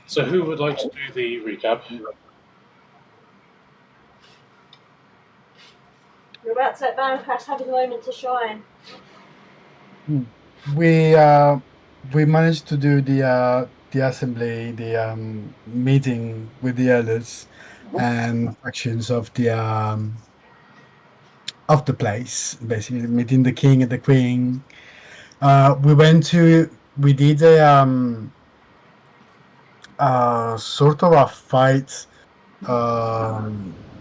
So who would like to do the recap? You're about to let Bancrash have his moment to shine. We managed to do the assembly, the meeting with the elders and actions of the place, basically meeting the king and the queen. We did a sort of a fight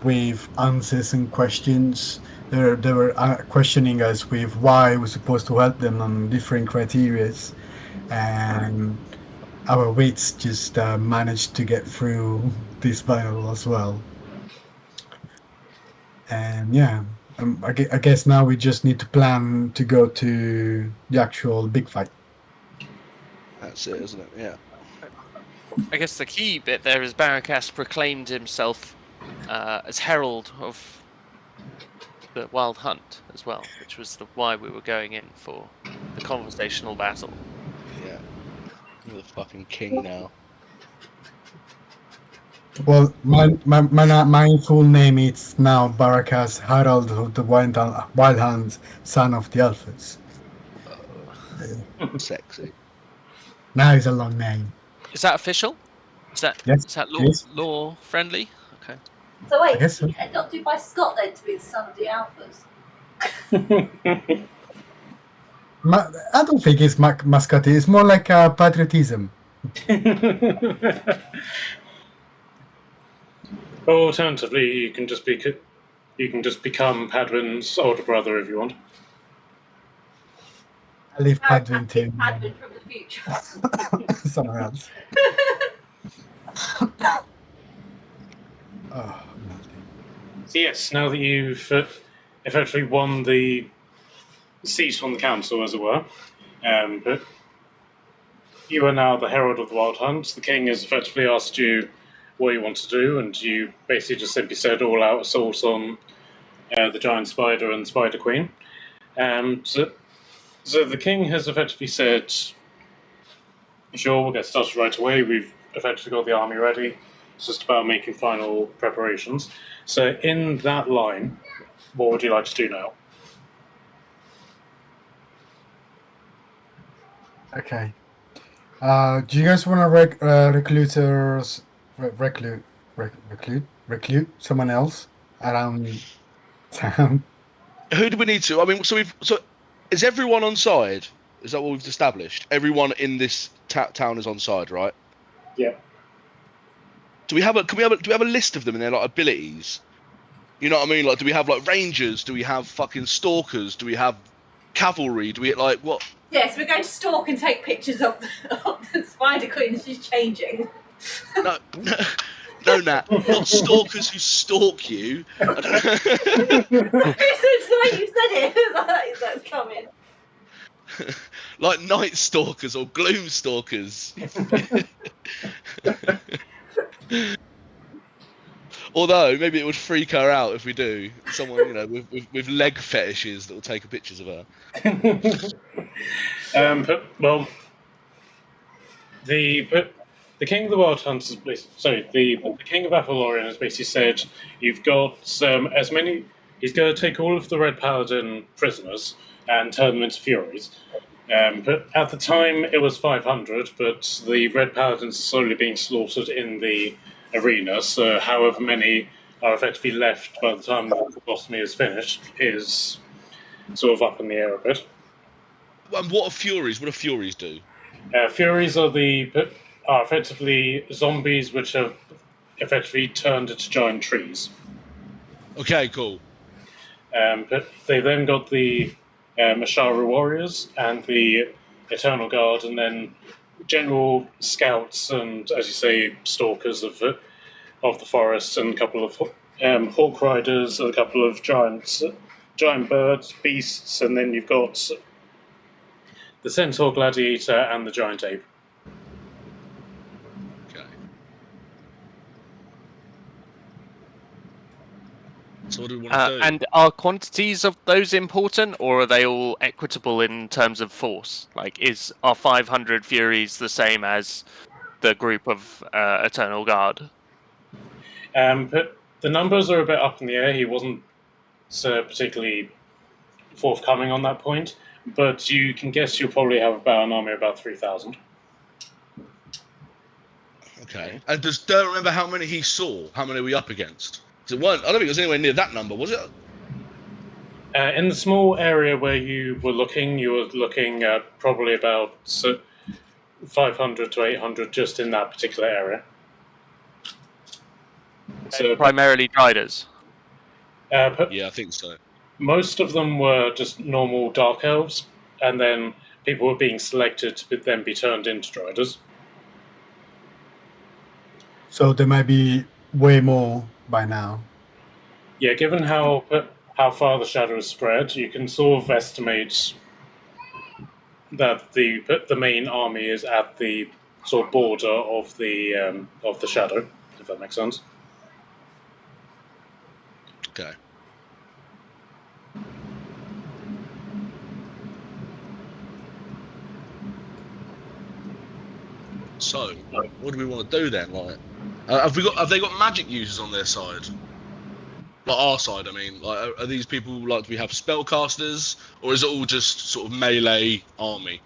with answers and questions. They were questioning us with why we're supposed to help them on different criterias, and our wits just managed to get through this battle as well. And yeah, I guess now we just need to plan to go to the actual big fight. That's it, isn't it? Yeah. I guess the key bit there is Barakas proclaimed himself as herald of the Wild Hunt as well, which was why we were going in for the conversational battle. Yeah. You're the fucking king now. Well, my full name is now Barakas Harald of the Wild Hunt, son of the Alphas. Sexy. Now it's a long name. Is that official? Is that law friendly? Okay. So wait, I guess so. adopted by Scott then to be the son of the Alphas. I don't think it's mascot. It's more like patriotism. Alternatively, you can just become Padwin's older brother if you want. I leave Padwin to Padwin from the future. someone else. Oh, So yes, now that you've effectively won the seat on the council, as it were, but you are now the herald of the Wild Hunt. The king has effectively asked you what you want to do, and you basically just simply said all-out assault on the giant spider and spider queen. So the king has effectively said, sure, we'll get started right away. We've effectively got the army ready. It's just about making final preparations. So in that line, what would you like to do now? Okay. Do you guys want to recruit someone else around town? Who do we need to? I mean, so is everyone on side? Is that what we've established? Everyone in this town is on side, right? Yeah. Do we have a list of them in their like abilities? You know what I mean? Like, do we have like rangers? Do we have fucking stalkers? Do we have cavalry? Do we like what? Yes, we're going to stalk and take pictures of the Spider Queen as she's changing. No, Nat, not stalkers who stalk you. It's the way you said it. That's coming. Like night stalkers or gloom stalkers. Although maybe it would freak her out if we do. Someone, with leg fetishes that will take pictures of her. The king of the Wild Hunters, the king of Affiliation has basically said you've got as many. He's going to take all of the Red Paladin prisoners and turn them into Furies. But at the time it was 500, but the Red Paladins are slowly being slaughtered in the arena, so however many are effectively left by the time the Botany is finished is sort of up in the air a bit. And what are Furies? What do Furies do? Furies are effectively zombies which have effectively turned into giant trees. Okay, cool. But they then got the Masharu warriors and the Eternal Guard, and then general scouts and, as you say, stalkers of the forest, and a couple of hawk riders, and a couple of giant birds, beasts, and then you've got the centaur gladiator and the giant ape. Okay. So what do we want to do? And are quantities of those important, or are they all equitable in terms of force? Like, are 500 Furies the same as the group of Eternal Guard. But the numbers are a bit up in the air. He wasn't particularly forthcoming on that point, but you can guess you'll probably have about an army of about 3,000. Okay. And don't remember how many he saw? How many are we up against? 'Cause I don't think it was anywhere near that number, was it? In the small area where you were looking at probably about 500 to 800 just in that particular area. So Primarily Driders. Yeah, I think so. most of them were just normal Dark Elves, and then people were being selected to then be turned into Driders. So there might be way more by now. Yeah, given how far the shadow is spread, you can sort of estimate that the main army is at the sort of border of the shadow, if that makes sense. Okay. So, what do we want to do then? Like, have they got magic users on their side? Like our side, I mean. Like, are these people like? Do we have spellcasters, or is it all just sort of melee army?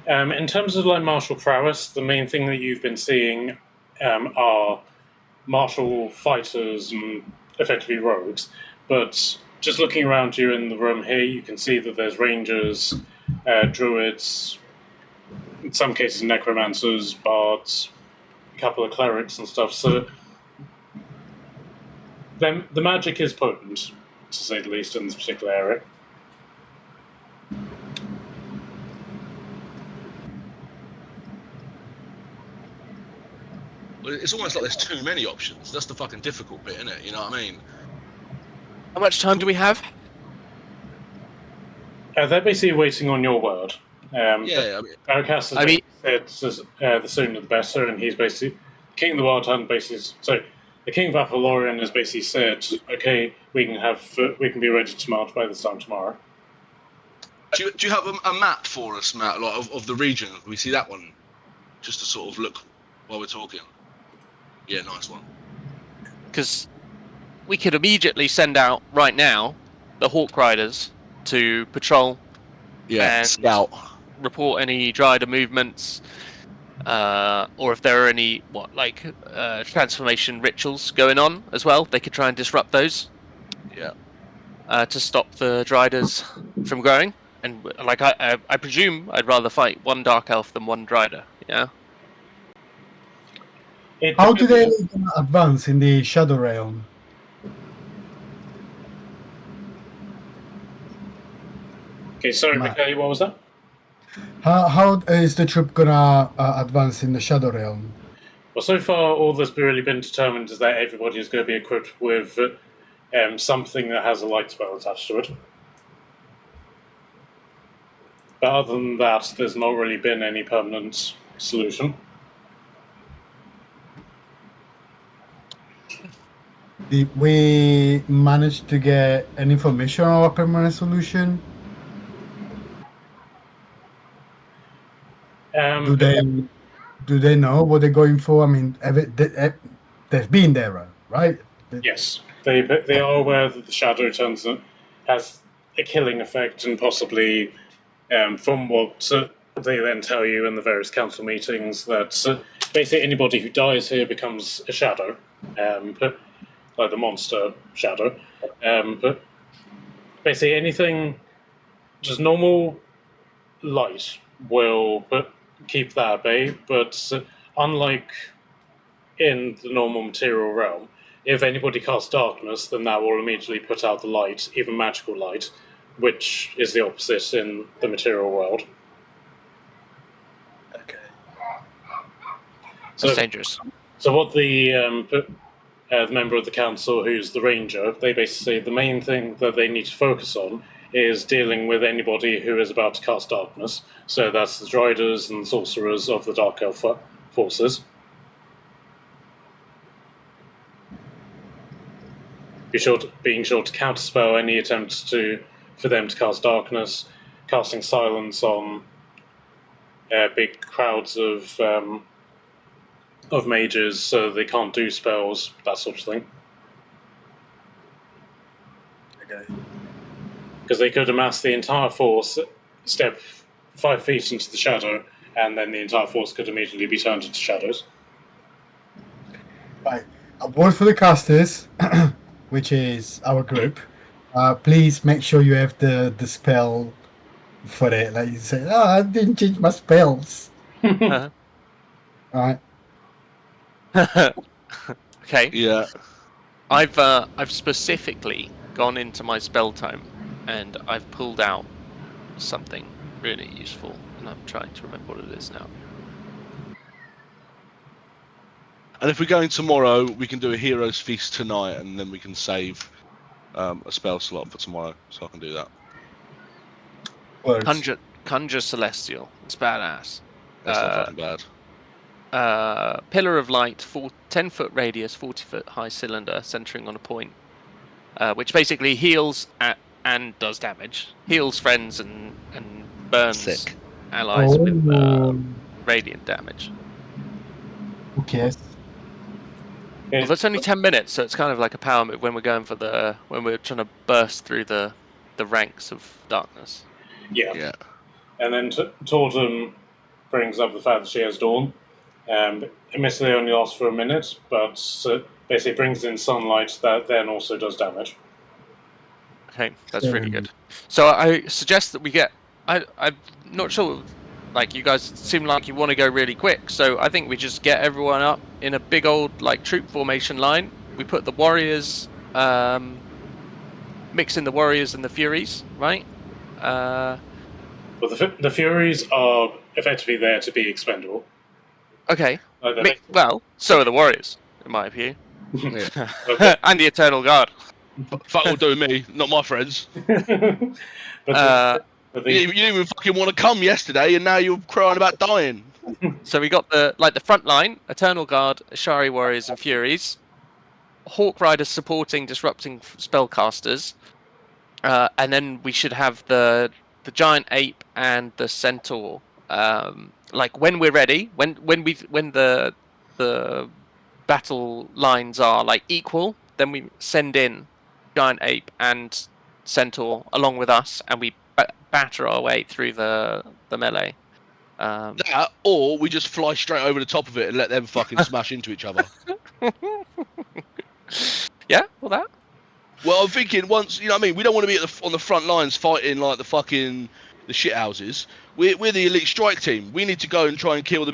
In terms of like martial prowess, the main thing that you've been seeing are martial fighters and effectively rogues. But just looking around you in the room here, you can see that there's rangers, druids, in some cases necromancers, bards, a couple of clerics and stuff. So then the magic is potent, to say the least, in this particular area. Well, it's almost like there's too many options. That's the fucking difficult bit, isn't it? You know what I mean? How much time do we have? They're basically waiting on your word. Yeah, I mean, Baracas has said the sooner the better, and he's basically King of the Wild Hunt. The King of Affiliation has basically said, "Okay, we can be ready to march by this time tomorrow." do you have a map for us, Matt, like of the region? Can we see that one, just to sort of look while we're talking? Yeah, nice one. Because we could immediately send out right now the Hawk Riders to patrol. Yeah, And scout. report any Drider movements, or if there are any transformation rituals going on as well. They could try and disrupt those. Yeah. To stop the Driders from growing. And like I presume I'd rather fight one Dark Elf than one Drider. Yeah. How do they advance in the Shadow Realm? Okay, sorry, Matt. Michael, what was that? How is the troop gonna advance in the Shadow Realm? Well, so far, all that's really been determined is that everybody is going to be equipped with something that has a light spell attached to it. But other than that, there's not really been any permanent solution. Did we manage to get any information on a permanent solution? Do they know what they're going for? I mean, they've been there, right? Yes, they are aware that the shadow has a killing effect, and possibly, from what they then tell you in the various council meetings, that basically anybody who dies here becomes a shadow, like the monster shadow. But basically anything, just normal light will keep that at bay, but unlike in the normal material realm, if anybody casts darkness, then that will immediately put out the light, even magical light, which is the opposite in the material world. Okay. That's dangerous. So what the member of the council, who's the ranger, they basically say the main thing that they need to focus on is dealing with anybody who is about to cast darkness. So that's the Driders and sorcerers of the Dark Elf forces. Being sure to counterspell any attempts for them to cast darkness, casting silence on big crowds of of mages, so they can't do spells, that sort of thing. Okay. Because they could amass the entire force, step 5 feet into the shadow, and then the entire force could immediately be turned into shadows. Right. A word for the casters, which is our group. Please make sure you have the spell for it. Like you say, oh, I didn't change my spells. Uh-huh. All right. Okay. Yeah. I've specifically gone into my spell tome and I've pulled out something really useful, and I'm trying to remember what it is now. And if we're going tomorrow, we can do a hero's feast tonight, and then we can save a spell slot for tomorrow. So I can do that. Words. Conjure Celestial. It's badass. That's not fucking bad. Pillar of Light, 10-foot radius, 40-foot high cylinder, centering on a point, which basically heals and does damage. Heals friends and burns Sick. allies with Oh. radiant damage. Who cares? Yeah, Well, that's only 10 minutes, so it's kind of like a power move when we're going for when we're trying to burst through the ranks of darkness. yeah. Yeah. And then Tortum brings up the fact that she has Dawn. Admittedly, only lasts for a minute, but basically brings in sunlight that then also does damage. Okay, that's really good. So I suggest that we get. I'm not sure. Like, you guys seem like you want to go really quick, so I think we just get everyone up in a big old like troop formation line. We put the warriors, mix in the warriors and the furies, right? But the Furies are effectively there to be expendable. Okay. They're Well, so are the warriors, in my view, Yeah. Okay. and the Eternal Guard. Fuck will do me, not my friends. but You didn't even fucking want to come yesterday, and now you're crying about dying. So we got the front line: Eternal Guard, Ashari warriors, and furies. Hawk Riders supporting, disrupting spellcasters, and then we should have the giant ape and the centaur. Like when we're ready, when the battle lines are like equal, then we send in giant ape and centaur along with us, and we batter our way through the melee. That, or we just fly straight over the top of it and let them fucking smash into each other. Yeah, well that. Well, I'm thinking once, you know what I mean? We don't want to be on the front lines fighting like the shit houses. We're the elite strike team. We need to go and try and kill the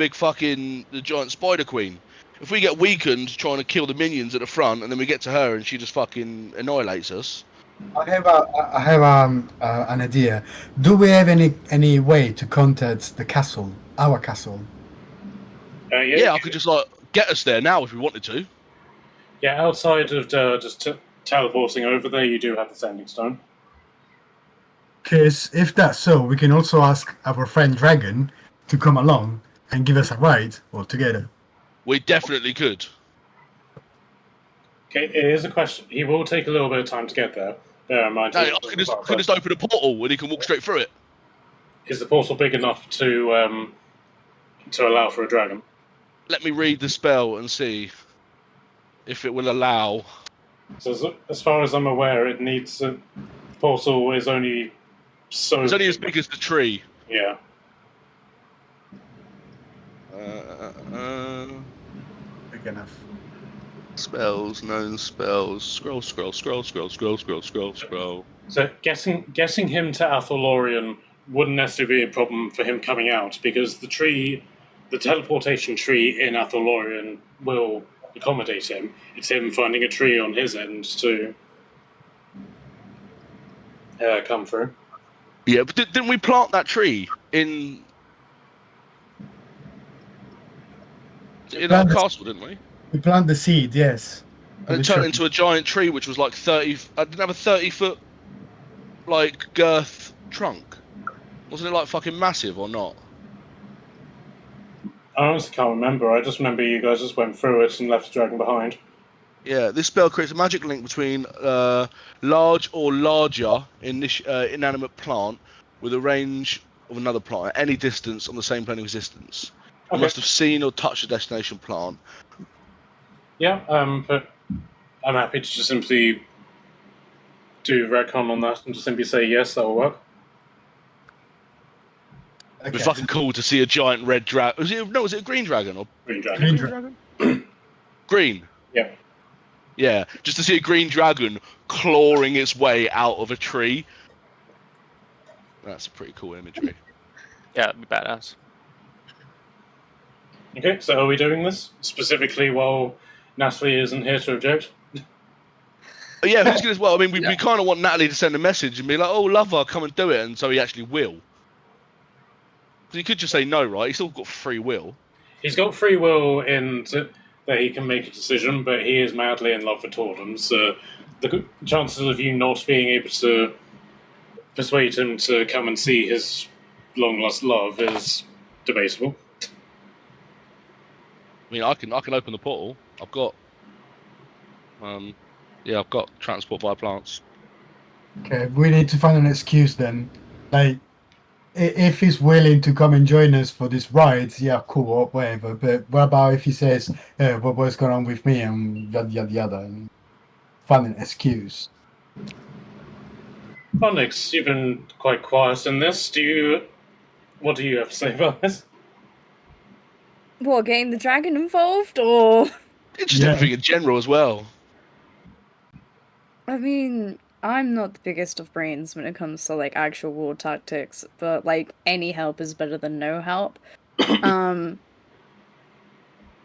giant spider queen. If we get weakened trying to kill the minions at the front, and then we get to her and she just fucking annihilates us. I have an idea. Do we have any way to contact the castle, our castle? Yeah, I could just like get us there now if we wanted to. Yeah, outside of just teleporting over there, you do have the Sending Stone. Because if that's so, we can also ask our friend Dragon to come along and give us a ride all together. We definitely could. Okay, it is a question. He will take a little bit of time to get there. Bear in mind. No, I could just open a portal and he can walk straight through it. Is the portal big enough to allow for a dragon? Let me read the spell and see if it will allow. So as far as I'm aware, it needs the portal is only so. It's only as big as the tree. Yeah. Big enough. Spells, known spells. Scroll. So getting him to Athalorian wouldn't necessarily be a problem for him coming out, because the teleportation tree in Athalorian will accommodate him. It's him finding a tree on his end to come through. Yeah, but didn't we plant that tree in our castle, didn't we? We plant the seed, yes. And it turned into a giant tree, which was like 30. I didn't have a 30-foot like girth trunk. Wasn't it like fucking massive or not? I honestly can't remember. I just remember you guys just went through it and left the dragon behind. Yeah, this spell creates a magic link between large or larger inanimate plant with a range of another plant at any distance on the same plane of existence. We Okay. must have seen or touched the destination plant. Yeah, but I'm happy to just simply do retcon on that and just simply say yes, that'll work. It'd be fucking cool to see a giant red dragon. Was it a green dragon or Green dragon. Green dragon? Green. Yeah. Yeah, just to see a green dragon clawing its way out of a tree. That's a pretty cool imagery. Yeah, it'd be badass. Okay, so are we doing this specifically while Natalie isn't here to object? But yeah, who's gonna? Well, I mean, we Yeah. kind of want Natalie to send a message and be like, "Oh, lover, come and do it," and so he actually will. Because he could just say no, right? He's still got free will. He's got free will in that he can make a decision, but he is madly in love with Tordum, so the chances of you not being able to persuade him to come and see his long-lost love is debatable. I mean, I can open the portal. I've got, I've got transport via plants. Okay, we need to find an excuse then. Like, if he's willing to come and join us for this ride, yeah, cool, or whatever. But what about if he says, what's going on with me and yada yada yada, and find an excuse? Onyx, you've been quite quiet in this. What do you have to say about this? What, getting the dragon involved, or? It's just Yeah. everything in general as well. I mean, I'm not the biggest of brains when it comes to, like, actual war tactics, but, like, any help is better than no help.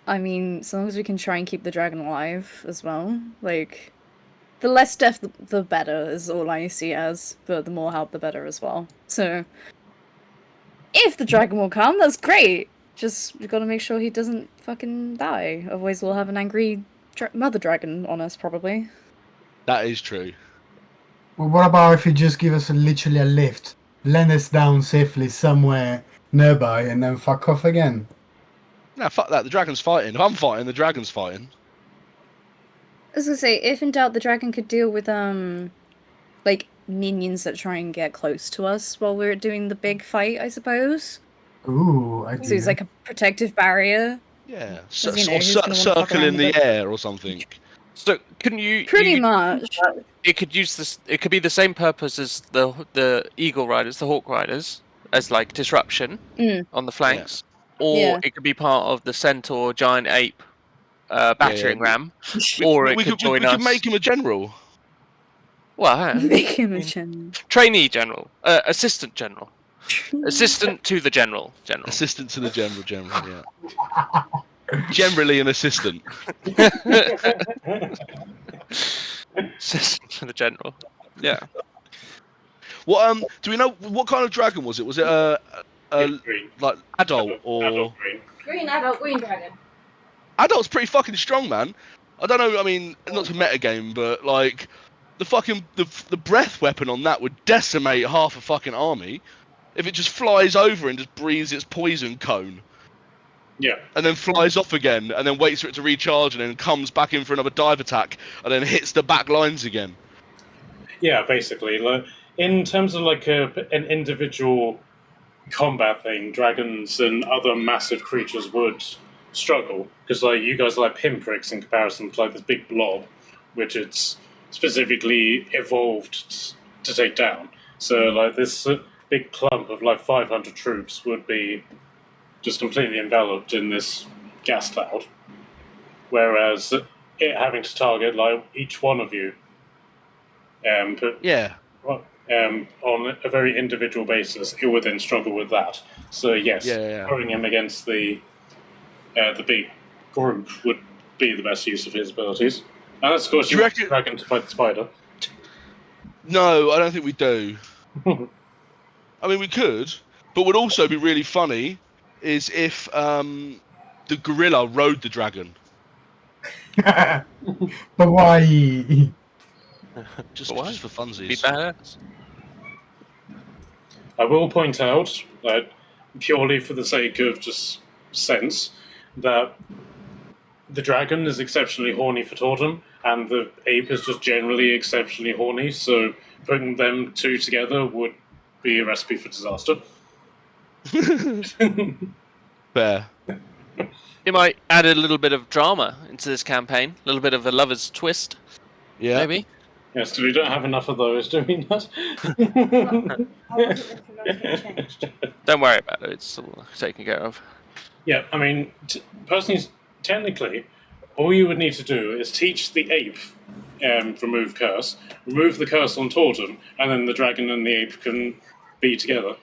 I mean, as long as we can try and keep the dragon alive as well, like, the less death, the better is all I see as, but the more help, the better as well. So, if the dragon will come, that's great! Just, we've got to make sure he doesn't fucking die, otherwise we'll have an angry mother dragon on us, probably. That is true. Well, what about if you just give us literally a lift, land us down safely somewhere nearby, and then fuck off again? Nah, fuck that. The dragon's fighting. If I'm fighting, the dragon's fighting. I was gonna say, if in doubt, the dragon could deal with, like, minions that try and get close to us while we're doing the big fight, I suppose. Ooh, I So he's like a protective barrier. Yeah, you know, who's gonna wanna fuck circle around in with the it? air or something. So can you? Pretty much. It could use this. It could be the same purpose as the eagle riders, the hawk riders, as like disruption Mm. on the flanks, or Yeah. it could be part of the centaur giant ape battering ram, We- or it we could join us. We could make him a general. Well, Make him a general. trainee general, assistant general, assistant to the general. Assistant to the general, yeah. Generally an assistant. Assistant to the general. Yeah. What do we know? What kind of dragon was it? Was it a Green. like adult or Adult green. Green adult, green dragon. adult's pretty fucking strong, man. I don't know. I mean, not to metagame, but like the fucking the breath weapon on that would decimate half a fucking army if it just flies over and just breathes its poison cone. Yeah. And then flies off again, and then waits for it to recharge, and then comes back in for another dive attack, and then hits the back lines again. Yeah, basically. Like, in terms of like an individual combat thing, dragons and other massive creatures would struggle because like you guys are like pinpricks in comparison to like this big blob, which it's specifically evolved to take down. So like this big clump of like 500 troops would be just completely enveloped in this gas cloud, whereas it having to target like each one of you, Yeah. on a very individual basis, it would then struggle with that. So yes, Yeah. throwing him against the big group would be the best use of his abilities. And of course, Do you you want the reckon- dragon to fight the spider. No, I don't think we do. I mean, we could, but would also be really funny is if the gorilla rode the dragon. But why? Just Why? for Be funsies. badass. I will point out that purely for the sake of just sense, that the dragon is exceptionally horny for Totem, and the ape is just generally exceptionally horny, so putting them two together would be a recipe for disaster. Fair. You might add a little bit of drama into this campaign, a little bit of a lover's twist, Yeah. maybe. Yes, we don't have enough of those, do we not? I wasn't looking at changed. Don't worry about it; it's all taken care of. Yeah, I mean, personally, technically, all you would need to do is teach the ape remove curse, remove the curse on Torten, and then the dragon and the ape can be together.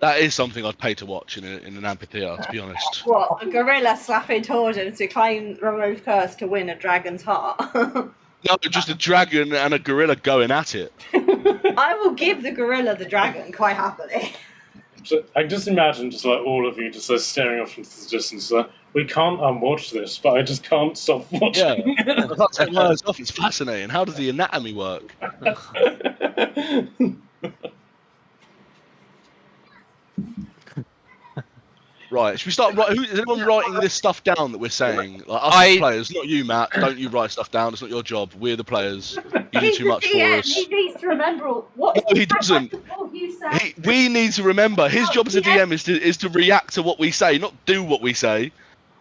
That is something I'd pay to watch in an amphitheatre, to be honest. What? A gorilla slapping Torden to claim remove curse to win a dragon's heart. No, just a dragon and a gorilla going at it. I will give the gorilla the dragon quite happily. So I can just imagine just like all of you just like staring off into the distance. Like, we can't unwatch this, but I just can't stop watching. Yeah, I can't take my eyes off. It's fascinating. How does the anatomy work? Right, should we start writing? Is anyone writing this stuff down that we're saying? Like us as players, not you, Matt. Don't you write stuff down. It's not your job. We're the players. You do He's too the much for DM. us. He needs to remember what. No, he doesn't. You say. We need to remember. His job as a DM is to react to what we say, not do what we say.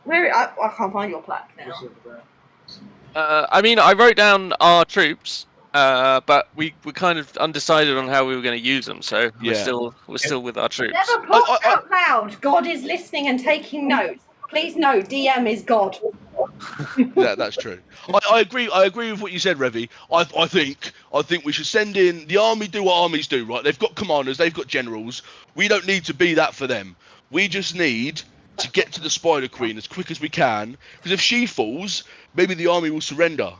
I can't find your plaque now. I mean, I wrote down our troops, but we were kind of undecided on how we were going to use them. So we're still with our troops. Never put out loud. God is listening and taking notes. Please know, DM is God. Yeah, that's true. I agree. I agree with what you said, Revy. I think we should send in the army. Do what armies do, right? They've got commanders. They've got generals. We don't need to be that for them. We just need to get to the Spider Queen as quick as we can. Because if she falls, maybe the army will surrender.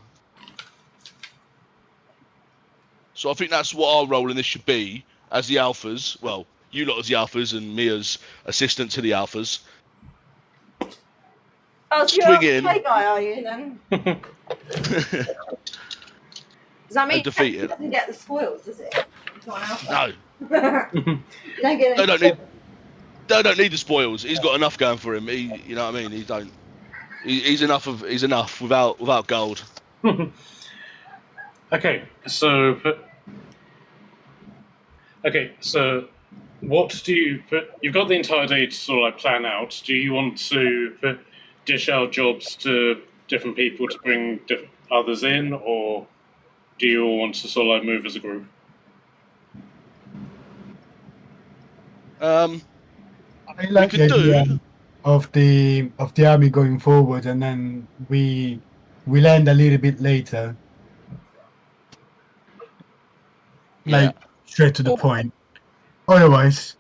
So I think that's what our role in this should be as the alphas. Well, you lot as the alphas and me as assistant to the alphas. Oh, so Swing you're a in. play guy, are you then? Does that mean defeat he it. doesn't get the spoils, does it? Someone else? No, You don't get they any don't need. They don't need the spoils. He's got enough going for him. You know what I mean? He don't. He's enough without gold. Okay, so what do you put? You've got the entire day to sort of like plan out. Do you want to dish out jobs to different people to bring others in, or do you all want to sort of like move as a group? I like the idea of the army going forward, and then we land a little bit later, like straight to the point. Otherwise,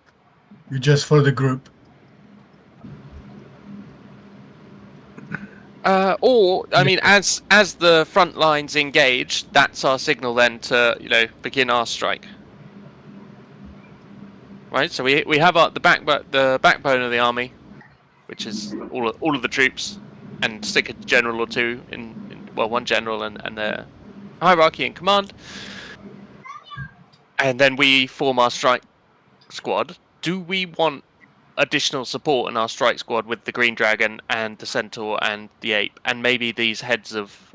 you just follow the group. Or I mean, as the front lines engage, that's our signal then to begin our strike. Right, so we have the backbone of the army, which is all of the troops, and stick a general or two in one general and their hierarchy and command, and then we form our strike squad. Do we want additional support in our strike squad with the green dragon and the centaur and the ape, and maybe these heads of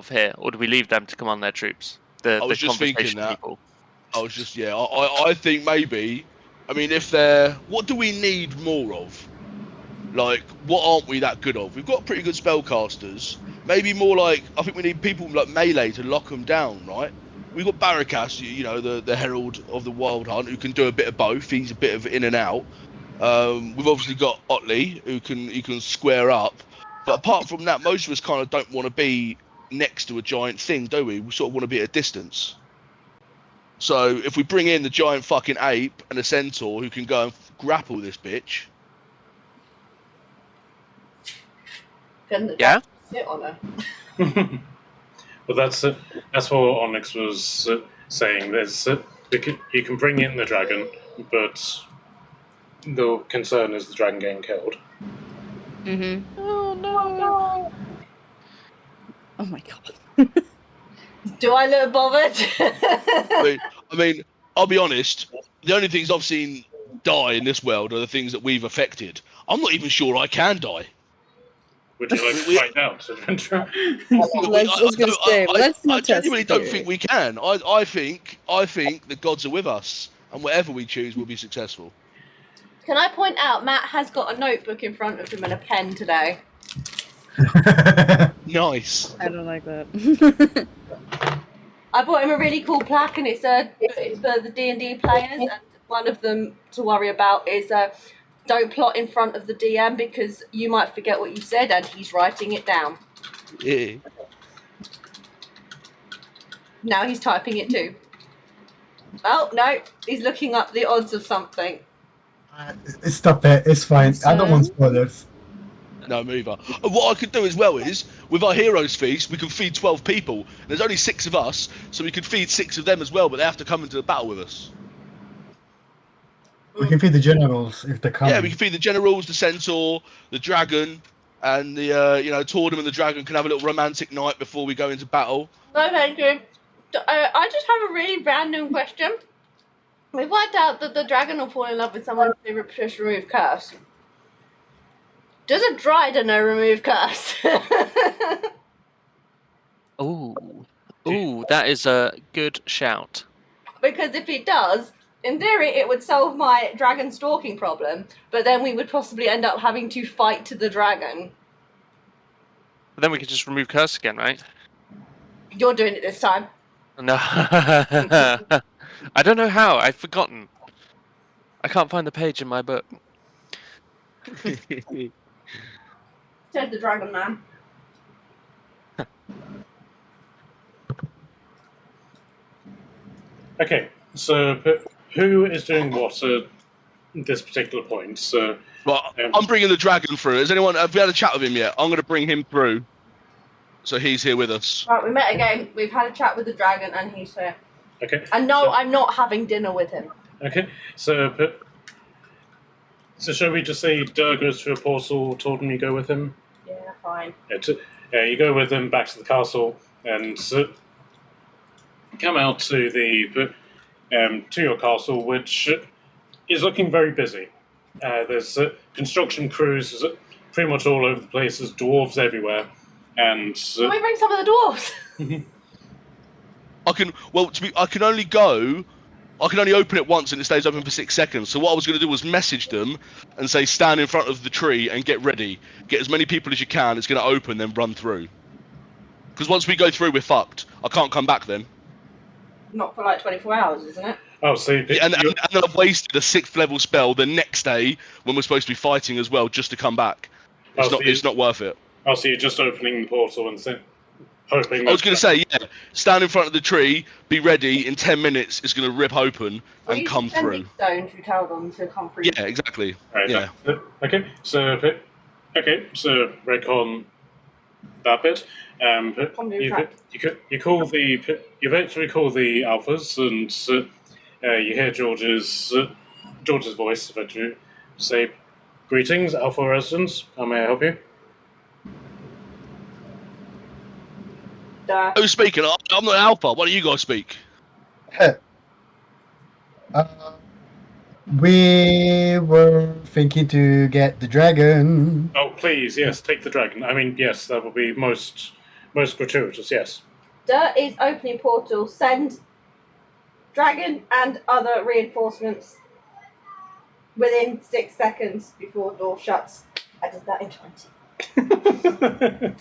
here, or do we leave them to command their troops? I was just thinking that. People. I was just I think maybe. I mean, if they're, what do we need more of? Like, what aren't we that good of? We've got pretty good spellcasters. Maybe more like, I think we need people like melee to lock them down, right? We've got Barakas, the herald of the Wild Hunt, who can do a bit of both. He's a bit of in and out. We've obviously got Otley, who can square up. But apart from that, most of us kind of don't want to be next to a giant thing, do we? We sort of want to be at a distance. So if we bring in the giant fucking ape and a centaur who can go and grapple this bitch. Yeah. Sit on her. Well, that's what Onyx was saying. You can bring in the dragon, but the concern is the dragon getting killed. Mm-hmm. Oh no! Oh my god. Do I look bothered? I mean, I'll be honest. The only things I've seen die in this world are the things that we've affected. I'm not even sure I can die. Would you like to find out, adventurer? Let's I not test genuinely don't you. think we can. I think the gods are with us. and whatever we choose will be successful. Can I point out, Matt has got a notebook in front of him and a pen today. Nice. I don't like that. I bought him a really cool plaque, and it's for the D&D players, and one of them to worry about is don't plot in front of the DM because you might forget what you said, and he's writing it down. Yeah. Now he's typing it too. Oh, no, he's looking up the odds of something. Stop it. It's fine. I don't want spoilers. No, me either. And what I could do as well is, with our heroes feast, we can feed 12 people. There's only 6 of us, so we could feed 6 of them as well, but they have to come into the battle with us. We can feed the generals if they come. Yeah, we can feed the generals, the centaur, the dragon, and the Tordum and the dragon can have a little romantic night before we go into battle. No, thank you. I just have a really random question. We've worked out that the dragon will fall in love with someone who just remove curse. Does a Dryden know remove curse? Ooh, that is a good shout. Because if it does, in theory, it would solve my dragon stalking problem, but then we would possibly end up having to fight to the dragon. But then we could just remove curse again, right? You're doing it this time. No. I don't know how. I've forgotten. I can't find the page in my book. Said the dragon man. Okay, so who is doing what at this particular point? So, Well, I'm bringing the dragon through. Have we had a chat with him yet? I'm going to bring him through. So he's here with us. Right, we met again. We've had a chat with the dragon, and he's here. okay. And no, So- I'm not having dinner with him. Okay, so shall we just say Durr goes through a portal, told him you go with him? Yeah, fine. You go with him back to the castle and come out to to your castle, which is looking very busy. There's construction crews pretty much all over the place. There's dwarves everywhere, and Can we bring some of the dwarves? I can only open it once and it stays open for 6 seconds. So what I was going to do was message them and say stand in front of the tree and get ready. Get as many people as you can. It's going to open, then run through. Because once we go through, we're fucked. I can't come back then. Not for like 24 hours, isn't it? oh, so And then I've wasted a 6th level spell the next day when we're supposed to be fighting as well just to come back. It's not worth it. so you're just opening the portal and hoping. I was going to say, yeah, stand in front of the tree, be ready. In 10 minutes, it's going to rip open and come through. Stones, we tell them to come through. Yeah, exactly. Right. Yeah. Okay. So Recon that bit. You call the you eventually call the alphas, and you hear George's voice eventually say, "Greetings, Alpha residents. How may I help you?" Who's speaking? I'm not Alpha. Why don't you guys speak? We were thinking to get the dragon. Oh, please, yes, take the dragon. I mean, yes, that would be most gratuitous. Yes. Dirt is opening portal. Send dragon and other reinforcements within 6 seconds before door shuts. I did that in 20.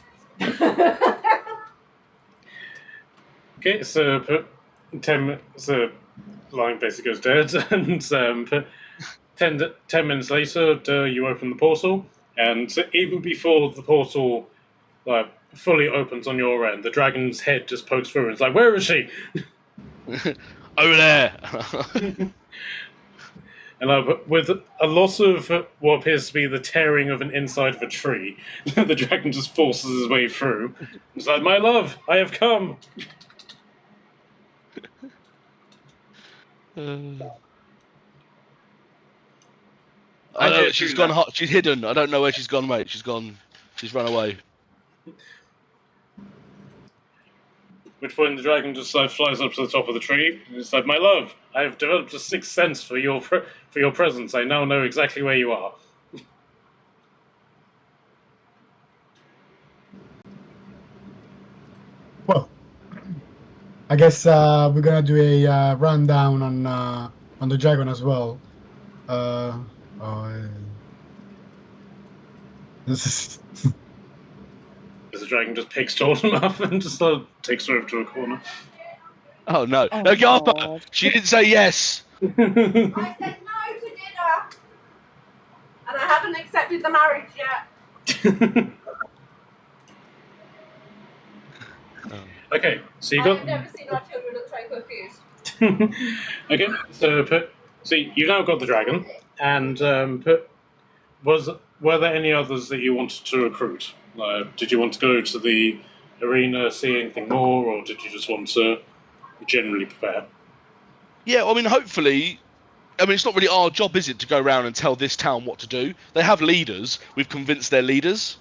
Okay, so 10. So line basically goes dead, and 10 minutes later, you open the portal, and even before the portal fully opens on your end, the dragon's head just pokes through, and it's like, "Where is she?" Over there. And with a lot of what appears to be the tearing of an inside of a tree, the dragon just forces his way through. It's like, "My love, I have come." I know she's gone. She's hidden. I don't know where she's gone, mate. She's gone. She's run away. Which point the dragon just flies up to the top of the tree. And it's like, "My love, I have developed a sixth sense for your presence. I now know exactly where you are." Well, I guess we're gonna do a rundown on on the dragon as well. This is As the dragon just picks Torton up and just takes her over to a corner. Oh no! Oh, No, Garpa! God. She didn't say yes. I said no to dinner, and I haven't accepted the marriage yet. Okay, so you I've got. never seen our children look so confused. Okay, so you've now got the dragon, and were there any others that you wanted to recruit? Did you want to go to the arena, see anything more, or did you just want to generally prepare? Yeah, I mean, hopefully. I mean, it's not really our job, is it, to go around and tell this town what to do? They have leaders. We've convinced their leaders.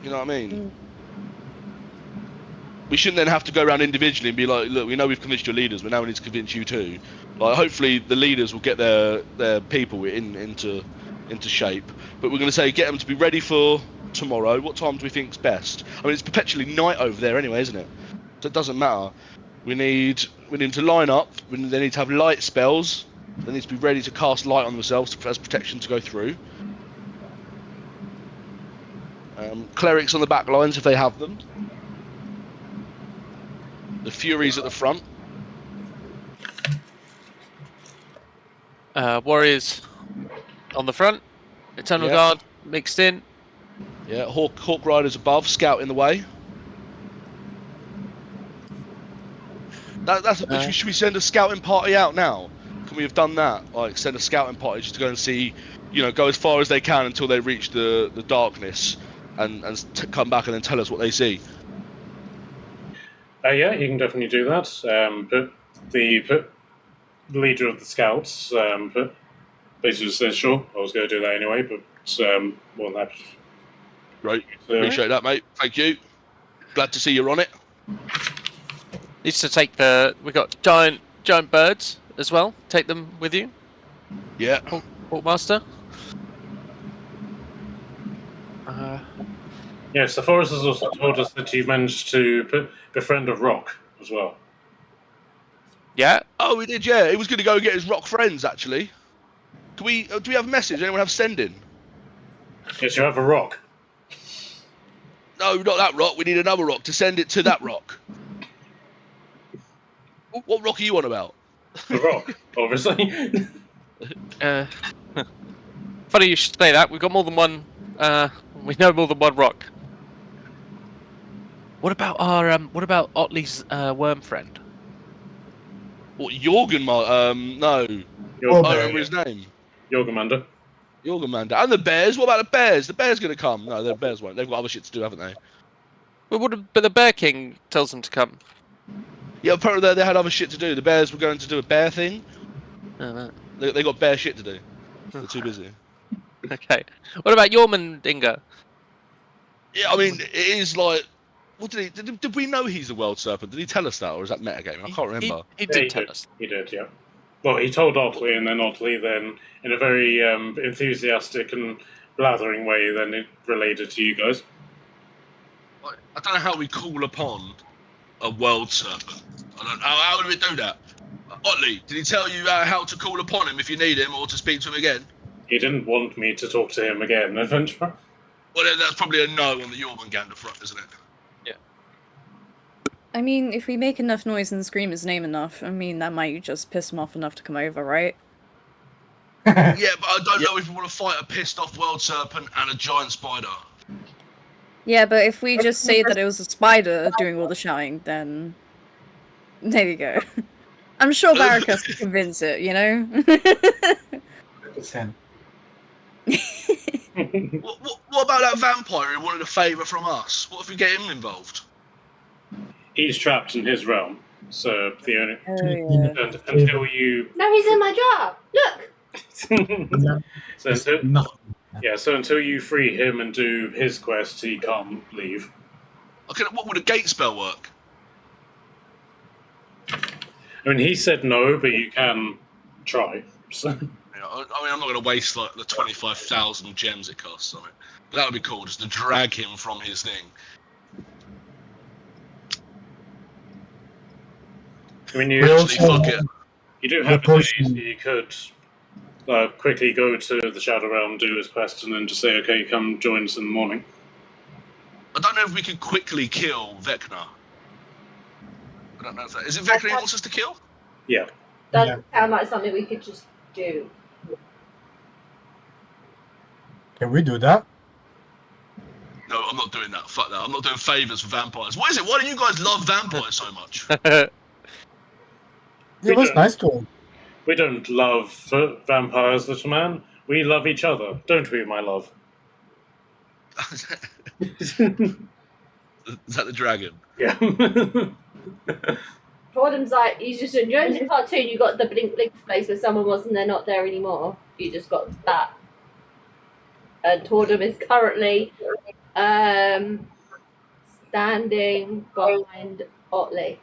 You know what I mean? We shouldn't then have to go around individually and be like, look, we know we've convinced your leaders, but now we need to convince you too. Like, hopefully the leaders will get their people into shape. But we're going to say get them to be ready for tomorrow. What time do we think's best? I mean, it's perpetually night over there anyway, isn't it? So it doesn't matter. We need them to line up. They need to have light spells. They need to be ready to cast light on themselves as protection to go through. Clerics on the back lines if they have them. The Furies at the front. Warriors on the front. Eternal Yeah. Guard mixed in. Yeah, Hawk Riders above, Scout in the way. Should we send a scouting party out now? Can we have done that? Like, send a scouting party just to go and see, go as far as they can until they reach the darkness, and come back and then tell us what they see. Yeah, you can definitely do that. But the leader of the scouts basically says, "Sure, I was going to do that anyway." But more than happy. Right, appreciate that, mate. Thank you. Glad to see you're on it. Needs to take we got giant birds as well. Take them with you, Yeah. Hawkmaster. Yes, the forest has also told us that you managed to befriend a rock as well. Yeah. Oh, we did. Yeah, he was going to go get his rock friends. Actually, do we have a message? Anyone have sending? Yes, you have a rock. No, not that rock. We need another rock to send it to that rock. What rock are you on about? The rock, obviously. Funny you should say that. We've got more than one. We know more than one rock. What about Otley's worm friend? What, Jorgen? No. Your, I remember his name. Jorgamander. Jorgamander. And the bears? What about the bears? The bears going to come? No, the bears won't. They've got other shit to do, haven't they? Well, but the Bear King tells them to come. Yeah, apparently they had other shit to do. The bears were going to do a bear thing. Oh, no. They got bear shit to do. They're too busy. Okay. What about Jormungandr? Yeah, I mean, it is like... What did we know he's a world serpent? Did he tell us that, or is that metagaming? I can't remember. He did tell us. He did, yeah. Well, he told Otley, and then Otley then, in a very enthusiastic and blathering way, then it related to you guys. I don't know how we call upon a world serpent. How do we do that? Otley, did he tell you how to call upon him if you need him, or to speak to him again? He didn't want me to talk to him again, adventurer. Well, then that's probably a no on the Jormungandr front, isn't it? I mean, if we make enough noise and scream his name enough, I mean, that might just piss him off enough to come over, right? Yeah, but I don't know if we want to fight a pissed off world serpent and a giant spider. Yeah, but if we just say that it was a spider doing all the shouting, then... There you go. I'm sure Barakas can convince it, you know? 100%. What about that vampire who wanted a favour from us? What if we get him involved? He's trapped in his realm, so the only... Until you... No, he's in my jar. Look. So until you free him and do his quest, he can't leave. Okay, what would a gate spell work? I mean, he said no, but you can try. So. Yeah, I mean, I'm not going to waste like the 25,000 gems it costs on it. But that would be cool, just to drag him from his thing. I mean, We you also, fuck it. You do The have a day, potion. so you could quickly go to the Shadow Realm, do his quest, and then just say, okay, come join us in the morning. I don't know if we could quickly kill Vecna. I don't know if that is it. Vecna he wants us to kill. Yeah. Doesn't sound like something we could just do. Can we do that? No, I'm not doing that. Fuck that. I'm not doing favors for vampires. What is it? Why do you guys love vampires so much? It was don't- nice to him. We don't love vampires, little man. We love each other, don't we, my love? Is that the dragon? Yeah. Gordon's like, you just enjoying the cartoon, you got the blink place where someone was and they're not there anymore. You just got that. And Tordum is currently standing behind Otley.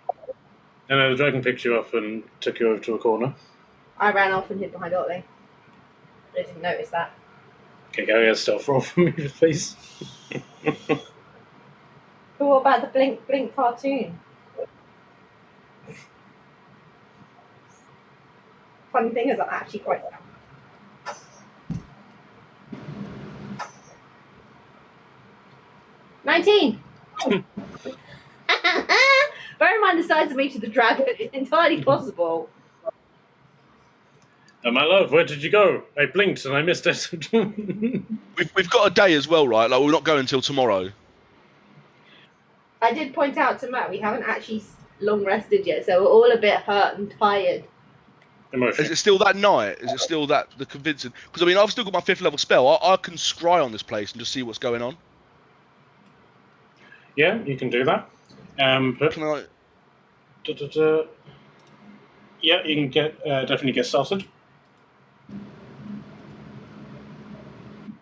And the dragon picked you up and took you over to a corner. I ran off and hid behind Otley. I didn't notice that. Okay, go get a stealth roll for me, please. But what about the blink cartoon? Funny thing is, I'm actually quite sad. $19. Bear in mind the size of each of the dragon. It's entirely possible. My love, where did you go? I blinked and I missed it. We've got a day as well, right? Like we're not going until tomorrow. I did point out to Matt we haven't actually long rested yet, so we're all a bit hurt and tired. Emotion. Is it still that night? Is it still that the convincing? Because I mean, I've still got my 5th level spell. I can scry on this place and just see what's going on. Yeah, you can do that. But, Can I? yeah, you can definitely get started.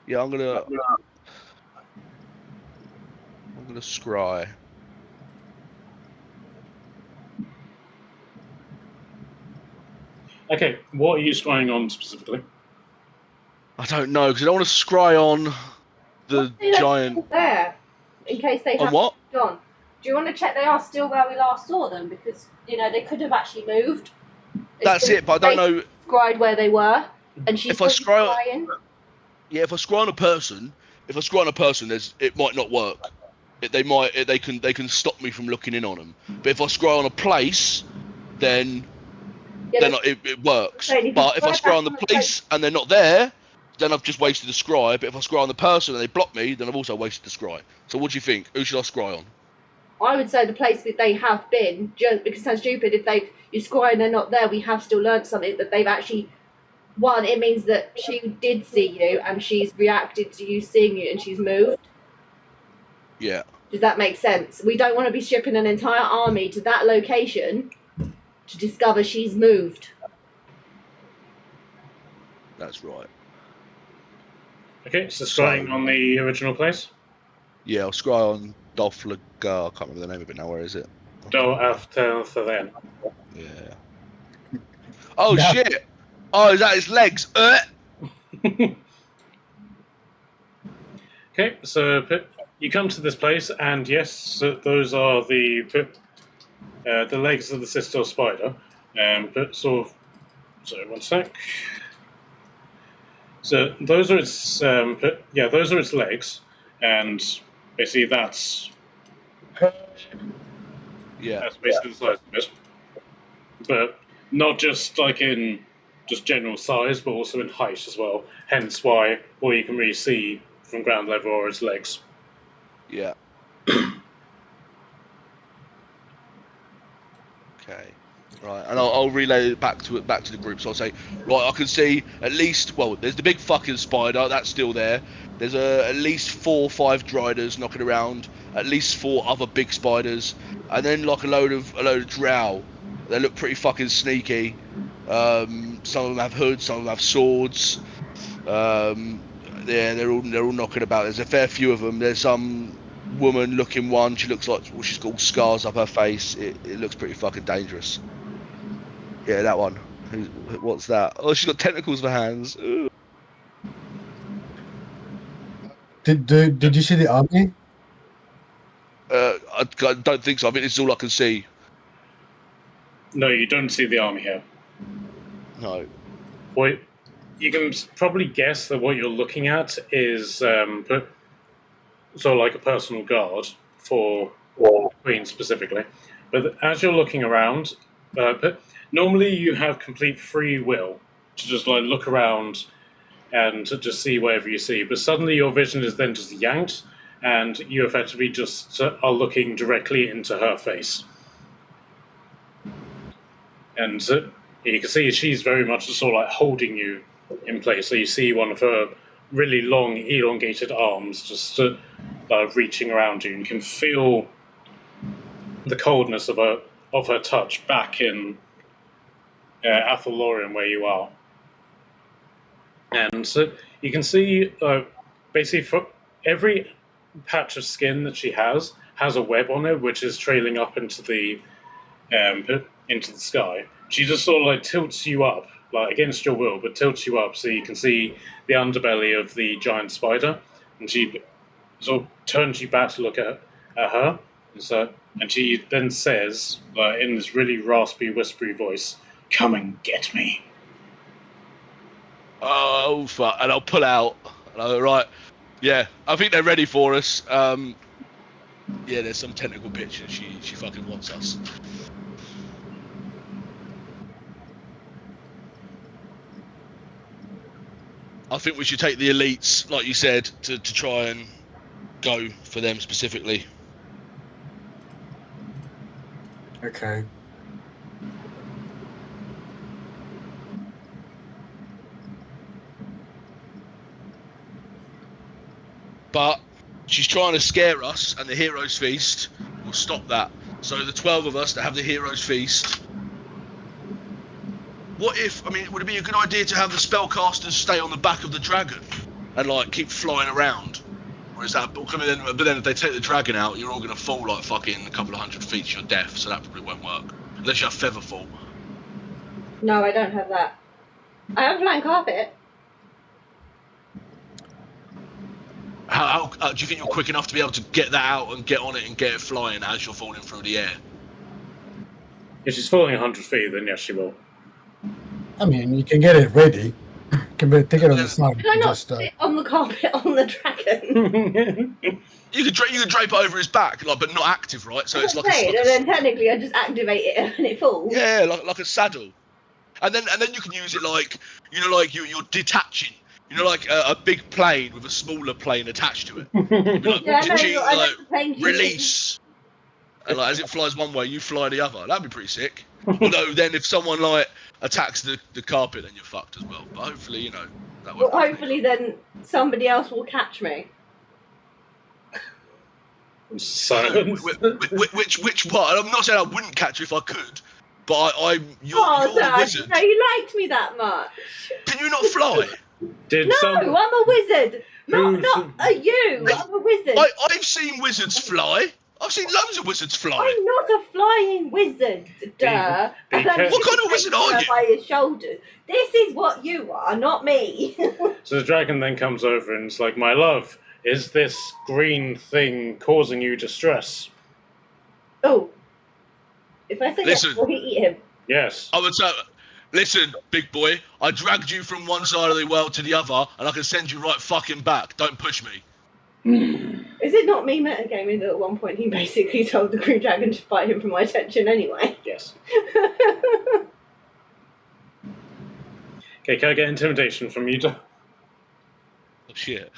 Yeah, I'm gonna scry. Okay, what are you scrying on specifically? I don't know because I don't want to scry on the See, that's giant. still there, in case they On have what? gone. Do you want to check they are still where we last saw them? Because, you know, they could have actually moved. That's it, but I don't know. Scried where they were, and she's If I still scry- scrying. Yeah, if I scry on a person, it might not work. They can stop me from looking in on them. But if I scry on a place, then Yeah, but it works. Saying if you But if I scry scry on the back on the place and they're not there, then I've just wasted the scry. But if I scry on the person and they block me, then I've also wasted the scry. So what do you think? Who should I scry on? I would say the place that they have been, just because it sounds stupid, if you scry and they're not there, we have still learned something that they've actually. One, it means that she did see you and she's reacted to you seeing you and she's moved. Yeah. Does that make sense? We don't want to be shipping an entire army to that location to discover she's moved. That's right. Okay, so scrying on the original place. Yeah, I'll scry on Dolflagar. I can't remember the name of it now. Where is it? Do after for then. Yeah. Oh Yeah. shit! Oh, is that his legs? Okay, so you come to this place, and yes, those are the legs of the sister spider. Sorry, one sec. So those are its those are its legs, and basically that's Yeah. basically the size of it. But not just like in just general size, but also in height as well. Hence why all you can really see from ground level are its legs. Yeah. Okay. Right, and I'll relay it back to the group. So I'll say, right, I can see at least. Well, there's the big fucking spider that's still there. There's at least 4 or 5 driders knocking around. At least 4 other big spiders, and then like a load of drow. They look pretty fucking sneaky. Some of them have hoods, some of them have swords. Yeah, they're all knocking about. There's a fair few of them. There's some woman-looking one. She looks like she's got all scars up her face. It looks pretty fucking dangerous. Yeah, that one. What's that? Oh, she's got tentacles for hands. Ugh. Did you see the army? I don't think so. I think this is all I can see. No, you don't see the army here. No. Well, you can probably guess that what you're looking at is sort of like a personal guard for Queen specifically. But as you're looking around, but normally you have complete free will to just like look around and to just see whatever you see. But suddenly your vision is then just yanked, and you effectively just are looking directly into her face. And you can see she's very much sort of like holding you in place. So you see one of her really long, elongated arms just reaching around you. And you can feel the coldness of her touch back in Athalorian where you are. And so you can see basically for every patch of skin that she has a web on it, which is trailing up into the sky. She just sort of like tilts you up, like against your will, but tilts you up so you can see the underbelly of the giant spider, and she sort of turns you back to look at her, and she then says, in this really raspy, whispery voice, "Come and get me." Oh fuck! And I'll pull out. And I'll go, right, yeah, I think they're ready for us. Yeah, there's some tentacle bitch, and she fucking wants us. I think we should take the elites, like you said, to try and go for them specifically. Okay. But she's trying to scare us, and the Hero's Feast will stop that. So the 12 of us that have the Hero's Feast. What if, would it be a good idea to have the spellcasters stay on the back of the dragon and like keep flying around? Or is that, but then if they take the dragon out, you're all going to fall like fucking a couple of 100 feet to your death, so that probably won't work. Unless you have feather fall. No, I don't have that. I have flying carpet. How do you think you're quick enough to be able to get that out and get on it and get it flying as you're falling through the air? If she's falling 100 feet, then yes, she will. I mean, you can get it ready. You can take it on the side. Can I not Just, sit on the carpet on the dragon? You could drape it over his back, like, but not active, right? So it's like and then technically I just activate it and it falls. yeah, like a saddle, and then you can use it like you're detaching. You know, like a big plane with a smaller plane attached to it. Like, Yeah, I know the plane release. And like, as it flies one way, you fly the other. That'd be pretty sick. Although then if someone like attacks the carpet, then you're fucked as well. But hopefully, that Well, hopefully then somebody else will catch me. Silence. Which part? I'm not saying I wouldn't catch you if I could, but you're the Dad, wizard. no, you liked me that much. Can you not fly? I'm a wizard. Not you. I'm a wizard. I've seen wizards fly. I've seen loads of wizards fly. I'm not a flying wizard, duh. What kind of wizard are you? By his shoulders. This is what you are, not me. So the dragon then comes over and it's like, "My love, is this green thing causing you distress?" Oh. If I say Listen. yes, will he eat him? Yes. I would say, listen, big boy, I dragged you from one side of the world to the other, and I can send you right fucking back. Don't push me. Is it not me metagaming that at one point he basically told the Green Dragon to fight him for my attention anyway? Yes. Okay, can I get intimidation from you? Oh shit.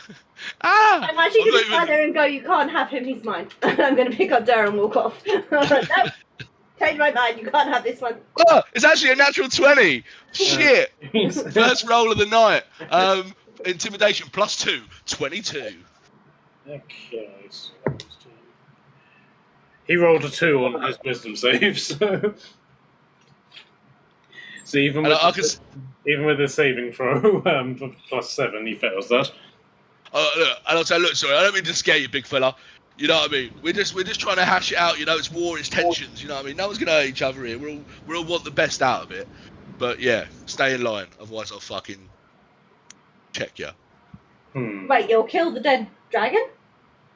Ah! I'm actually going to not stand there and go, "You can't have him, he's mine." I'm going to pick up Dara and walk off. No, change my mind, you can't have this one. Oh, it's actually a natural 20. Shit. First roll of the night. Intimidation +2, 22. Okay, so he rolled a 2 on his wisdom save, so even with the saving throw +7, he fails that. Look, and I'll say, look, sorry, I don't mean to scare you, big fella. You know what I mean? We're just trying to hash it out. You know, it's war, it's tensions. You know what I mean? No one's gonna hurt each other here. We all want the best out of it. But yeah, stay in line, otherwise I'll fucking check you. Wait, you'll kill the dead dragon?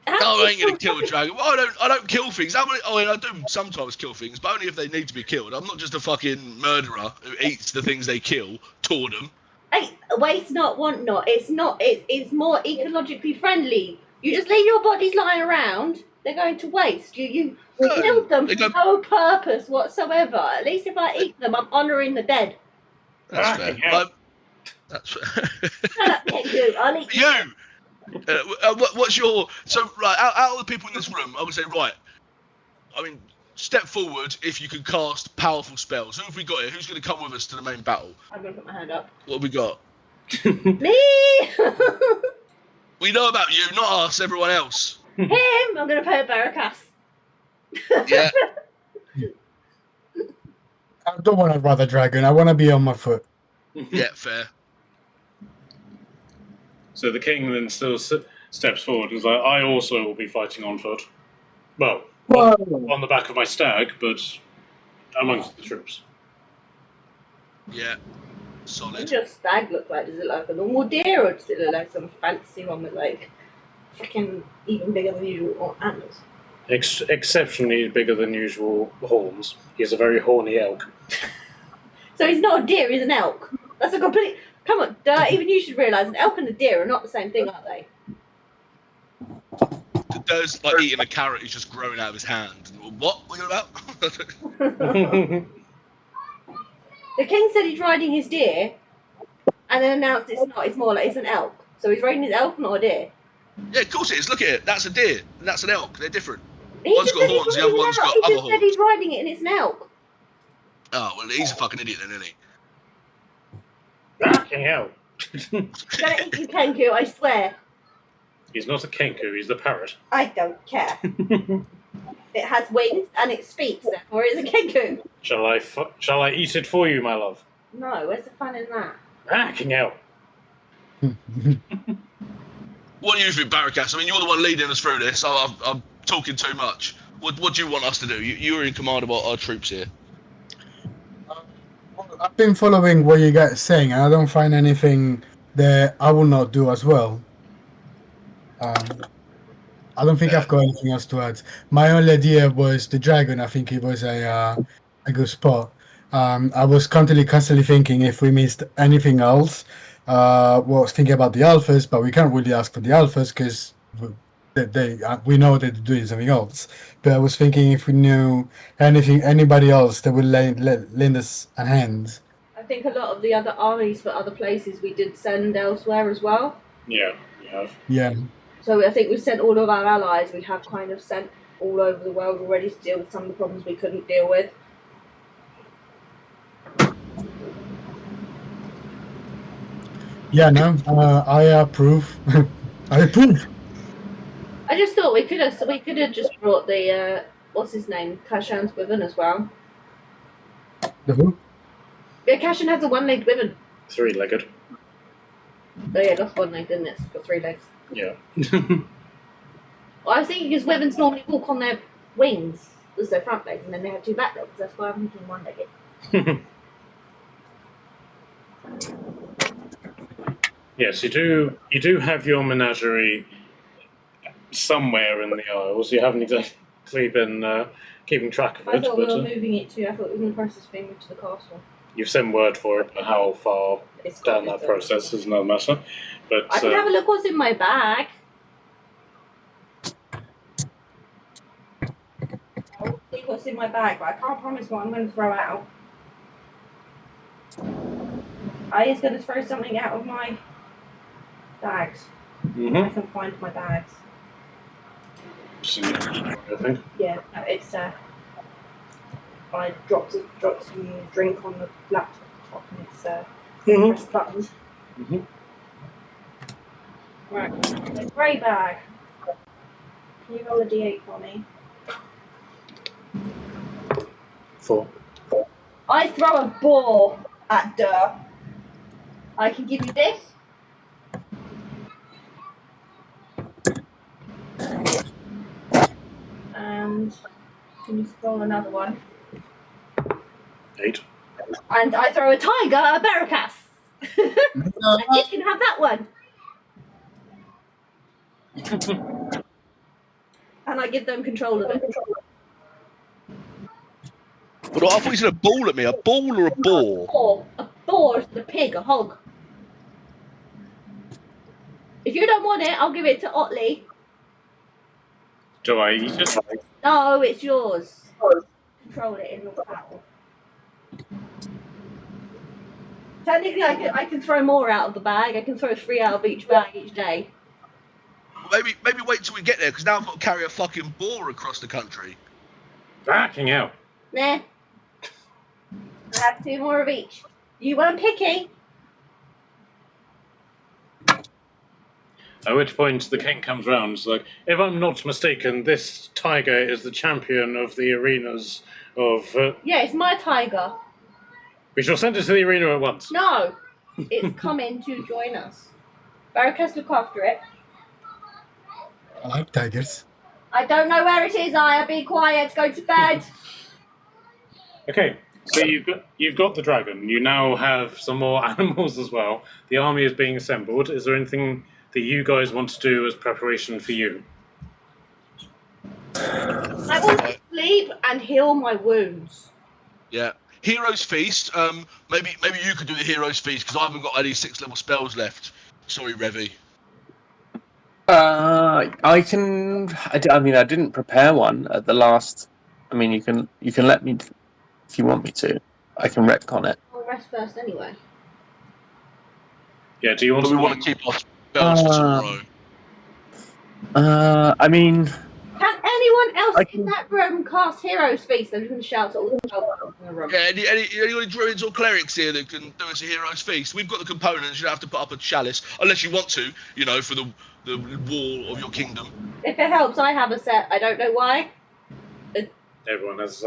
No, I ain't gonna kill a dragon. Well, I don't kill things. I mean, I do sometimes kill things, but only if they need to be killed. I'm not just a fucking murderer who eats the things they kill, tore them. Hey, waste not, want not. It's not. It's more ecologically friendly. You just leave your bodies lying around. They're going to waste. You No, killed them they for go- no purpose whatsoever. At least if I eat them, I'm honouring the dead. That's fair. Yeah. That's fair. Shut up, Kenku. I'll eat You. What's your right out of the people in this room? I would say right. I mean, step forward if you can cast powerful spells. Who have we got here? Who's going to come with us to the main battle? I'm gonna put my hand up. What have we got? Me. We know about you, not us. Everyone else. Him. I'm gonna pay a Barracas. Yeah. I don't want to ride the dragon. I want to be on my foot. Yeah. Fair. So the king then still steps forward and is like, I also will be fighting on foot. Well, on the back of my stag, but amongst the troops. Yeah. What Solid. does your stag look like? Does it look like a normal deer, or does it look like some fancy one with like freaking even bigger than usual antlers? Exceptionally bigger than usual horns. He's a very horny elk. So he's not a deer, he's an elk. That's a complete. Come on, even you should realise an elk and a deer are not the same thing, are they? There's like eating a carrot. He's just growing out of his hand. What? What are you about? The king said he's riding his deer, and then announced it's not. It's more like it's an elk. So he's riding his elk, not a deer. Yeah, of course it is. Look at it. That's a deer. And that's an elk. They're different. He One's just got said he's horns, the riding other one's an elk. got He other just said horns. he's riding it, and it's an elk. Oh well, he's a fucking idiot then, isn't he? Fucking hell. I'm gonna eat you, Kenku, I swear. He's not a kenku, he's the parrot. I don't care. It has wings and it speaks, therefore it's a kenku. Shall I eat it for you, my love? No, where's the fun in that? Fucking hell. What do you think, Barracas? I mean, you're the one leading us through this. I'm talking too much. What do you want us to do? You're in command of our troops here. I've been following what you guys are saying, and I don't find anything that I will not do as well. I don't think I've got anything else to add. My only idea was the dragon. I think it was a good spot. I was constantly thinking if we missed anything else. Was thinking about the alphas, but we can't really ask for the alphas because we know that they're doing something else. But I was thinking if we knew anybody else that would lend us a hand. I think a lot of the other armies for other places we did send elsewhere as well. Yeah, you have. Yeah. So I think we've sent all of our allies, we have kind of sent all over the world already to deal with some of the problems we couldn't deal with. Yeah, no, I approve. I approve. I just thought we could have just brought the what's his name, Kashan's wyvern as well. The who? Yeah, Kashan has a one-legged wyvern. Three-legged. Oh yeah, lost one leg, didn't it? It's got 3 legs. Yeah. Well, I was thinking because wyverns normally walk on their wings as their front legs, and then they have 2 back legs. That's why I'm thinking one-legged. Yes, you do have your menagerie somewhere in the Isles. You haven't exactly been keeping track of I it, thought we but were moving it to. I thought we were in the process of being moved to the castle. you've sent word for it. But how far It's down got- that process is another matter. But I can have a look what's in my bag. I'll see what's in my bag, but I can't promise what I'm going to throw out. I is going to throw something out of my bags. I can find my bags. I think. Yeah, it's I dropped some drink on the laptop and it's press buttons. Mhm. Right, the grey bag. Can you roll a d8 for me? 4. I throw a ball at Durr. I can give you this. And can you roll another one? 8. And I throw a tiger at Barracas. And you can have that one. and I give them control of it. But I thought you said a ball at me. A ball or a boar? A boar is a pig, a hog. If you don't want it, I'll give it to Otley. Do I eat it? No, it's yours. Control it in your power. Technically, I can throw more out of the bag. I can throw 3 out of each bag each day. Maybe wait till we get there, because now I've got to carry a fucking boar across the country. Backing out. Nah. I have 2 more of each. You weren't picky. At which point the king comes round. It's like, if I'm not mistaken, this tiger is the champion of the arenas of. Yeah, it's my tiger. We shall send it to the arena at once. No, it's coming to join us. Barricades look after it. I like tigers. I don't know where it is, Aya. Be quiet. Go to bed. Okay, so you've got the dragon. You now have some more animals as well. The army is being assembled. Is there anything that you guys want to do as preparation for you? I want to sleep and heal my wounds. Yeah. Hero's Feast. Maybe you could do the Hero's Feast, because I haven't got any 6th level spells left. Sorry, Revy. I can. I mean, I didn't prepare one at the last. I mean, you can let me if you want me to. I can retcon it. I'll rest first anyway. Yeah, do you want But to... we want to keep our spells for tomorrow. I mean, Can anyone else in that room cast Hero's Feast? I'm just going to shout at all the people in the room. Yeah, any druids or clerics here that can do us a Hero's Feast? We've got the components. You don't have to put up a chalice, unless you want to, for the wall of your kingdom. If it helps, I have a set. I don't know why. Everyone has...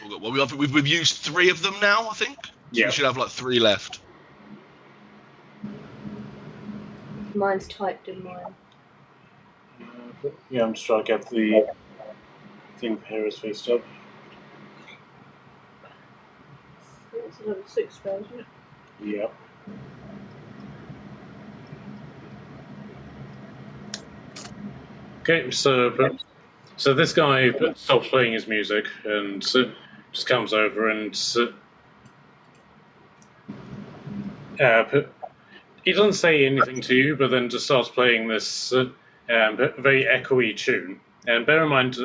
Well, we've used 3 of them now, I think. So Yeah. we should have like 3 left. Mine's typed in mine. Yeah, I'm just trying to get the thing for Heroes Feast up. It's a level 6 spell, isn't it? Yeah. Okay, so this guy stops playing his music and just comes over and he doesn't say anything to you, but then just starts playing this very echoey tune. And bear in mind,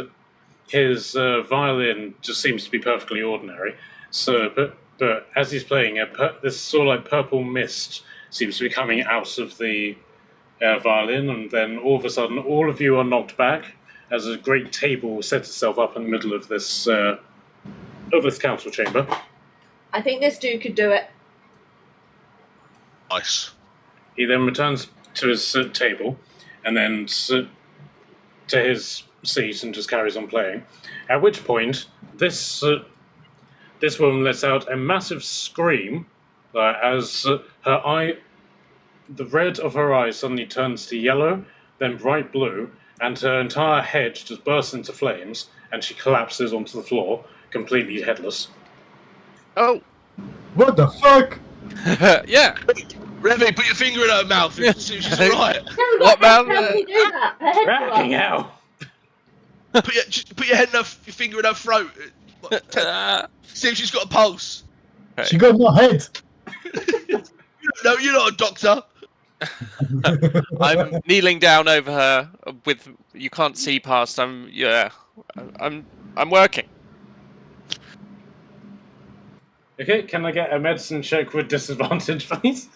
his violin just seems to be perfectly ordinary. So, but as he's playing it, this sort of like purple mist seems to be coming out of the violin, and then all of a sudden, all of you are knocked back as a great table sets itself up in the middle of this council chamber. I think this dude could do it. Nice. He then returns to his table, and then to his seat, and just carries on playing. At which point, this woman lets out a massive scream as the red of her eyes suddenly turns to yellow, then bright blue, and her entire head just bursts into flames, and she collapses onto the floor, completely headless. Oh, What the fuck? yeah. Revy, put your finger in her mouth and see if she's alright. What How about can you do that? Her head Cracking blew up. out! Put your head in your finger in her throat. See if she's got a pulse. She got no head. No, you're not a doctor. I'm kneeling down over her with you can't see past. I'm working. Okay, can I get a medicine check with disadvantage, please?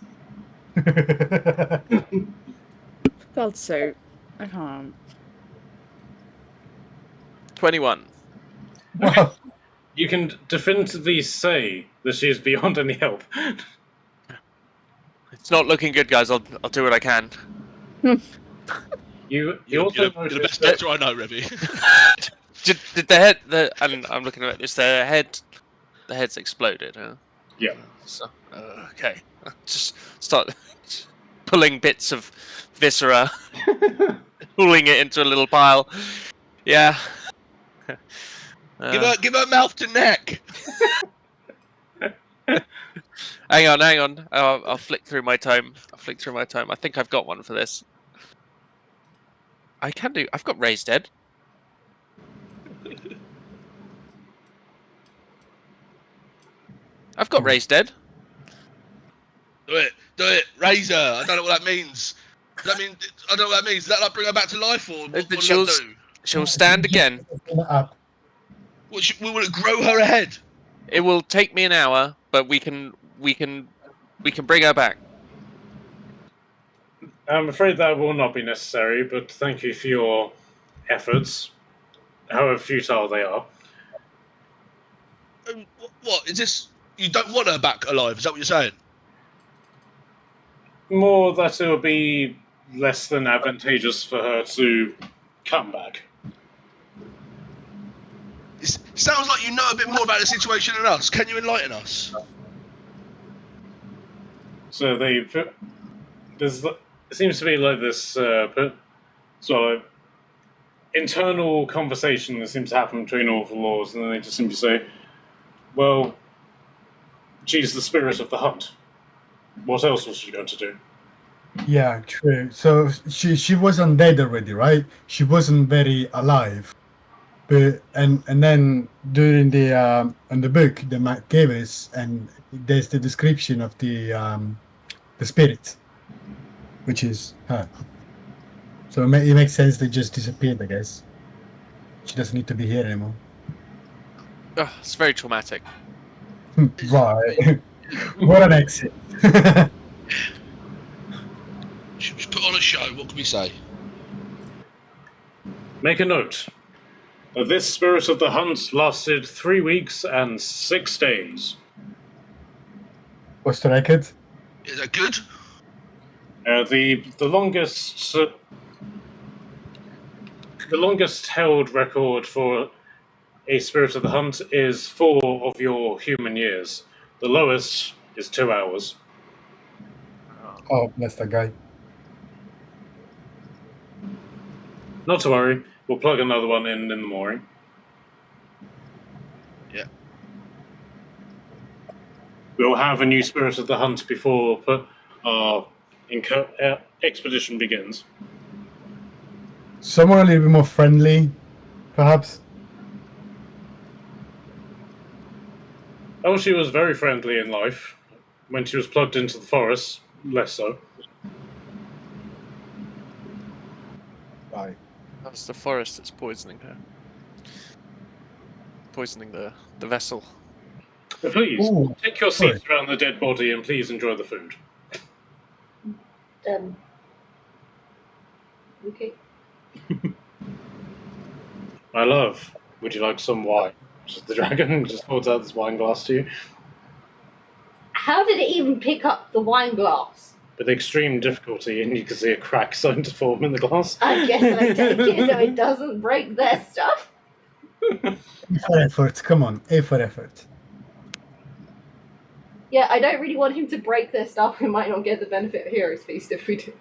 God's sake. I can't. 21. Wow. You can definitively say that she is beyond any help. It's not looking good, guys. I'll do what I can. You You're also the notice best doctor I know, Revy. Did the head? And I'm looking at it. Is the head? The head's exploded. Huh? Yeah. So, okay. Just start pulling bits of viscera, pulling it into a little pile. Yeah. Give her mouth to neck. Hang on. I'll flick through my tome. I think I've got one for this. I've got raised head. I've got raised dead. Do it, Razor. I don't know what that means. Does that mean I don't know what that means. Does that like bring her back to life, or what does that do? She'll stand again. Up. Will it grow her ahead? It will take me an hour, but we can bring her back. I'm afraid that will not be necessary, but thank you for your efforts, however futile they are. What is this? You don't want her back alive? Is that what you're saying? More that it will be less than advantageous for her to come back. It sounds like you know a bit more about the situation than us. Can you enlighten us? So it seems to be like this sort of internal conversation that seems to happen between all the lords, and then they just simply say, well, she's the spirit of the hunt. What else was she going to do? Yeah, true. So she wasn't dead already, right? She wasn't very alive. But and then during the book that Matt gave us, and there's the description of the spirit, which is her. So it makes sense they just disappeared, I guess. She doesn't need to be here anymore. Ugh, it's very traumatic. Right. What an exit. She's put on a show. What can we say? Make a note. This spirit of the hunt lasted 3 weeks and 6 days. What's the record? Is that good? The longest held record for a spirit of the hunt is 4 of your human years. The lowest is 2 hours. Oh, that's the guy. Not to worry, we'll plug another one in the morning. Yeah. We'll have a new spirit of the hunt before our expedition begins. Someone a little bit more friendly, perhaps. Oh, she was very friendly in life. When she was plugged into the forest, less so. Right. That's the forest that's poisoning her. Poisoning the vessel. But please, Ooh, take your seats around the dead body and please enjoy the food. Okay. My love, would you like some wine? The dragon just holds out this wine glass to you. How did it even pick up the wine glass? With extreme difficulty, and you can see a crack starting to form in the glass. I guess I take it so it doesn't break their stuff. A for effort. Come on, A for effort. Yeah, I don't really want him to break their stuff. We might not get the benefit of Heroes Feast if we do.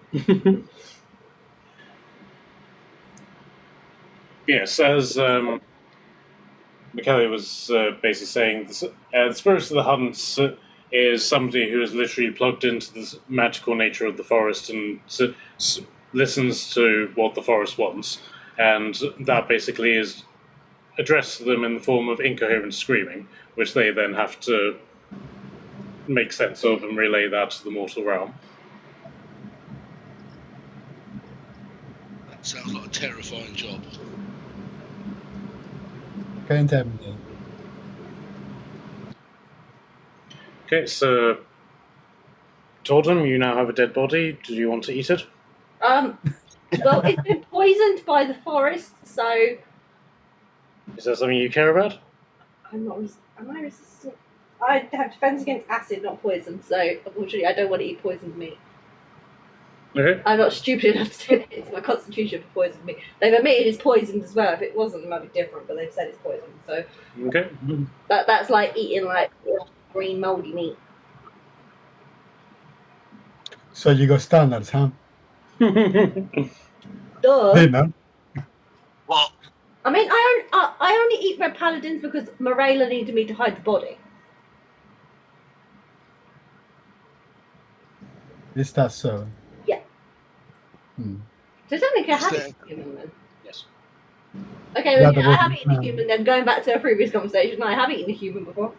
Yes, as Michele was basically saying, the Spirit of the Hunt is somebody who is literally plugged into the magical nature of the forest and listens to what the forest wants, and that basically is addressed to them in the form of incoherent screaming, which they then have to make sense of and relay that to the mortal realm. That sounds like a terrifying job. Can't tell me. Okay, so Tordum, you now have a dead body. Do you want to eat it? Well, it's been poisoned by the forest, so Is that something you care about? am I resistant? I have defense against acid, not poison, so unfortunately I don't want to eat poisoned meat. Okay. I'm not stupid enough to do it. It's my constitution for poisoned meat. They've admitted it's poisoned as well. If it wasn't, it might be different, but they've said it's poisoned. So Okay. that's like eating like green mouldy meat. So you got standards, huh? Duh. Dinner. What? I mean, I only eat red paladins because Morella needed me to hide the body. Is that so? Yeah. Hmm. So technically I have Is eaten human then. Yes. Okay, Yeah, well, but yeah, I have what- eaten a human then. Going back to a previous conversation, I have eaten a human before.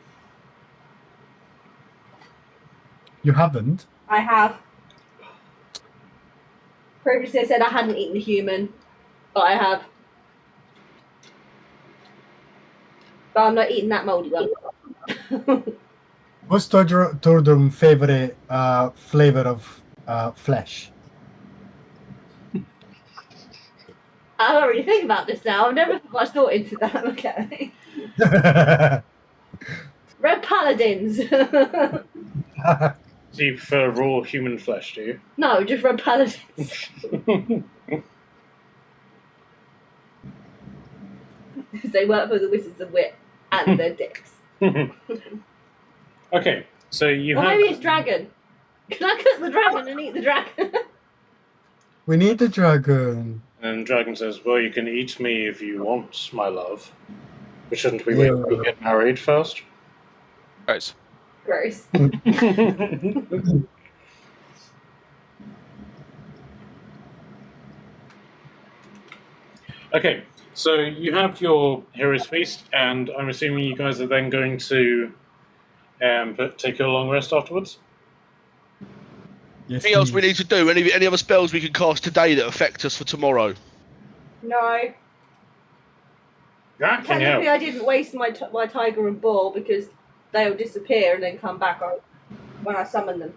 You haven't? I have. Previously, I said I hadn't eaten a human, but I have. But I'm not eating that moldy one. What's Tordum's favorite flavor of flesh? I don't really think about this now. I've never put much thought into that. Okay. Red paladins. Do you prefer raw human flesh, do you? No, just red paladins. They work for the Wizards of Wit and their dicks. Okay, so you Or have. maybe it's dragon. Can I cook the dragon and eat the dragon? We need the dragon. And Dragon says, "Well, you can eat me if you want, my love. But shouldn't we wait till we get married first?" Gross. Gross. Okay, so you have your hero's feast, and I'm assuming you guys are then going to take a long rest afterwards. Yes, Anything else we please. need to do? Any other spells we can cast today that affect us for tomorrow? No. That can Technically, help. I didn't waste my tiger and bull because they'll disappear and then come back when I summon them.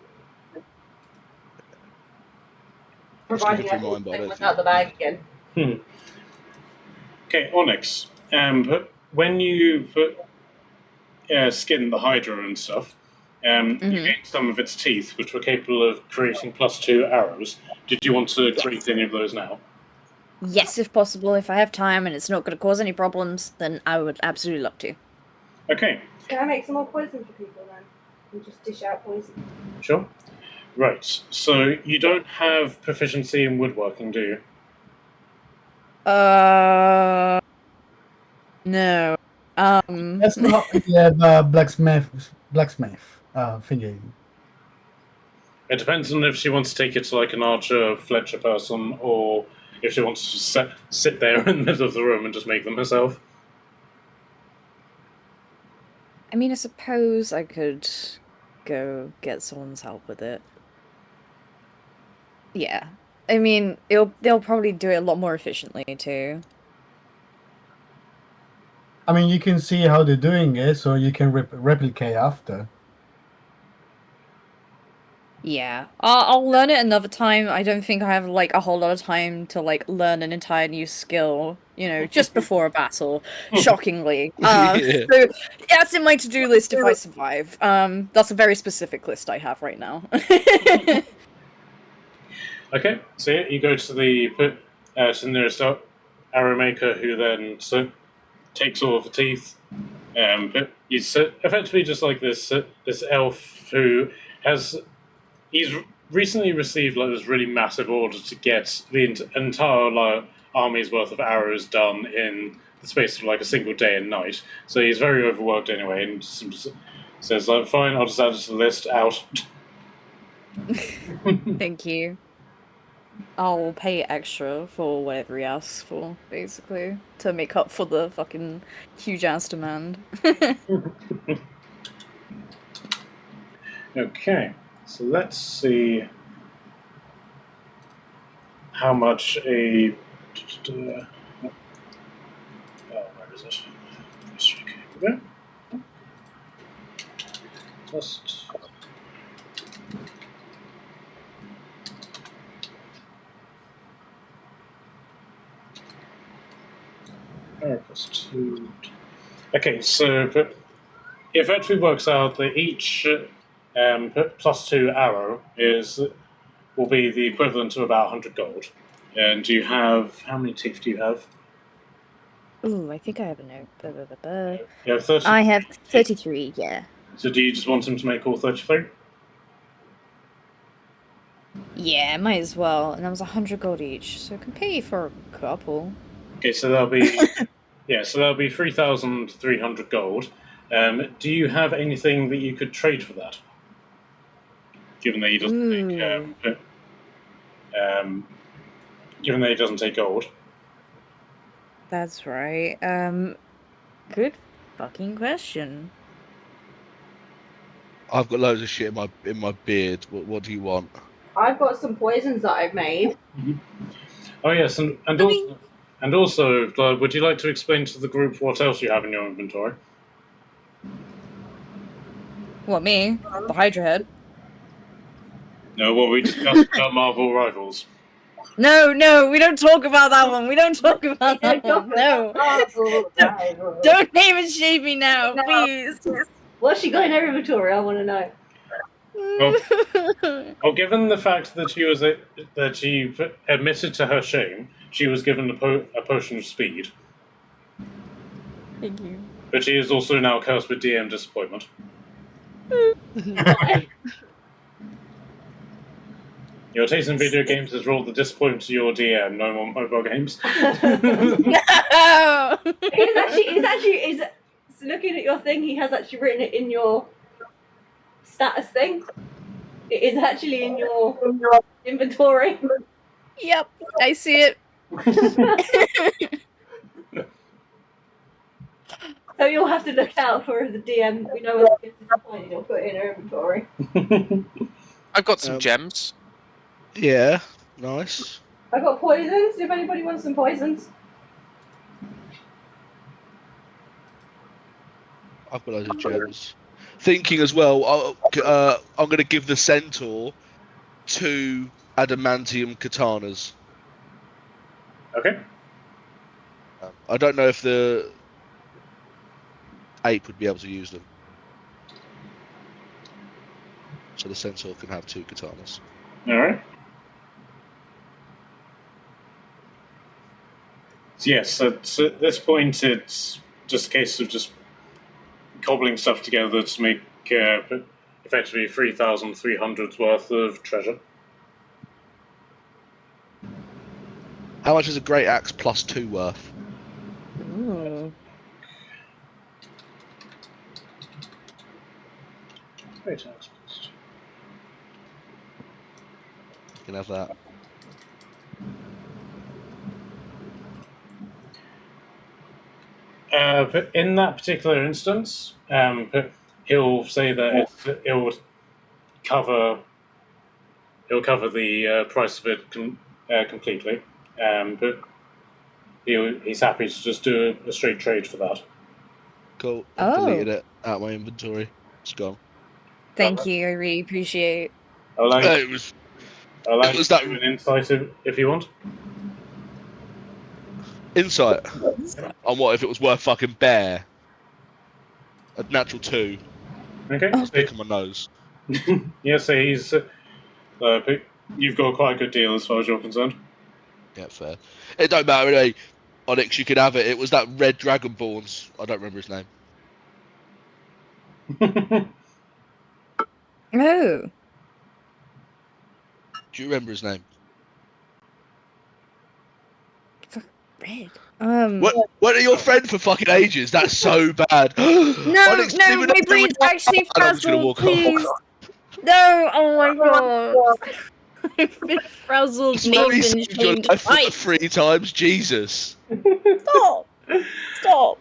Providing I Through mine, pull but I them don't without the bag again. Okay, Onyx. When you skin the Hydra and stuff, you gained some of its teeth, which were capable of creating +2 arrows. Did you want to create any of those now? Yes, if possible. If I have time and it's not going to cause any problems, then I would absolutely love to. Okay, Can I make some more poison for people then? And just dish out poison? sure. Right, so you don't have proficiency in woodworking, do you? No. That's not the blacksmith thingy. It depends on if she wants to take it to like an archer, Fletcher person, or if she wants to just sit there in the middle of the room and just make them herself. I mean, I suppose I could go get someone's help with it. Yeah. I mean, they'll probably do it a lot more efficiently too. I mean, you can see how they're doing it, so you can replicate after. Yeah, I'll learn it another time. I don't think I have like a whole lot of time to like learn an entire new skill, you know, just before a battle. Shockingly, Yeah. so that's in my to-do list if I survive. That's a very specific list I have right now. Okay, so yeah, you go to the nearest arrow maker, who then takes all of the teeth. But he's effectively just like this elf who he's recently received like this really massive order to get the entire army's worth of arrows done in the space of like a single day and night. So he's very overworked anyway, and says like, "Fine, I'll just add it to the list. Out." Thank you. I'll pay extra for whatever he asks for, basically, to make up for the fucking huge ass demand. Okay, so let's see how much a. Oh, where is it? Okay, there. Just. +2. Okay, so it actually works out that each +2 arrow will be the equivalent of about 100 gold. And do you have how many teeth do you have? Ooh, I think I have a note. You have 30. I have 33, yeah. So do you just want him to make all 33? Yeah, might as well. And that was 100 gold each, so I can pay for a couple. Okay, so that'll be so that'll be 3,300 gold. Do you have anything that you could trade for that? Given that he doesn't given that he doesn't take gold. That's right. Good fucking question. I've got loads of shit in my beard. What do you want? I've got some poisons that I've made. Oh yes, and also, would you like to explain to the group what else you have in your inventory? What, me? The Hydra head? No, what we discussed about Marvel Rivals. No, we don't talk about that one. We don't talk about that one. No. Don't name and shame me now, please. What's she got in her inventory? I want to know. Well, given the fact that she admitted to her shame, she was given a potion of speed. Thank you. But she is also now cursed with DM disappointment. Your taste in video games has rolled the disappointment to your DM. No more mobile games. No! He's looking at your thing. He has actually written it in your status thing. It is actually in your inventory. Yep, I see it. So you'll have to look out for the DM. We know when she gets disappointed, he'll put it in her inventory. I've got some gems. Yeah, nice. I got poisons. If anybody wants some poisons. I've got loads of gems. Thinking as well, I'm going to give the centaur 2 adamantium katanas. Okay. I don't know if the ape would be able to use them. So the centaur can have 2 katanas. Alright. So yes, at this point it's just a case of just cobbling stuff together to make effectively 3,300's worth of treasure. How much is a great axe plus 2 worth? Ooh. Great axe. You can have that. But in that particular instance, he'll say that it would cover the price of it completely, but he's happy to just do a straight trade for that. Cool. I've deleted it out of my inventory. It's gone. Thank you, I really appreciate. I'll allow It you was to that- do an insight if you want. insight on what if it was worth fucking bear. A natural 2. Okay. Oh. Stick on my nose. Yeah, so he's. You've got quite a good deal as far as you're concerned. Yeah, fair. It don't matter, really. Onyx, you could have it. It was that red dragonborn's. I don't remember his name. Oh. Do you remember his name? Red. What are your friend for fucking ages? That's so bad. No, Onyx, no, even my though brain's actually I'm just gonna frazzled, walk please. off. No, oh my god. I've been frazzled, It's only named and saved your shamed life twice. 3 times. Jesus. Stop. Stop.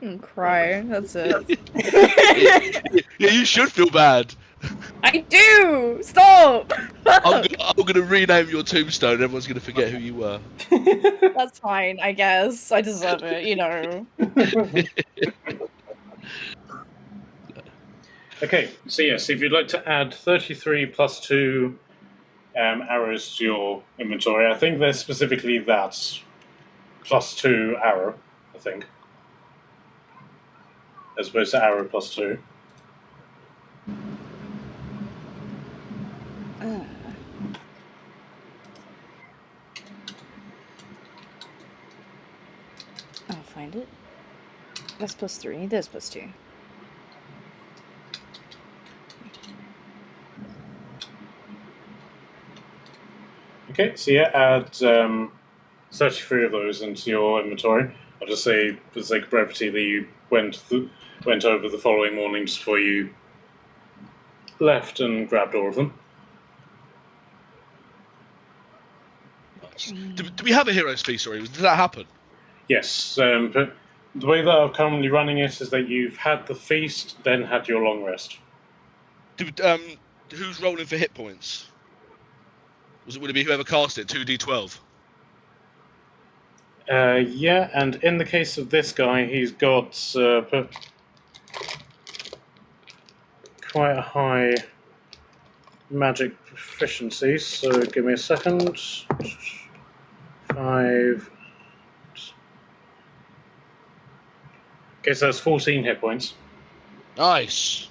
I'm crying. That's it. Yeah, you should feel bad. I do. Stop. I'm gonna rename your tombstone. Everyone's gonna forget who you were. That's fine. I guess I deserve it. You know. Okay, so yes, if you'd like to add 33 plus 2 arrows to your inventory, I think there's specifically that plus 2 arrow, I think, as opposed to arrow plus 2. I'll find it. That's plus 3. There's plus 2. Okay, so yeah, add 33 of those into your inventory. I'll just say, for the sake of brevity, that you went over the following morning just before you left and grabbed all of them. Do we have a hero's feast story? Did that happen? Yes, but The way that I'm currently running it is that you've had the feast, then had your long rest. Who's rolling for hit points? Would it be whoever cast it? 2d12. Yeah, and in the case of this guy, he's got quite a high magic proficiency, so give me a second. 5. Okay, so that's 14 hit points. Nice.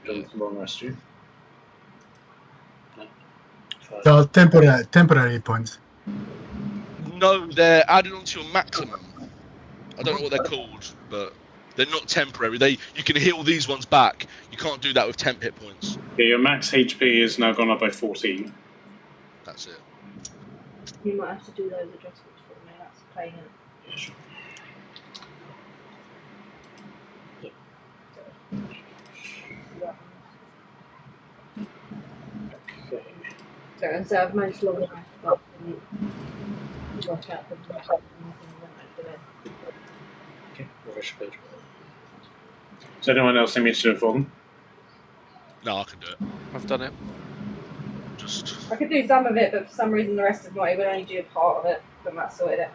Don't long rest you. So temporary points. No, they're added onto your maximum. I don't know what they're called, but they're not temporary. You can heal these ones back. You can't do that with temp hit points. Yeah, your max HP is now gone up by 14. That's it. You might have to do those adjustments for me. That's playing it. Yeah, sure. Okay. Sorry, so I've managed to log in. I forgot to watch out for the Okay, refresh page. Does anyone else need me to do it for them? No, I can do it. I've done it. Just I could do some of it, but for some reason the rest of it would only do part of it. But that's sorted it.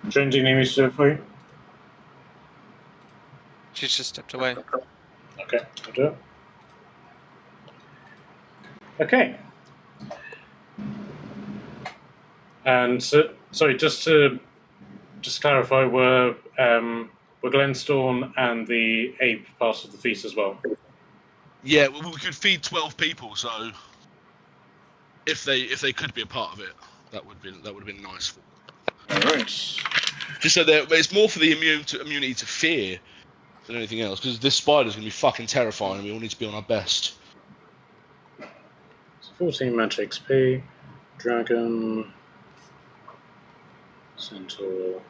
Jen, do you need me to do it for you? She's just stepped away. Okay, I'll do it. Okay. And sorry, just to clarify, were Glenstone and the ape part of the feast as well? yeah, well, we could feed 12 people, so if they could be a part of it, that would have been nice. All right. Just so that it's more for the immunity to fear than anything else, because this spider's gonna be fucking terrifying, and we all need to be on our best. So 14 magic XP, dragon, centaur.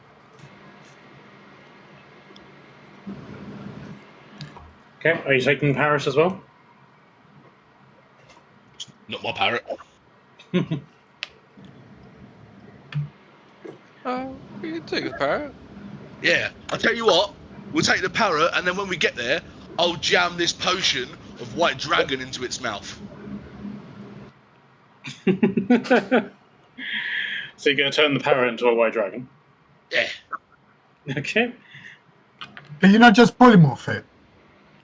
Okay, are you taking Paris as well? Not my parrot. Oh, we can take the parrot. Yeah, I'll tell you what. We'll take the parrot, and then when we get there, I'll jam this potion of white dragon into its mouth. So you're going to turn the parrot into a white dragon? Yeah, Okay. Can you not just polymorph it?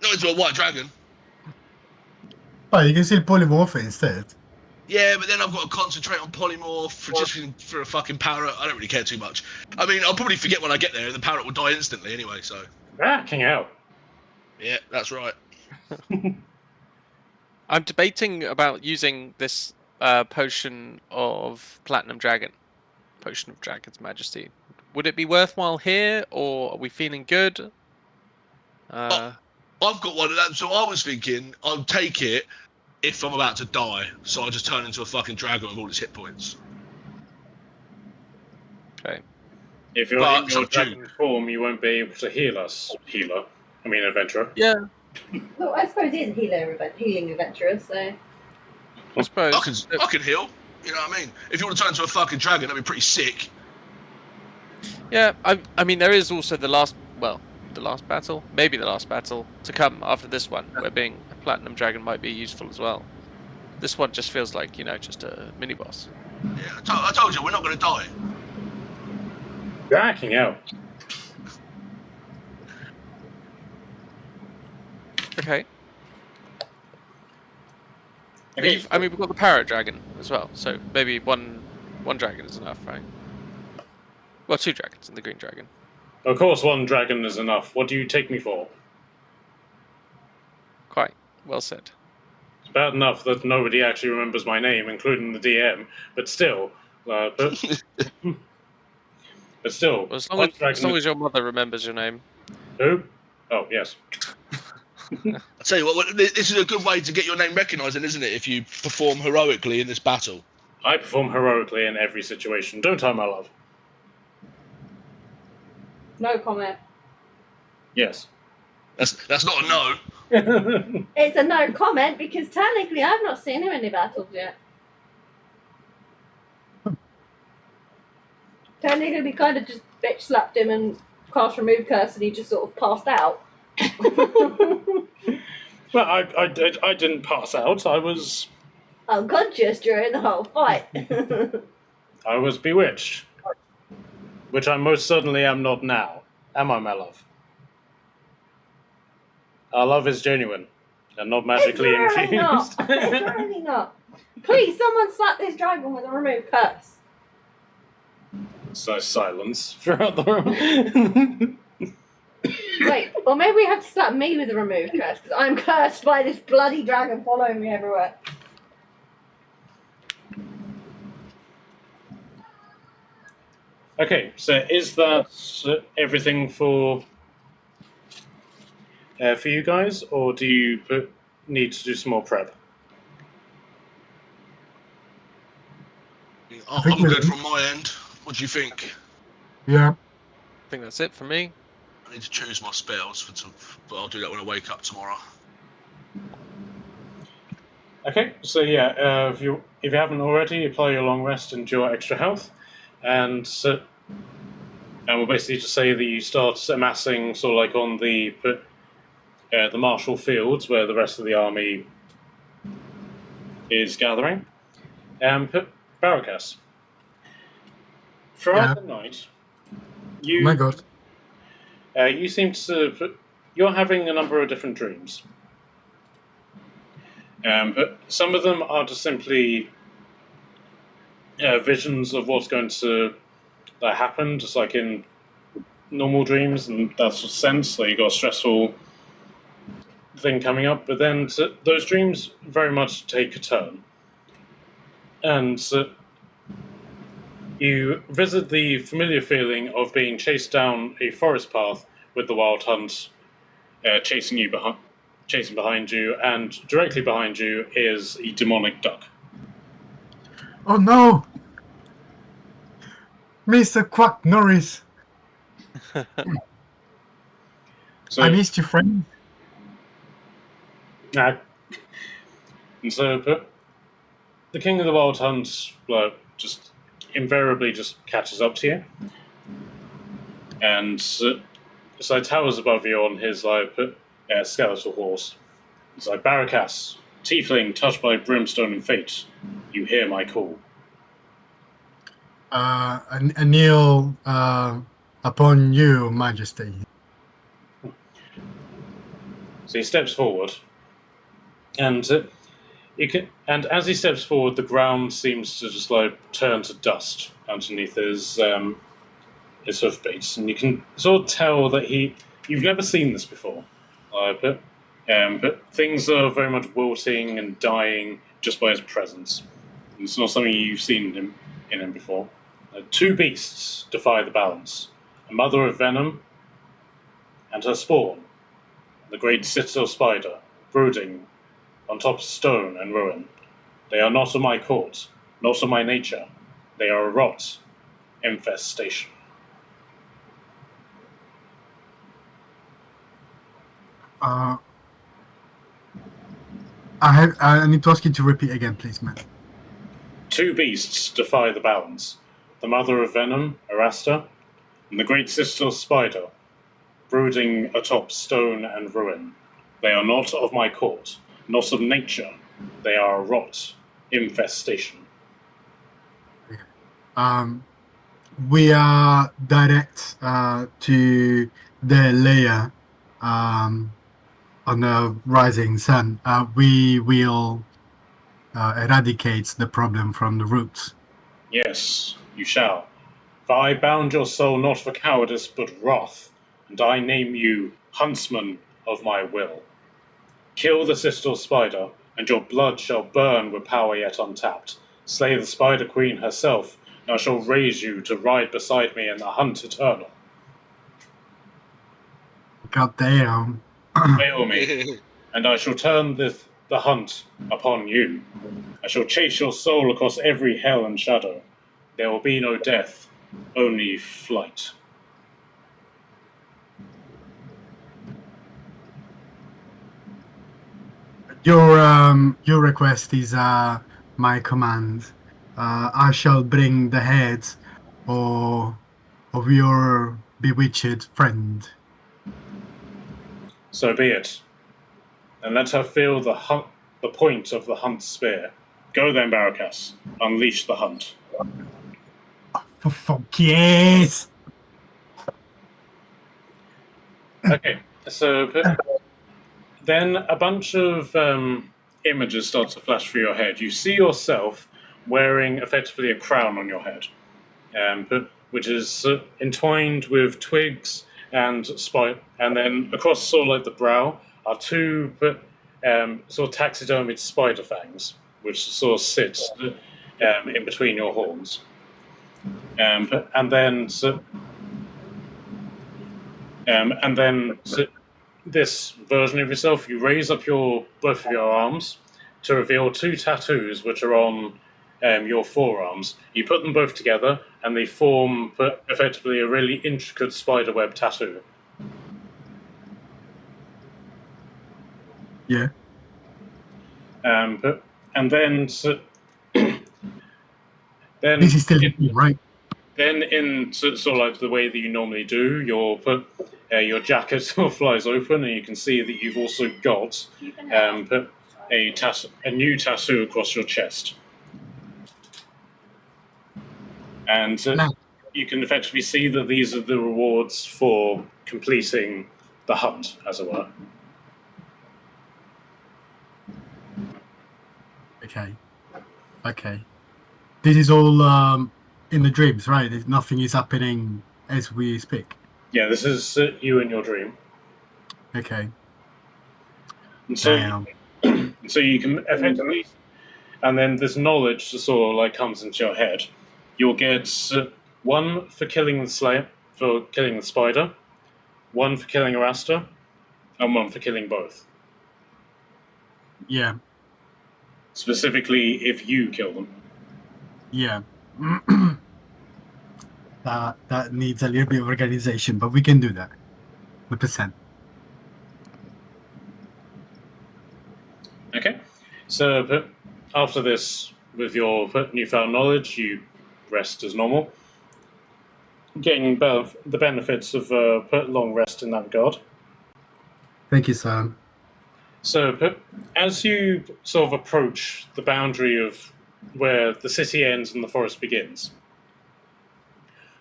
not into a white dragon. Oh, you can still polymorph it instead. Yeah, but then I've got to concentrate on polymorph for a fucking parrot. I don't really care too much. I mean, I'll probably forget when I get there, and the parrot will die instantly anyway. So King out. yeah, that's right. I'm debating about using this potion of Platinum Dragon. Potion of Dragon's Majesty. Would it be worthwhile here, or are we feeling good? I've got one of them, so I was thinking I'll take it if I'm about to die. So I'll just turn into a fucking dragon with all its hit points. Okay. If you're But in your it's up to dragon form, you won't be able to heal us. Adventurer. Yeah, Well, I suppose it is healing adventurer, so. I suppose. I can heal. You know what I mean? If you want to turn into a fucking dragon, that'd be pretty sick. Yeah, I mean, there is also the last battle, maybe the last battle to come after this one, where being a Platinum Dragon might be useful as well. This one just feels like, just a mini boss. Yeah, I told you, we're not going to die. King out. Okay. Okay. We've got the Parrot Dragon as well, so maybe one dragon is enough, right? Well, 2 dragons and the Green Dragon. Of course, 1 dragon is enough. What do you take me for? Quite well said. It's bad enough that nobody actually remembers my name, including the DM, but still. But still. Well, as one dragon long as your mother remembers your name. Who? Oh, yes. I tell you what, this is a good way to get your name recognised, isn't it? If you perform heroically in this battle. I perform heroically in every situation. Don't I, my love? No comment. Yes. That's not a no. It's a no comment because technically I've not seen him in any battles yet. Technically, we kind of just bitch slapped him and cast remove curse, and he just sort of passed out. Well, I didn't pass out. I was Unconscious during the whole fight. bewitched, which I most certainly am not now. Am I, my love? Our love is genuine and not magically It's really infused. not. It's really not. Please, someone slap this dragon with a remove curse. So silence throughout the room. Wait, or maybe we have to slap me with a remove curse because I'm cursed by this bloody dragon following me everywhere. Okay, so is that everything for you guys, or do you need to do some more prep? I'm good from my end. What do you think? Yeah. I think that's it for me. I need to choose my spells, but I'll do that when I wake up tomorrow. Okay, so yeah, if you haven't already, apply your long rest and your extra health, and we'll basically just say that you start amassing sort of like on the martial fields where the rest of the army is gathering. Barakas, throughout the night, Oh my god. you seem to you're having a number of different dreams. But some of them are just simply visions of what's going to happen, just like in normal dreams, and that sort of sense. Like you got a stressful thing coming up, but then those dreams very much take a turn, and you visit the familiar feeling of being chased down a forest path with the wild hunt chasing behind you, and directly behind you is a demonic duck. Oh no! Mr. Quack Norris! So, I missed you, friend. and so the king of the wild hunt just invariably just catches up to you, and so towers above you on his skeletal horse. It's like, Barakas, tiefling touched by brimstone and fate, you hear my call. I kneel upon you, Majesty. So he steps forward, and and as he steps forward, the ground seems to just turn to dust underneath his hoofbeats, and you can sort of tell that you've never seen this before, but things are very much wilting and dying just by his presence. It's not something you've seen in him before. Two beasts defy the balance: a mother of venom and her spawn, the great citadel spider, brooding on top of stone and ruin. They are not of my court, not of my nature. They are a rot infestation. I need to ask you to repeat again, please, man. Two beasts defy the balance: the mother of venom, Arasta, and the great citadel spider, brooding atop stone and ruin. They are not of my court, not of nature. They are a rot infestation. We are direct to the layer on the rising sun. We will eradicate the problem from the roots. Yes, you shall. For I bound your soul not for cowardice but wrath, and I name you huntsman of my will. Kill the citadel spider, and your blood shall burn with power yet untapped. Slay the spider queen herself, and I shall raise you to ride beside me in the hunt eternal. God damn. Fail me, and I shall turn the hunt upon you. I shall chase your soul across every hell and shadow. There will be no death, only flight. Your request is my command. I shall bring the heads or of your bewitched friend? So be it. And let her feel the point of the hunt spear. Go then, Baracas. Unleash the hunt. For fuck yes! Okay, so then a bunch of images start to flash through your head. You see yourself wearing effectively a crown on your head, which is entwined with twigs and spike, and then across sort of like the brow are two sort of taxidermied spider fangs, which sort of sit in between your horns. And then this version of yourself, you raise up both of your arms to reveal two tattoos which are on your forearms. You put them both together, and they form effectively a really intricate spiderweb tattoo. Yeah. And then then This is still right. Then, in sort of like the way that you normally do, your jacket sort of flies open, and you can see that you've also got a new tattoo across your chest. And you can effectively see that these are the rewards for completing the hunt, as it were. Okay. This is all in the dreams, right? Nothing is happening as we speak. Yeah, this is you in your dream. Okay. And so, Damn. so you can effectively, and then this knowledge sort of like comes into your head. You'll get one for killing the Slayer, for killing the spider, one for killing Arasta, and one for killing both. Yeah. Specifically, if you kill them. Yeah. That needs a little bit of organization, but we can do that. 100%. Okay. So after this, with your newfound knowledge, you rest as normal, getting the benefits of a long rest in that regard. Thank you, Sam. So as you sort of approach the boundary of where the city ends and the forest begins,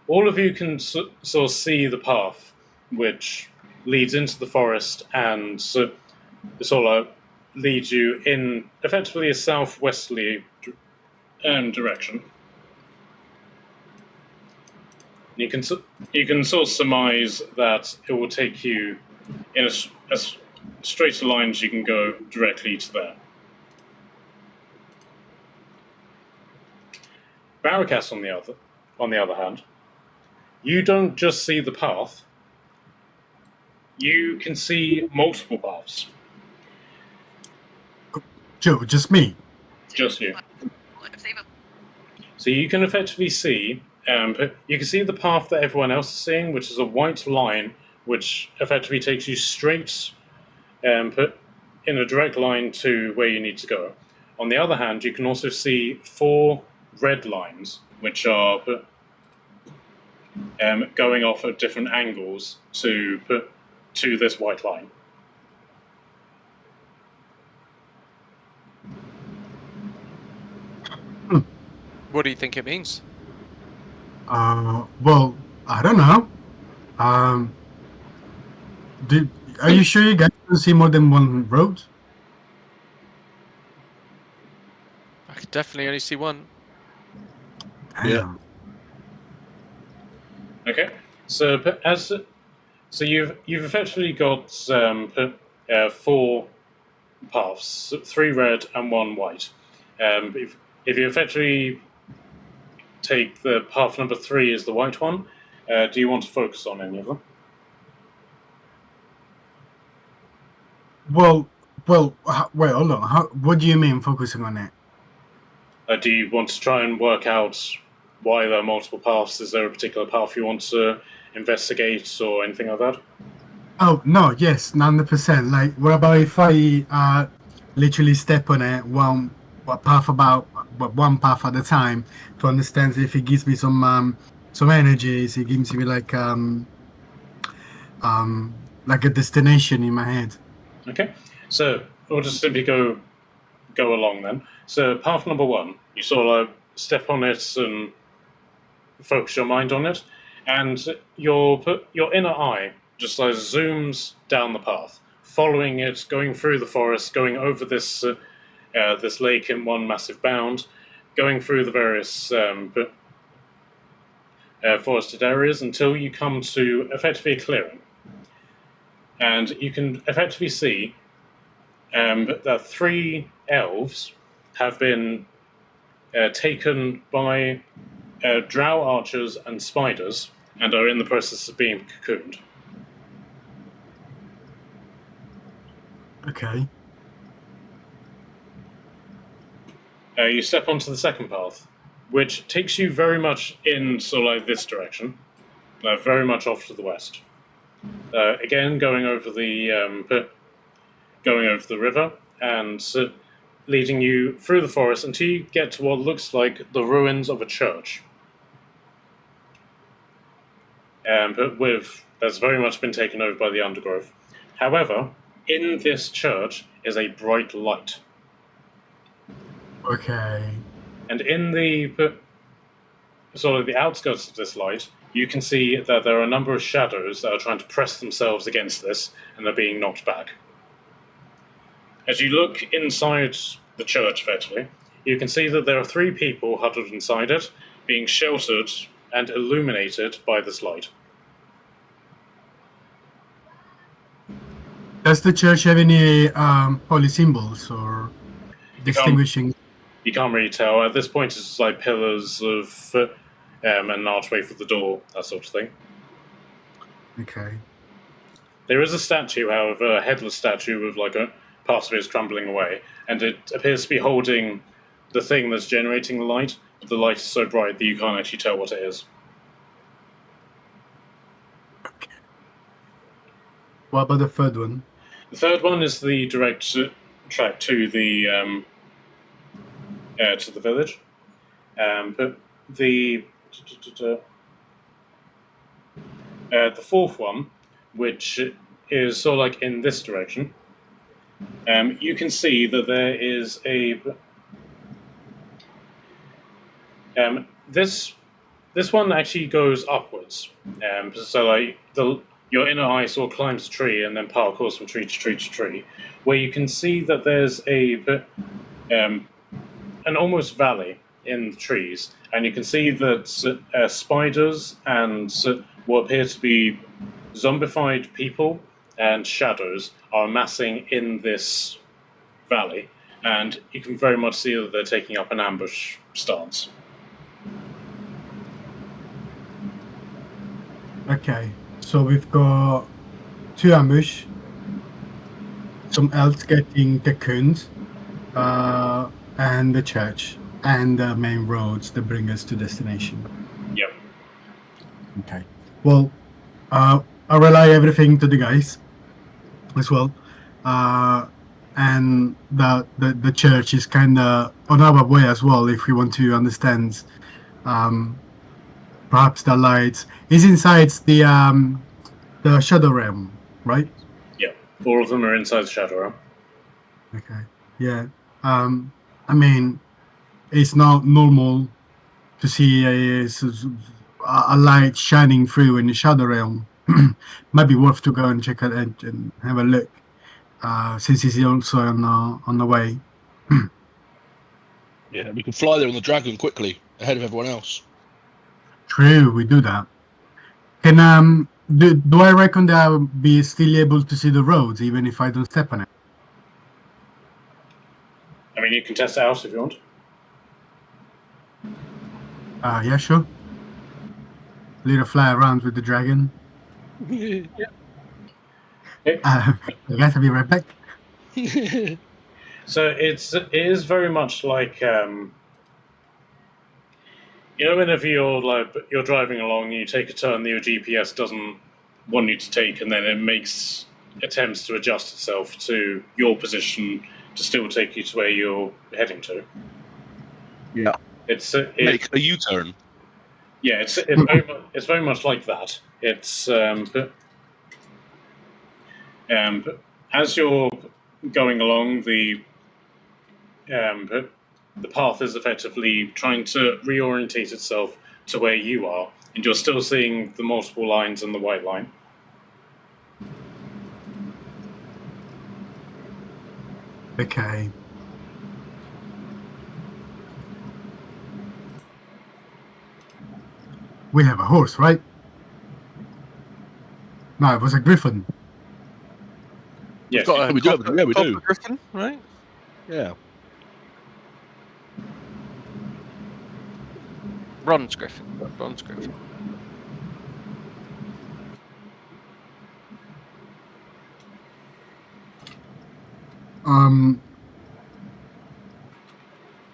all of you can sort of see the path which leads into the forest and sort of leads you in effectively a southwesterly direction. You can sort of surmise that it will take you in as straight a line as you can go directly to there. Baracas, on the other hand, you don't just see the path. You can see multiple paths. Joe, just me. Just you. So you can effectively see, you can see the path that everyone else is seeing, which is a white line, which effectively takes you straight, in a direct line to where you need to go. On the other hand, you can also see 4 red lines, which are going off at different angles to this white line. What do you think it means? Well, I don't know. Are you sure you guys can see more than one road? I could definitely only see one. Damn. Okay, so you've effectively got 4 paths, 3 red and 1 white. If you effectively take the path number 3 as the white one, do you want to focus on any of them? Well, wait, hold on. What do you mean focusing on it? Do you want to try and work out why there are multiple paths? Is there a particular path you want to investigate or anything like that? Oh, no, yes, 100%. Like, what about if I literally step on it one path at a time to understand if it gives me some some energies. It gives me like a destination in my head. Okay, so we'll just simply go along then. So path number 1, you sort of step on it and focus your mind on it, and your inner eye just like zooms down the path, following it, going through the forest, going over this this lake in one massive bound, going through the various forested areas until you come to effectively a clearing, and you can effectively see that 3 elves have been taken by drow archers and spiders and are in the process of being cocooned. Okay. You step onto the second path, which takes you very much in sort of like this direction, very much off to the west. Again, going over the river and leading you through the forest until you get to what looks like the ruins of a church. But that's very much been taken over by the undergrowth. However, in this church is a bright light. Okay. And in the sort of the outskirts of this light, you can see that there are a number of shadows that are trying to press themselves against this, and they're being knocked back. As you look inside the church, effectively, you can see that there are 3 people huddled inside it, being sheltered and illuminated by this light. Does the church have any holy symbols or distinguishing? You can't really tell. At this point, it's just like pillars of an archway for the door, that sort of thing. Okay. There is a statue, however, a headless statue with like a part of it is crumbling away, and it appears to be holding the thing that's generating the light. But the light is so bright that you can't actually tell what it is. Okay. What about the third one? The third one is the direct track to the village, but the fourth one, which is sort of like in this direction, you can see that there is a this one actually goes upwards. So like your inner eye sort of climbs a tree and then parkours from tree to tree to tree, where you can see that there's an almost valley in the trees, and you can see that spiders and what appear to be zombified people and shadows are amassing in this valley, and you can very much see that they're taking up an ambush stance. Okay, so we've got 2 ambush, some elves getting cocooned, and the church, and the main roads that bring us to destination. Yep. Okay. Well, I rely everything to the guys as well, and the church is kind of on our way as well. If we want to understand, perhaps the lights is inside the shadow realm, right? Yep. All of them are inside the shadow realm. Okay. Yeah. I mean, it's not normal to see a light shining through in the shadow realm. Might be worth to go and check it out and have a look, since it's also on the way. Yeah, we can fly there on the dragon quickly, ahead of everyone else. True, we do that. Can do I reckon that I'll be still able to see the roads even if I don't step on it? I mean, you can test it out if you want. Yeah, sure. Little fly around with the dragon. Yeah. I guess I'll be right back. So it is very much like whenever you're driving along and you take a turn that your GPS doesn't want you to take, and then it makes attempts to adjust itself to your position to still take you to where you're heading to. Yeah. It's Make a U-turn. Yeah, it's very much like that. It's but as you're going along, the path is effectively trying to reorientate itself to where you are, and you're still seeing the multiple lines and the white line. Okay. We have a horse, right? No, it was a griffin. Yes, Got a we do. copper, Yeah, we copper do. griffin, right? Yeah. Bronze griffin. Bronze griffin.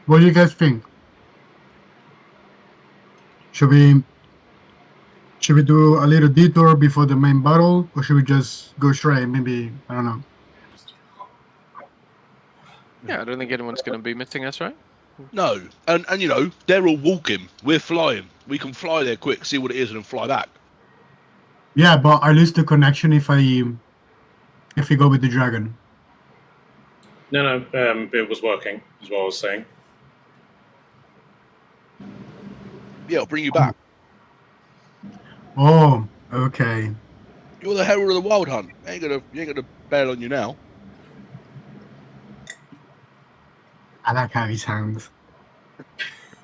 What do you guys think? Should we do a little detour before the main battle, or should we just go straight? Maybe, I don't know. Yeah, I don't think anyone's going to be missing us, right? No, and you know they're all walking. We're flying. We can fly there quick, see what it is, and then fly back. Yeah, but I lose the connection if we go with the dragon. no, it was working, is what I was saying. Yeah, I'll bring you back. Oh, okay. You're the herald of the Wild Hunt. You ain't gonna bail on you now. I like how he sounds.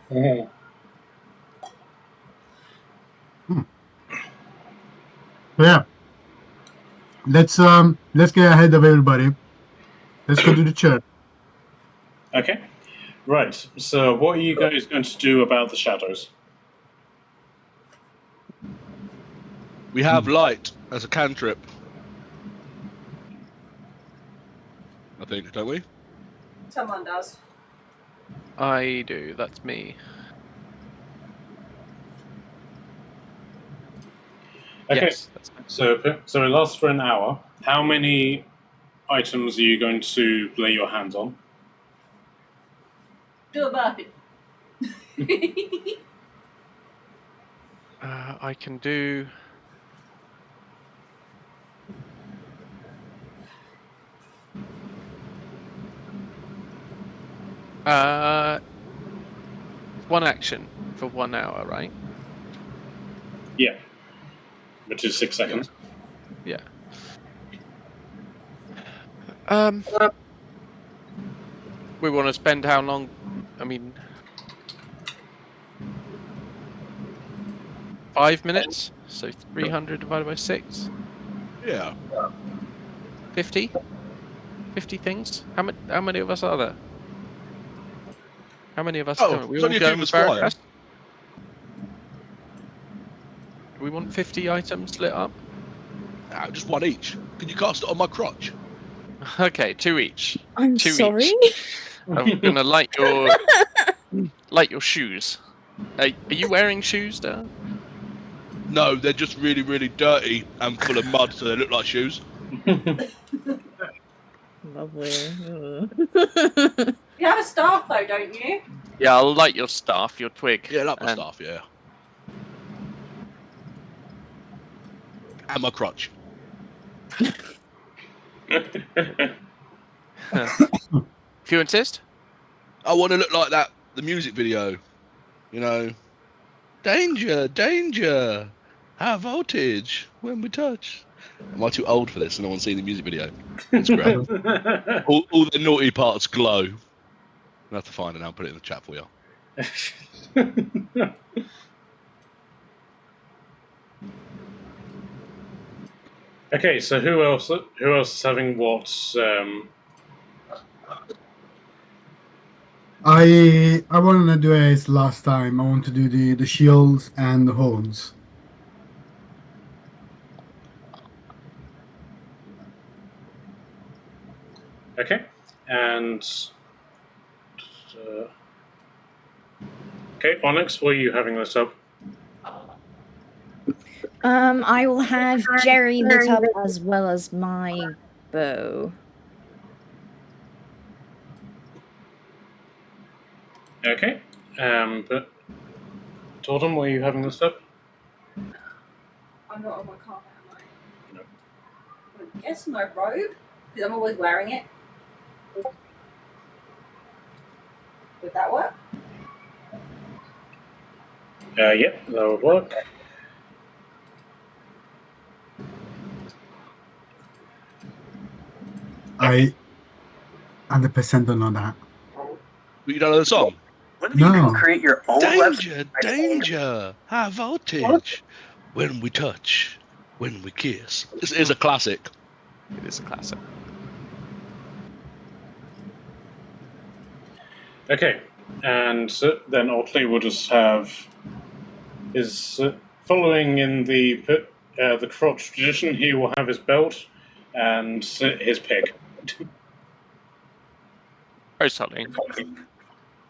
So yeah, let's get ahead of everybody. Let's go to the church. Okay, right. So, what are you guys going to do about the shadows? We have light as a cantrip. I think, don't we? Someone does. I do. That's me. Okay, Yes, that's me. so it lasts for an hour. How many items are you going to lay your hands on? Do a burpee. I can do. One action for 1 hour, right? Yeah, which is 6 seconds. Yeah. We want to spend how long? I mean, 5 minutes. So 300 divided by 6. Yeah. 50. 50 things. How many of us are there? How many of us are coming? We there's all only a few going of with us flying. Barracast? Do we want 50 items lit up? Just one each. Can you cast it on my crotch? Okay, 2 each. I'm 2 sorry. each. I'm gonna light your shoes. Are you wearing shoes, Dad? No, they're just really, really dirty and full of mud, so they look like shoes. Lovely. You have a staff though, don't you? Yeah, I'll light your staff, your twig. Yeah, like my and- staff, yeah. And my crotch. If you insist. I want to look like that, the music video. You know, danger, danger, high voltage when we touch. Am I too old for this? No one's seen the music video. It's great. all the naughty parts glow. I'll have to find it now and put it in the chat for you. Okay, so who else is having what? I wanted to do as last time. I want to do the shields and the horns. Okay, and okay, Onyx, what are you having this up? I will have Jerry lit up as well as my bow. Okay, but Torton, were you having this up? I'm not on my carpet, am I? No. I guess my robe, because I'm always wearing it. Would that work? Yep, that would work. I 100% don't know that. You don't know the song? What if you No. can create your own Danger, website? danger, high voltage. When we touch, when we kiss. This is a classic. It is a classic. Okay, and then Otley will just have his following in the crotch tradition. He will have his belt and his peg. Oh, sorry.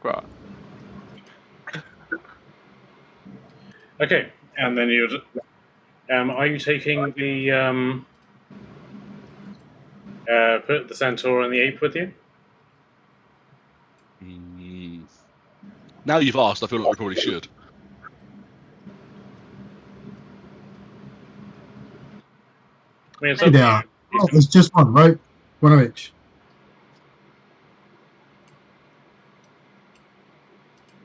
Right. Okay, and then you'd. Are you taking the put the centaur and the ape with you? Now you've asked, I feel like we probably should. I mean, it's Hey up to there. you. Oh, it's just one, right? One of each.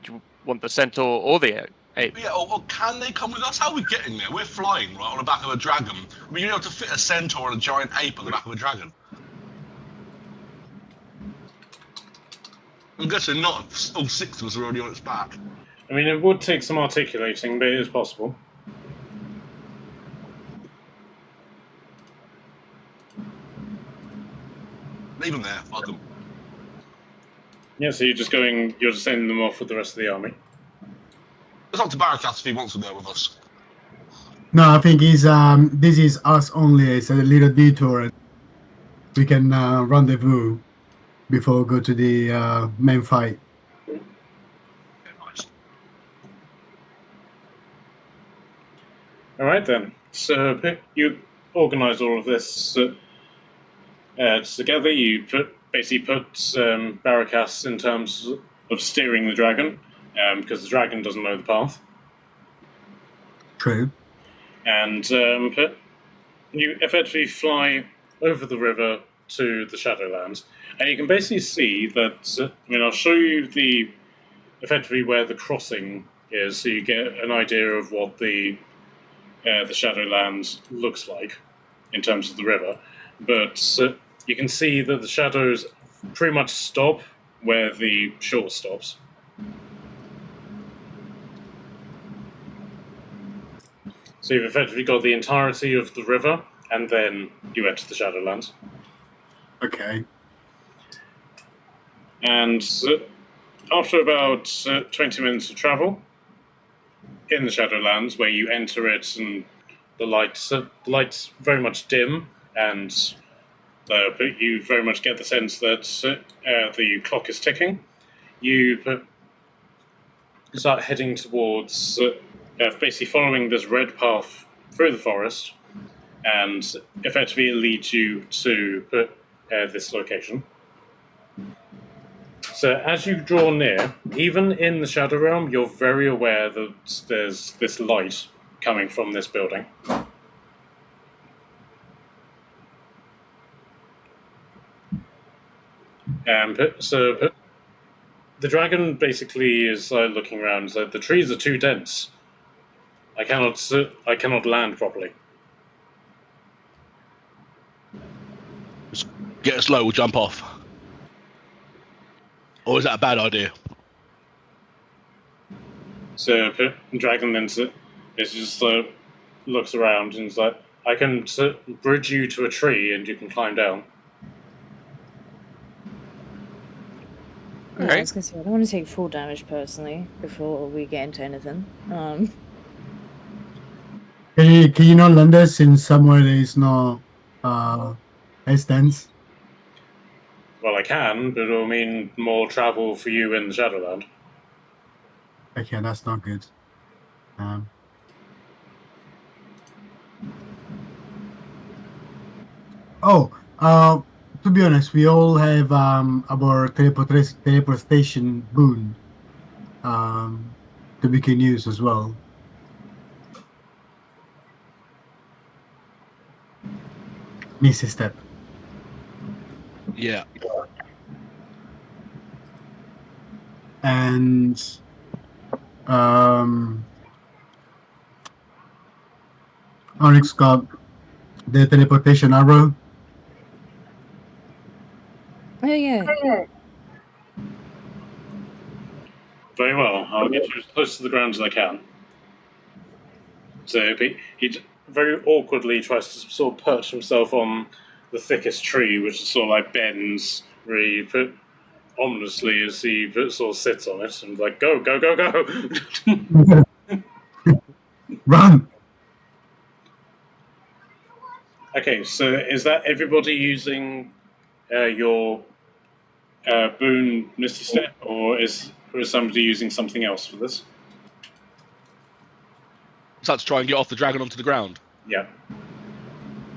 Do you want the centaur or the ape? Yeah, or can they come with us? How are we getting there? We're flying, right, on the back of a dragon. I mean, you're able to fit a centaur and a giant ape on the back of a dragon. I'm guessing not. All 6 of us are already on its back. I mean, it would take some articulating, but it is possible. Leave them there. Fuck them. Yeah, so you're just sending them off with the rest of the army. It's up to Barakas if he wants to go with us. No, I think he's this is us only. It's a little detour. We can rendezvous before we go to the main fight. Yeah, nice. All right then. So you organise all of this together. You basically put Barakas in terms of steering the dragon, because the dragon doesn't know the path. True. And you effectively fly over the river to the Shadowlands, and you can basically see that. I mean, I'll show you effectively where the crossing is, so you get an idea of what the Shadowlands looks like in terms of the river. But you can see that the shadows pretty much stop where the shore stops. So you've effectively got the entirety of the river, and then you enter the Shadowlands. Okay. And after about 20 minutes of travel in the Shadowlands, where you enter it and the lights very much dim, and but you very much get the sense that the clock is ticking, you start heading towards basically following this red path through the forest, and effectively it leads you to this location. So as you draw near, even in the Shadow Realm, you're very aware that there's this light coming from this building. So the dragon basically is looking around. So the trees are too dense. I cannot land properly. Just get us low, we'll jump off. Or is that a bad idea? So the dragon then just looks around and is like, I can bridge you to a tree and you can climb down. Yeah, I Okay. was gonna say I don't want to take full damage personally before we get into anything. Can you not land us in somewhere there is no distance? Well, I can, but it'll mean more travel for you in the Shadowland. Okay, that's not good. To be honest, we all have our teleportation boon. that we can use as well. Missy step. Yeah. And Onyx got the teleportation arrow. Oh yeah. Very well. I'll get you as close to the ground as I can. So he very awkwardly tries to sort of perch himself on the thickest tree, which sort of like bends really ominously as he sort of sits on it and like, go, go, go, go. Run! Okay, so is that everybody using your boon Misty Step, or is somebody using something else for this? Start to try and get off the dragon onto the ground. Yeah.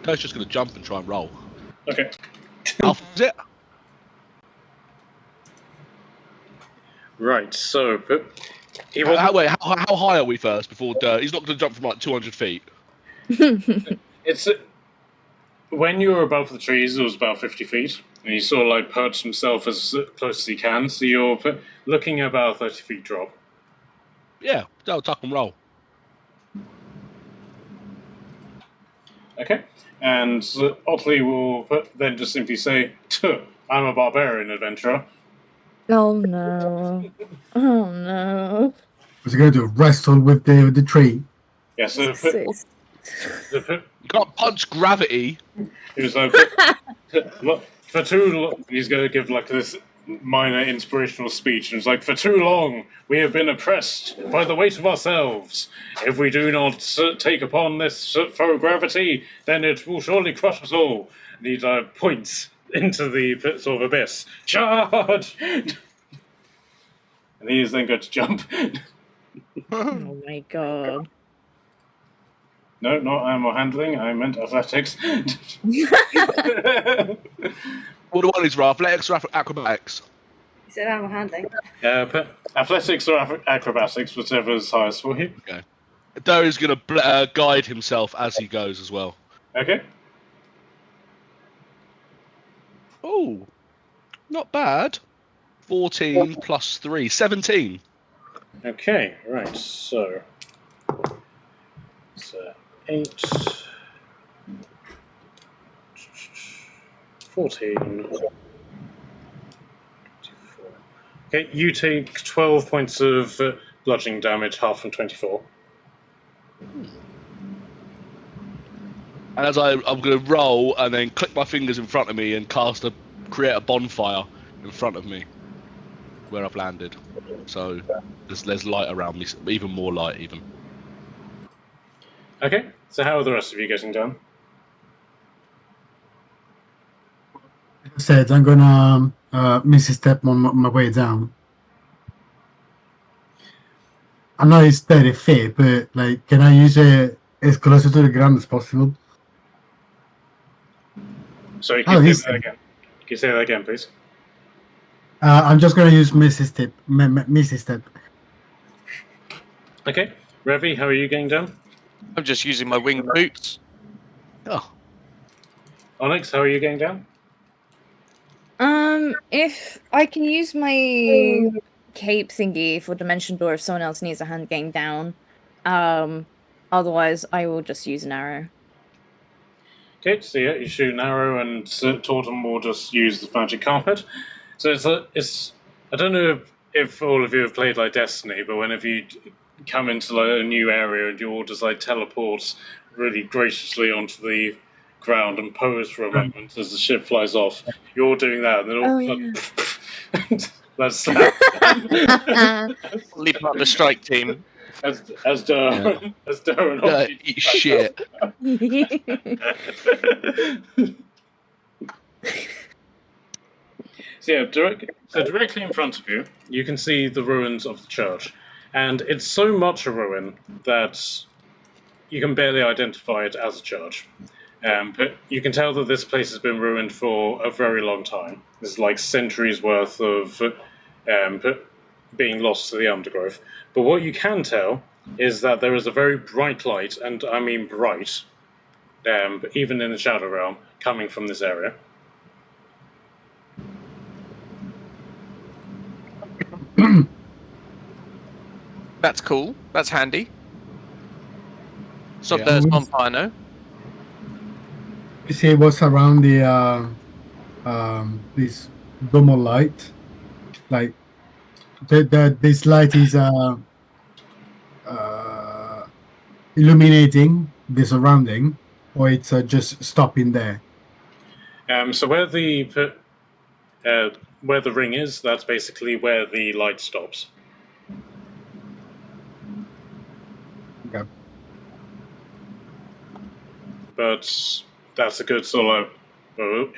Kurt's just going to jump and try and roll. Okay. Alpha, is it? Right, so he was Wait, how high are we first before he's not going to jump from like 200 feet? It's when you were above the trees, it was about 50 feet, and he sort of like perched himself as close as he can. So you're looking at about a 30 feet drop. Yeah, that'll tuck and roll. Okay, and Otley will then just simply say, "I'm a barbarian adventurer." Oh no. Oh no. Was he going to wrestle with the tree? Yes, yeah, You can't punch gravity. he was like, for too long, he's going to give like this minor inspirational speech, and it's like, for too long we have been oppressed by the weight of ourselves. If we do not take upon this foe gravity, then it will surely crush us all. And he points into the sort of abyss. Charge! And he is then going to jump. Oh my god. No, not animal handling. I meant athletics. What do I need, athletics or acrobatics? You said animal handling. Athletics or acrobatics, whichever's highest for you. Okay. Doe's going to guide himself as he goes as well. Okay. Oh, not bad. 14 plus 3, 17. Okay, right, so... 8... 14... 24. Okay, you take 12 points of bludgeoning damage, half from 24. And as I'm going to roll and then click my fingers in front of me and create a bonfire in front of me where I've landed. So there's light around me, even more light even. Okay, so how are the rest of you getting done? Like I said, I'm gonna Missy step on my way down. I know it's 30 feet, but like, can I use it as closer to the ground as possible? Sorry, can you say that again? Can you say that again, please? I'm just gonna use Missy step. Missy step. Okay, Revi, how are you getting down? I'm just using my winged boots. Oh, Onyx, how are you getting down? If I can use my cape thingy for Dimension Door if someone else needs a hand getting down. Otherwise I will just use an arrow. Okay, so yeah, you shoot an arrow, and Tortem will just use the magic carpet. So it's I don't know if all of you have played like Destiny, but whenever you come into like a new area and you all just like teleport really graciously onto the ground and pose for a moment as the ship flies off, you're all doing that, and then all of a sudden, that's Leap up the strike team. as Dur and Otley eat shit. So yeah, directly in front of you, you can see the ruins of the church. And it's so much a ruin that you can barely identify it as a church. But you can tell that this place has been ruined for a very long time. There's like centuries worth of being lost to the undergrowth. But what you can tell is that there is a very bright light, and I mean bright, even in the Shadow Realm, coming from this area. That's cool. That's handy. Stop Yeah. there's bonfire, no? You see what's around the this domo light, like this light is illuminating the surrounding, or it's just stopping there. So where the ring is, that's basically where the light stops. Okay. But that's a good sort of.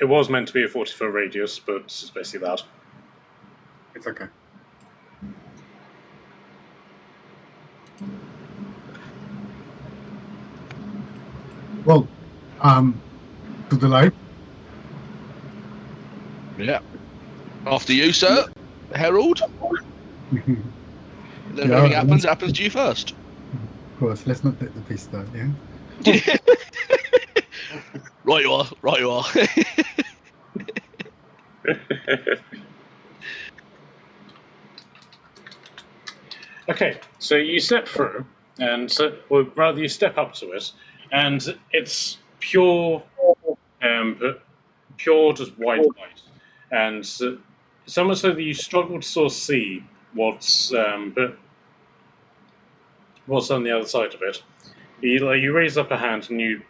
It was meant to be a 40-foot radius, but it's basically that. It's okay. Well, to the light. Yeah. After you, sir, Herald. If anything happens, it happens to you first. Of course, let's not take the piss though, yeah? Right you are, right you are. Okay, so you step through, and or rather, you step up to it, and it's pure, just white light, and so much so that you struggle to sort of see what's on the other side of it. You raise up a hand and you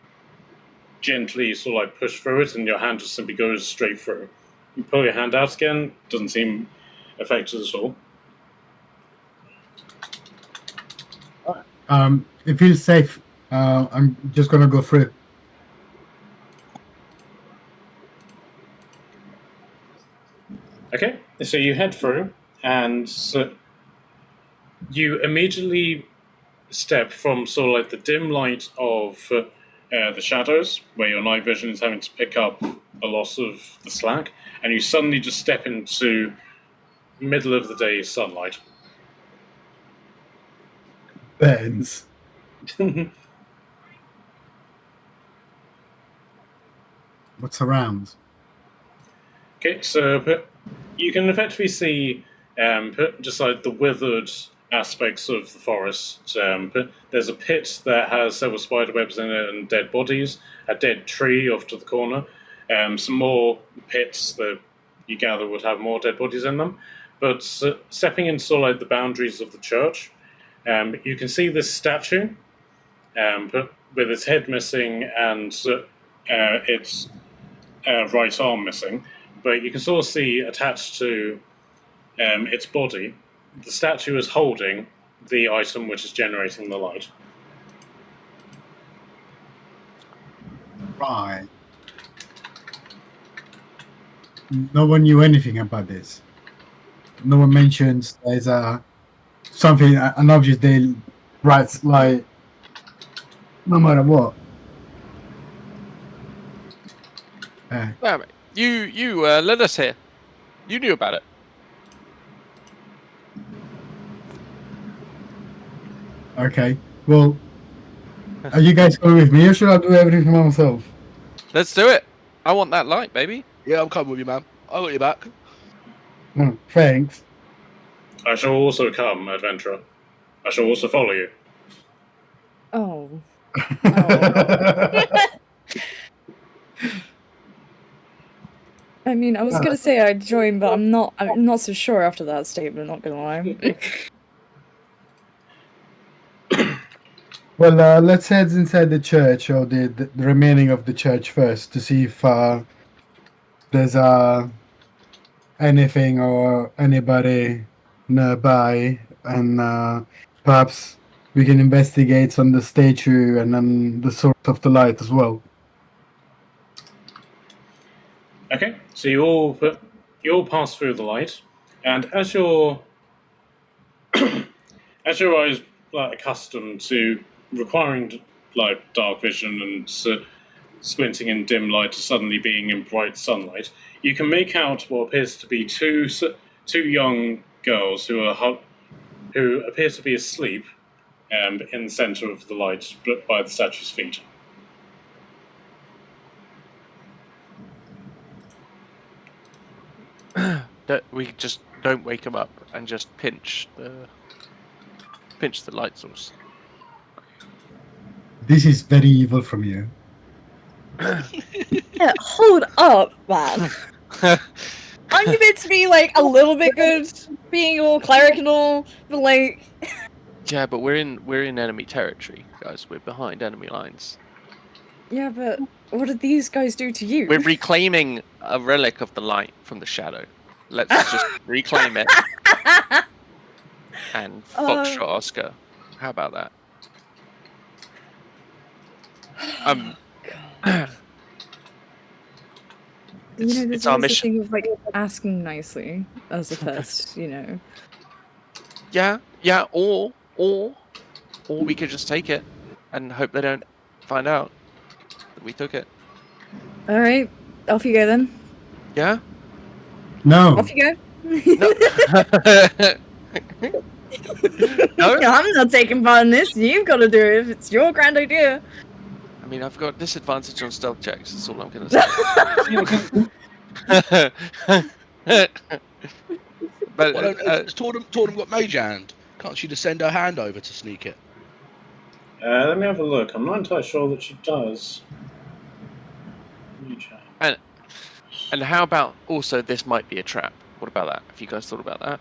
gently sort of like push through it, and your hand just simply goes straight through. You pull your hand out again, doesn't seem affected at all. It feels safe. I'm just gonna go through. Okay, so you head through, and you immediately step from sort of like the dim light of the shadows, where your night vision is having to pick up a loss of the slack, and you suddenly just step into middle of the day sunlight. Burns. What's around? Okay, so you can effectively see just like the withered aspects of the forest. There's a pit that has several spider webs in it and dead bodies, a dead tree off to the corner, some more pits that you gather would have more dead bodies in them. But stepping into sort of like the boundaries of the church, you can see this statue with its head missing and its right arm missing. But you can sort of see attached to its body, the statue is holding the item which is generating the light. Right. No one knew anything about this. No one mentions there's something, an object they write like no matter what. Damn it. You led us here. You knew about it. Okay. Well, are you guys going with me, or should I do everything by myself? Let's do it. I want that light, baby. Yeah, I'm coming with you, man. I got your back. No, thanks. I shall also come, adventurer. I shall also follow you. Oh. I mean, I was gonna say I'd join, but I'm not so sure after that statement, not gonna lie. Well, let's head inside the church, or the remaining of the church first, to see if there's anything or anybody nearby, and perhaps we can investigate on the statue and then the source of the light as well. Okay, so you all pass through the light, and as your eyes like accustomed to requiring like dark vision and squinting in dim light to suddenly being in bright sunlight, you can make out what appears to be two young girls who appear to be asleep in the center of the light by the statue's feet. We just don't wake them up and just pinch the light source. This is very evil from you. Yeah, hold up, man. Aren't you meant to be like a little bit good, being all clerical, but like, Yeah, but we're in enemy territory, guys. We're behind enemy lines. yeah, but what did these guys do to you? We're reclaiming a relic of the light from the shadow. Let's just reclaim it and Foxtrot Oscar. How about that? It's our mission. Thing of like asking nicely as a first, Yeah, or we could just take it and hope they don't find out that we took it. All right, off you go then. Yeah. No. Off you go. No? I'm not taking part in this. You've got to do it if it's your grand idea. I mean, I've got disadvantage on stealth checks. That's all I'm going to say. But Tortem got mage hand. Can't she just send her hand over to sneak it? Let me have a look. I'm not entirely sure that she does. And how about also this might be a trap? What about that? Have you guys thought about that?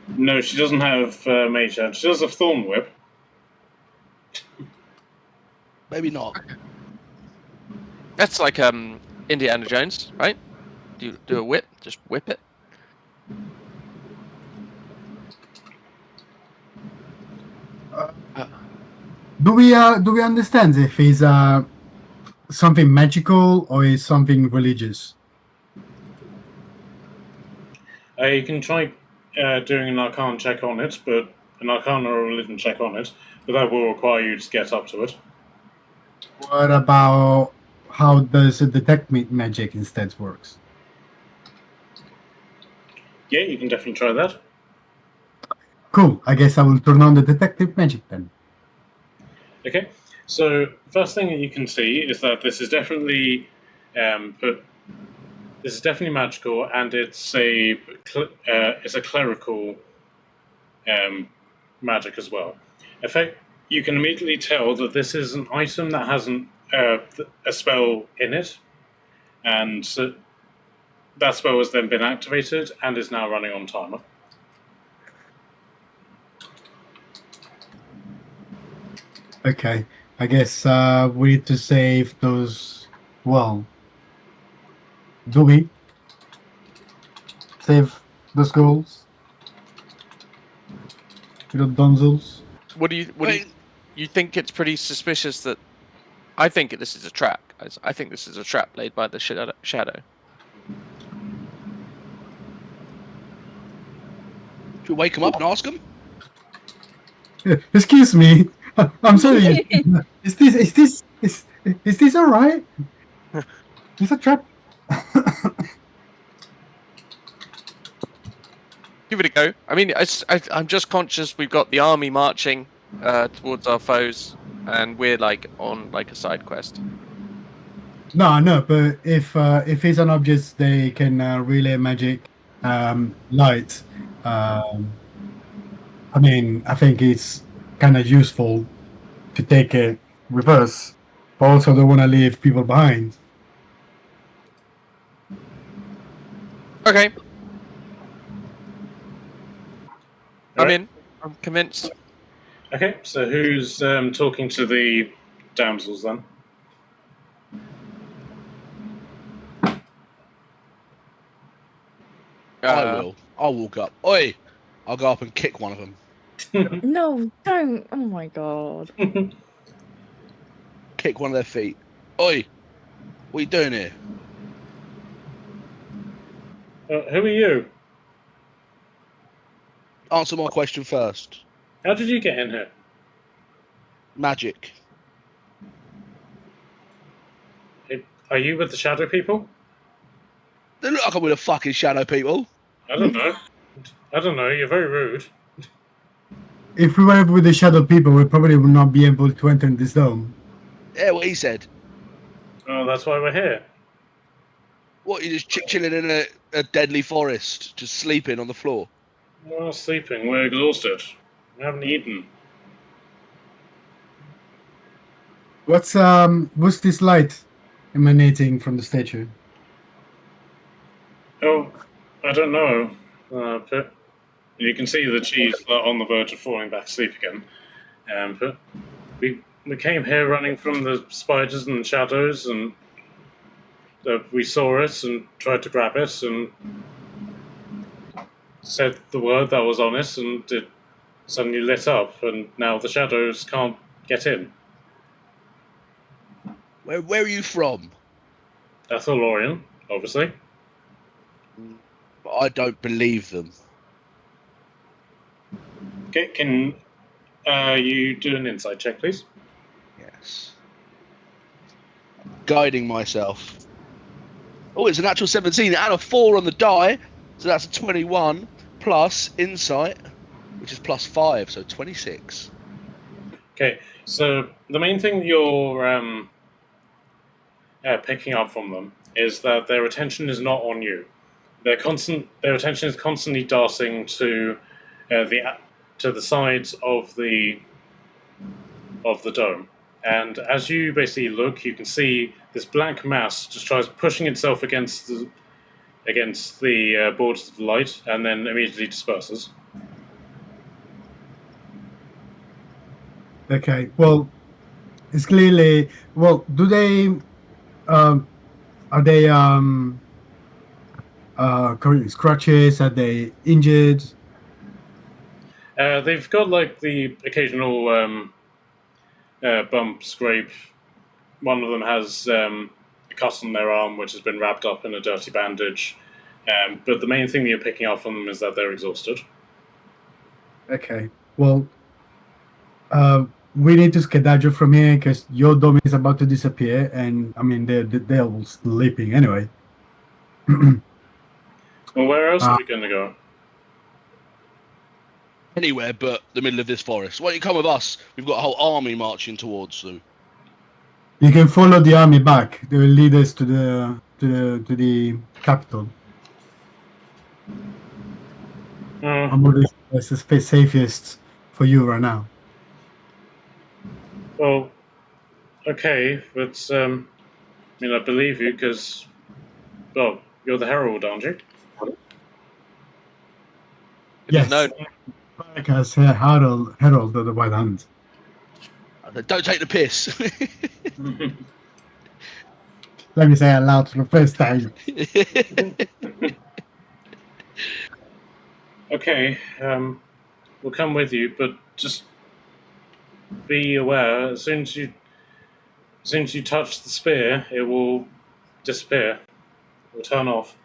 No, she doesn't have mage hand. She does have thorn whip. Maybe not. That's like Indiana Jones, right? Do a whip, just whip it. Do we understand if it's something magical or is something religious? You can try doing an Arcana check on it, but an Arcana or a religion check on it, but that will require you to get up to it. What about how does a detect magic instead works? Yeah, you can definitely try that. Cool. I guess I will turn on the detective magic then. Okay, so first thing that you can see is that this is definitely, magical, and it's a clerical magic as well. In fact, you can immediately tell that this is an item that hasn't a spell in it, and that spell has then been activated and is now running on timer. Okay, I guess we need to save those. Well, do we save those goals? Donzels. What do you think? It's pretty suspicious that. I think this is a trap, guys. I think this is a trap laid by the shadow. Should we wake him up and ask him? Excuse me. I'm sorry. Is this all right? Is a trap? Give it a go. I mean, I'm just conscious we've got the army marching towards our foes, and we're like on like a side quest. No, but if it's an object they can relay magic light, I mean, I think it's kind of useful to take it with us, but also don't want to leave people behind. Okay. I'm Right. in. I'm convinced. Okay, so who's talking to the damsels then? I will. I'll walk up. Oi! I'll go up and kick one of them. No, don't. Oh my god. Kick one of their feet. Oi! What are you doing here? Who are you? Answer my question first. How did you get in here? Magic. Are you with the shadow people? They look like I'm with the fucking shadow people. I don't know. I don't know. You're very rude. If we were with the shadow people, we probably would not be able to enter this dome. Yeah, what he said. Oh, that's why we're here. What, you just chilling in a deadly forest, just sleeping on the floor? We're not sleeping. We're exhausted. We haven't eaten. What's this light emanating from the statue? Oh, I don't know. But you can see the cheese on the verge of falling back asleep again. But we came here running from the spiders and shadows, and we saw it and tried to grab it and said the word that was on it, and it suddenly lit up, and now the shadows can't get in. Where are you from? Athalorian, obviously. I don't believe them. Okay, can you do an insight check, please? Yes. Guiding myself. Oh, it's a natural 17 and a 4 on the die, so that's a 21 plus insight, which is plus 5, so 26. Okay, so the main thing you're picking up from them is that their attention is not on you. Their attention is constantly darting to the sides of the dome. And as you basically look, you can see this black mass just tries pushing itself against the borders of the light, and then immediately disperses. Okay, well, it's clearly... Well, do they... are they scratches? Are they injured? They've got like the occasional bump, scrape. One of them has a cut on their arm, which has been wrapped up in a dirty bandage. But the main thing that you're picking up from them is that they're exhausted. Okay, well, we need to skedaddle from here because your dome is about to disappear, and I mean they're all sleeping anyway. Well, where else are we going to go? Anywhere but the middle of this forest. Why don't you come with us? We've got a whole army marching towards you. You can follow the army back. They will lead us to the capital. It's the safest for you right now. Well, okay, but I mean, I believe you because, well, you're the herald, aren't you? Yes. No. Because herald of the White Hand. Don't take the piss. Let me say it aloud for the first time. Okay, we'll come with you, but just be aware. As soon as you touch the spear, it will disappear. It will turn off.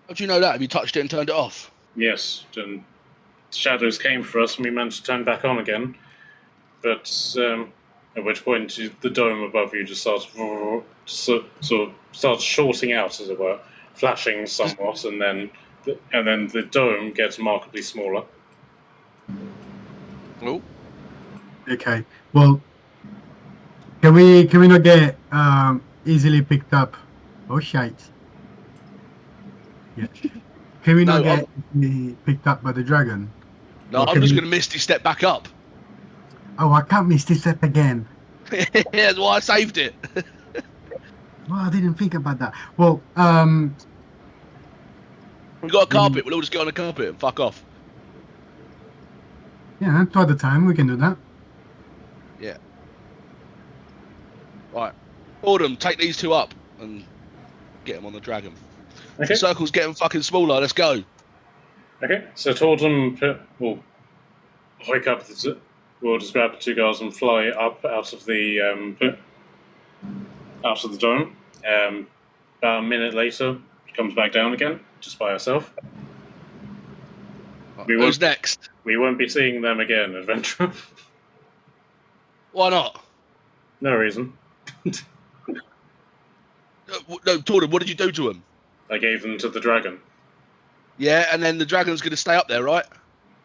How do you know that? Have you touched it and turned it off? Yes, and shadows came for us, and we managed to turn back on again. But at which point the dome above you just starts sort of starts shorting out, as it were, flashing somewhat, and then the dome gets markedly smaller. Oh. Okay. Well, can we not get easily picked up? Oh shite. Yeah. Can we not get picked up by the dragon? No, I'm just going to misty step back up. Oh, I can't misty step again. Yeah, that's why I saved it. Well, I didn't think about that. Well, We've got a carpet. We'll all just get on the carpet and fuck off. Yeah, 2 at a time. We can do that. Yeah. Right. Autumn, take these 2 up and get them on the dragon. Okay. The circle's getting fucking smaller. Let's go. Okay. So Tordum will hike up. We'll just grab the 2 girls and fly up out of the dome. About a minute later, she comes back down again, just by herself. Right, who's next? We won't be seeing them again, adventurer. Why not? No reason. No, Torden, what did you do to him? I gave them to the dragon. Yeah, and then the dragon's going to stay up there, right?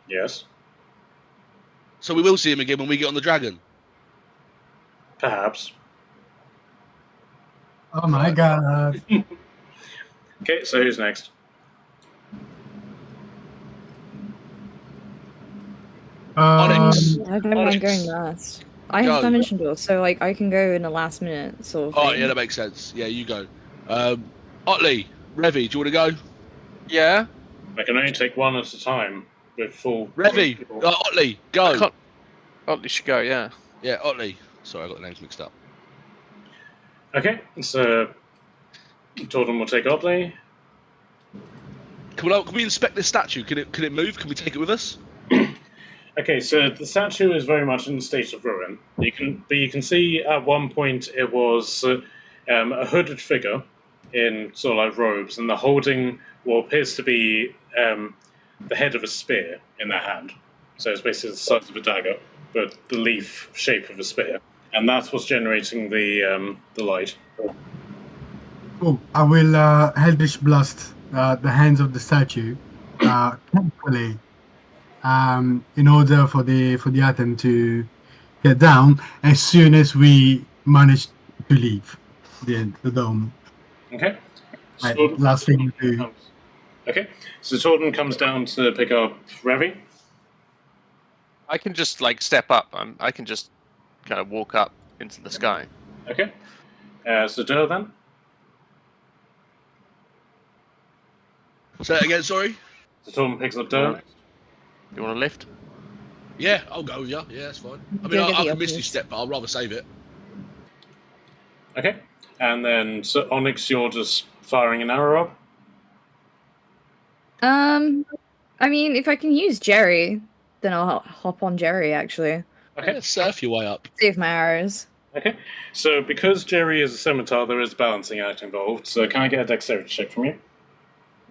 Yes, So we will see him again when we get on the dragon. perhaps. Oh my Right. god. Okay, so who's next? Onyx. I don't mind going last. I have Go. dimension door, so like I can go in the last minute sort of Oh, thing. yeah, that makes sense. Yeah, you go. Otley, Revy, do you want to go? Yeah. I can only take one at a time with full. Revy, Otley, I go. can't. Oh, you should go. Yeah. Yeah, Otley. Sorry, I got the names mixed up. Okay, so Jordan will take Otley. Can we inspect this statue? Can it move? Can we take it with us? Okay, so the statue is very much in a state of ruin. You can see at one point it was a hooded figure in sort of like robes, and they're holding what appears to be the head of a spear in their hand. So it's basically the size of a dagger, but the leaf shape of a spear, and that's what's generating the light. Oh, I will Eldritch Blast the hands of the statue carefully, in order for the item to get down as soon as we manage to leave the dome. Okay. Right, So- last thing to do. Okay, so Jordan comes down to pick up Revy. I can just like step up. I can just kind of walk up into the sky. Okay. So Dur then. Say that again, sorry? So Jordan picks up Dur. You want to lift? Yeah, I'll go with you. Yeah, that's fine. I mean, Go I get the can Misty obvious. Step, but I'd rather save it. Okay. And then so Onyx, you're just firing an arrow up. I mean, if I can use Jerry, then I'll hop on Jerry actually. Okay. Yeah, surf your way up. Save my arrows. Okay. So because Jerry is a scimitar, there is balancing act involved. So can I get a dexterity check from you?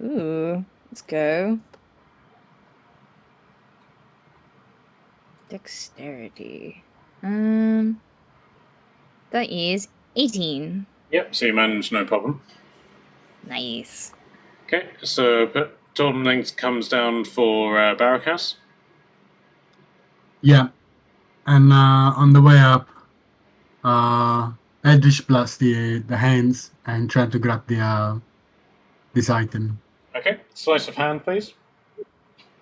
Ooh, let's go. Dexterity. That is 18. Yep. So you manage, no problem. Nice. Okay. So Jordan then comes down for Barracas. Yeah, and on the way up, Eldritch Blast the hands and try to grab the this item. Okay. Sleight of hand, please.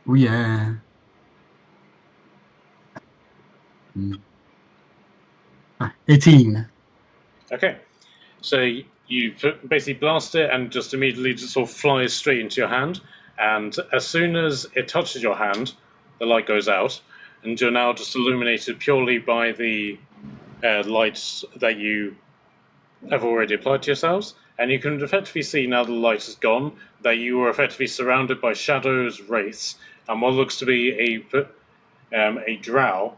Oh yeah. 18. Okay. So you basically blast it and just immediately just sort of flies straight into your hand. And as soon as it touches your hand, the light goes out, and you're now just illuminated purely by the lights that you have already applied to yourselves. And you can effectively see now the light is gone that you are effectively surrounded by shadows, wraiths, and what looks to be a drow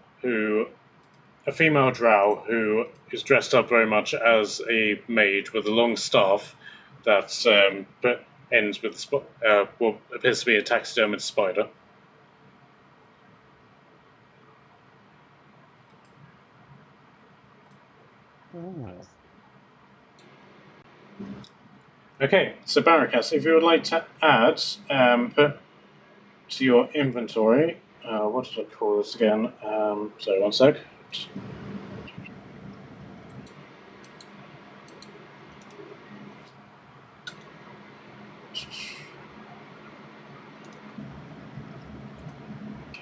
a female drow who is dressed up very much as a mage with a long staff that ends with what appears to be a taxidermid spider. Okay, so Barracas, if you would like to add to your inventory, what did I call this again? Sorry, one sec.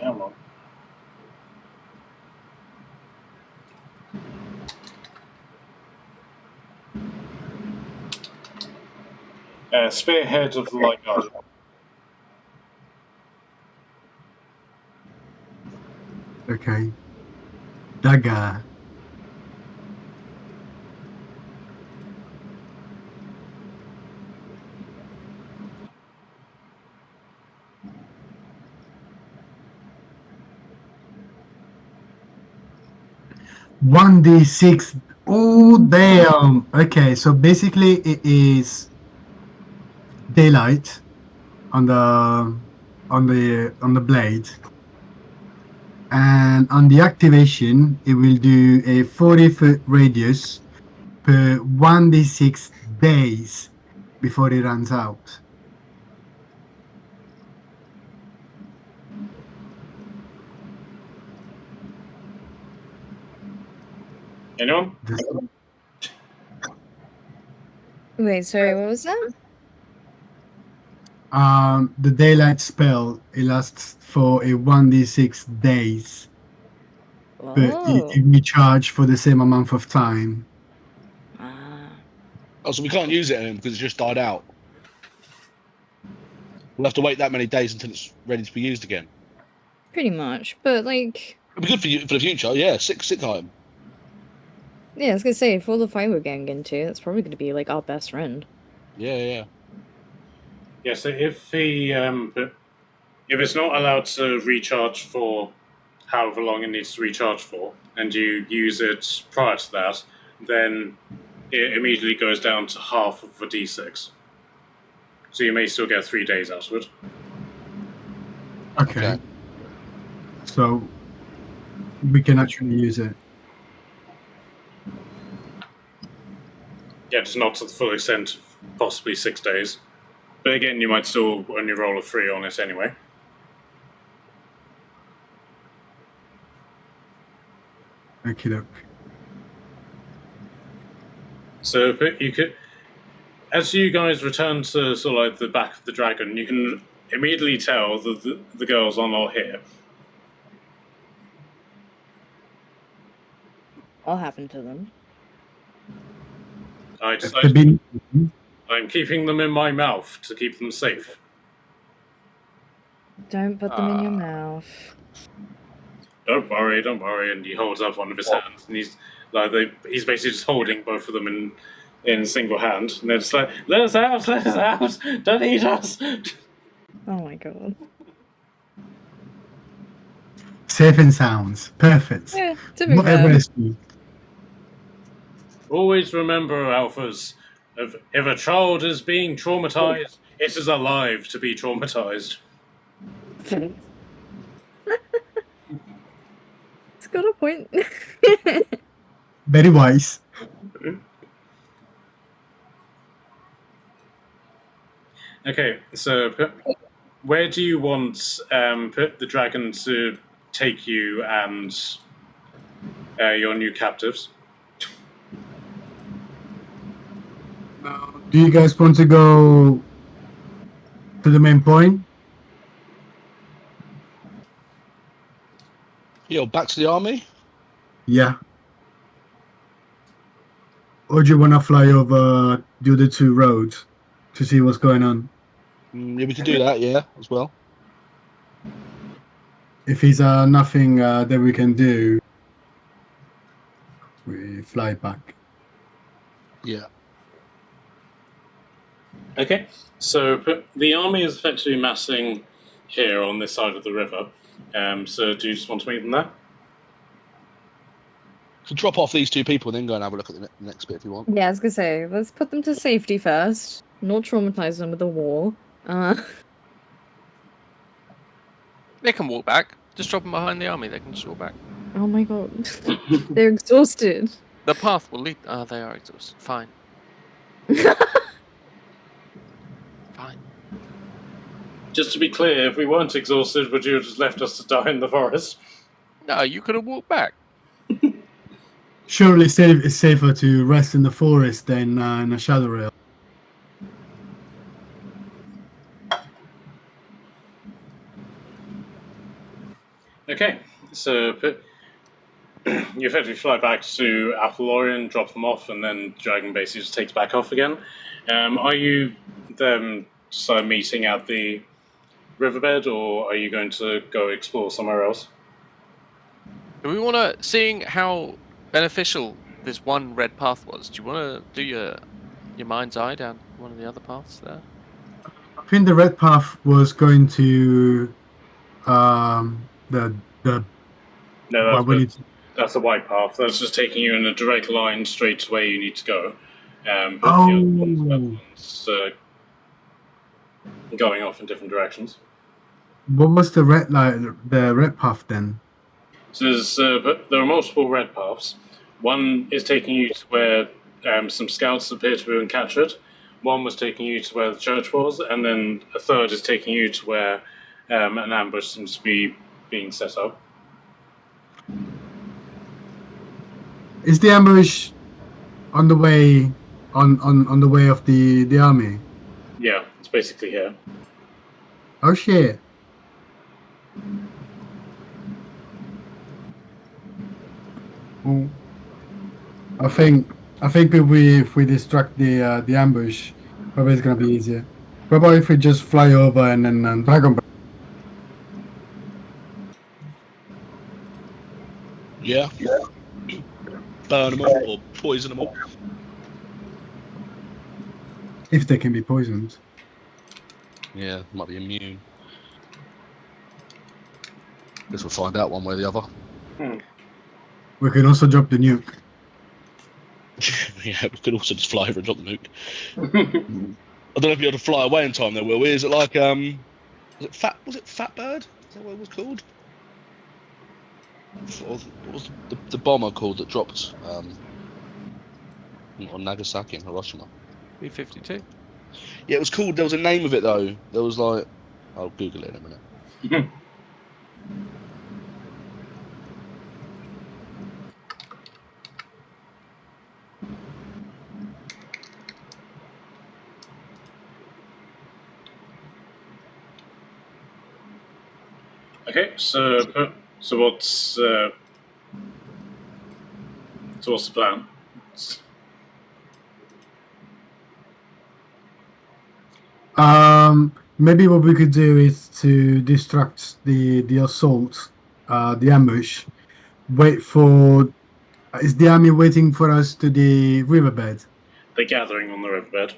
Come on. Spearhead of the Light Guard. Okay. Dagger. One D6. Oh damn. Okay, so basically it is daylight on the blade. And on the activation, it will do a 40-foot radius per 1d6 days. before it runs out. Anyone? Wait, sorry, what was that? The daylight spell, it lasts for a 1d6 days, but Oh. it recharge for the same amount of time. Ah. Oh, so we can't use it anymore because it's just died out. We'll have to wait that many days until it's ready to be used again. Pretty much, but like, It'd be good for you for the future. Yeah, sick item. yeah, I was gonna say, for all the fight we're getting into, that's probably gonna be like our best friend. Yeah. Yeah, so if it's not allowed to recharge for however long it needs to recharge for, and you use it prior to that, then it immediately goes down to half of a d6. So you may still get 3 days out of it. Okay. So we can actually use it. Yeah, just not to the full extent of possibly 6 days. But again, you might still only roll a 3 on it anyway. Okay, look. So you could, as you guys return to sort of like the back of the dragon, you can immediately tell that the girls are not here. What happened to them? I They've decided been- I'm keeping them in my mouth to keep them safe. Don't put them in your Ah. mouth. Don't worry. And he holds up one of his hands, and he's he's basically just holding both of them in single hand, and they're just like, let us out, don't eat us. Oh my god. Safe and sounds. Perfect. Yeah, to be Whatever fair. is good. Always remember, Alphas, if a child is being traumatized, it is alive to be traumatized. It's got a point. Very wise. Okay, so where do you want the dragon to take you and your new captives? Do you guys want to go to the main point? Yo, back to the army. Yeah. Or do you want to fly over the other two roads to see what's going on? Yeah, we can do that. Yeah, as well. If there's nothing that we can do, we fly back. Yeah. Okay, so the army is effectively massing here on this side of the river. So do you just want to meet them there? So drop off these two people, and then go and have a look at the next bit if you want. Yeah, I was gonna say, let's put them to safety first. Not traumatize them with the war. They can walk back. Just drop them behind the army. They can just walk back. Oh my god. They're exhausted. The path will lead. Ah, they are exhausted. Fine. Fine. Just to be clear, if we weren't exhausted, would you have just left us to die in the forest? No, you could have walked back. Surely it's safer to rest in the forest than in a shadow rail. Okay, so you effectively fly back to Appalorian, drop them off, and then Dragon basically just takes back off again. Are you then meeting at the riverbed, or are you going to go explore somewhere else? Do we want to, seeing how beneficial this one red path was, do you want to do your mind's eye down one of the other paths there? I think the red path was going to the No, we need to- that's the white path. That's just taking you in a direct line straight to where you need to go. But Oh. the other one's going off in different directions. What was the red path then? So but there are multiple red paths. One is taking you to where some scouts appear to have been captured. one was taking you to where the church was, and then a third is taking you to where an ambush seems to be being set up. Is the ambush on the way on the way of the army? Yeah, it's basically here. Oh shit. Well, I think if we distract the ambush, probably it's gonna be easier. What about if we just fly over and then dragon? Yeah. Burn them all or poison them all. If they can be poisoned. Yeah, might be immune. Guess we'll find out one way or the other. We can also drop the nuke. Yeah, we could also just fly over and drop the nuke. I don't know if you had to fly away in time though, Will. Is it like was it Fat Bird? Is that what it was called? What was the bomber called that dropped on Nagasaki and Hiroshima? B-52. Yeah, it was called. There was a name of it though. There was like, I'll Google it in a minute. Okay, so what's the plan? Maybe what we could do is to distract the assault, the ambush. Wait for. Is the army waiting for us to the riverbed? They're gathering on the riverbed.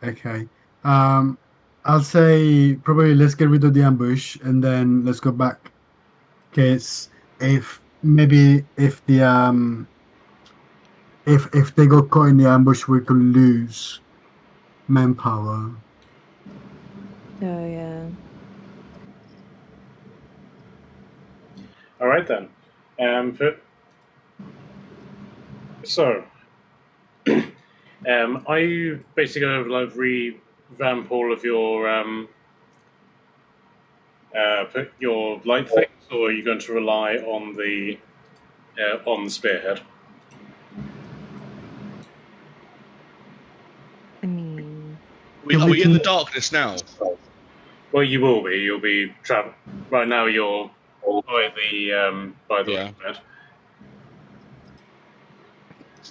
Okay. I'll say probably let's get rid of the ambush and then let's go back. Cause if the if they got caught in the ambush, we could lose manpower. Oh yeah. All right then. So, are you basically going to like revamp all of your light things, or are you going to rely on the spearhead? I mean, Are we in the darkness now? Well, you will be. You'll be traveling. Right now, you're by the Yeah. riverbed.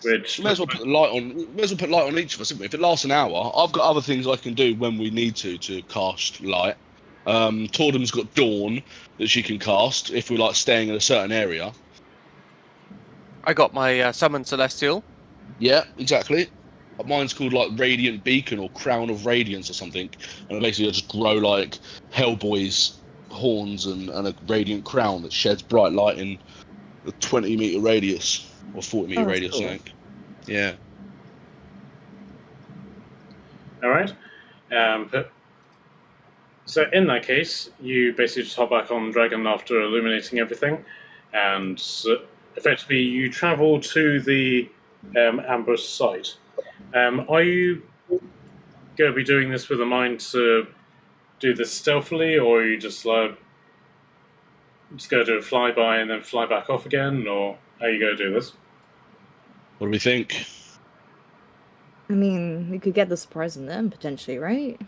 Which May as well put light on each of us, haven't we? If it lasts an hour, I've got other things I can do when we need to cast light. Tordam's got dawn that she can cast if we like staying in a certain area. I got my summon celestial. Yeah, exactly. Mine's called like Radiant Beacon or Crown of Radiance or something, and basically I just grow like Hellboy's horns and a radiant crown that sheds bright light in a 20-meter radius or 40-meter that's radius, cool. I think. Yeah. all right. So in that case, you basically just hop back on the dragon after illuminating everything, and effectively you travel to the ambush site. Are you going to be doing this with a mind to do this stealthily, or are you just go to do a flyby and then fly back off again, or how are you going to do this? What do we think? I mean, we could get the surprise on them potentially, right?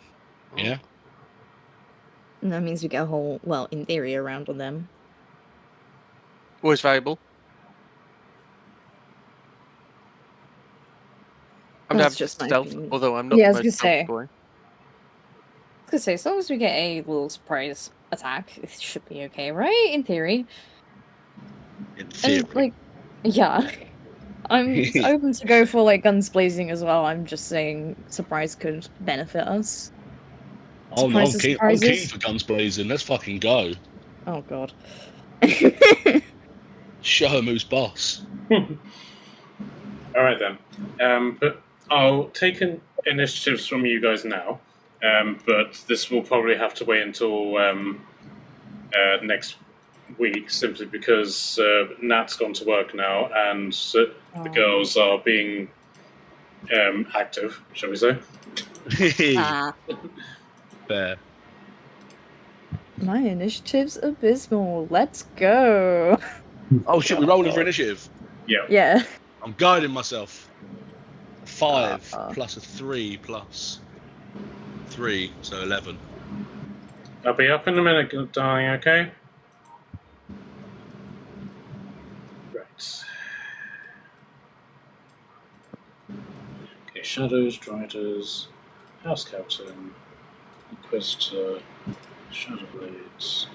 Yeah. And that means we get a whole, well, in theory, a round on them. Always valuable. I'm That's down for just my stealth, opinion. although I'm not Yeah, I the was most gonna stealthy say. boy. I was gonna say, as long as we get a little surprise attack, it should be okay, right? In theory. In theory. And, like, yeah. I'm open to go for, like, guns blazing as well. I'm just saying surprise could benefit us. I'm keen Surprises. for guns blazing. Let's fucking go. Oh, God. Show 'em who's boss. All right then. But I'll take initiatives from you guys now. But this will probably have to wait until next week, simply because Nat's gone to work now, and the girls are being active, shall we say. Ah, Fair. my initiative's abysmal. Let's go. Oh shit, we're rolling for initiative. Yeah. Yeah. I'm guiding myself. 5 Uh. plus a 3 plus 3, so 11. I'll be up in a minute, darling, okay? Right. Okay, Shadows, Driders, House Captain, Inquisitor, Shadowblades.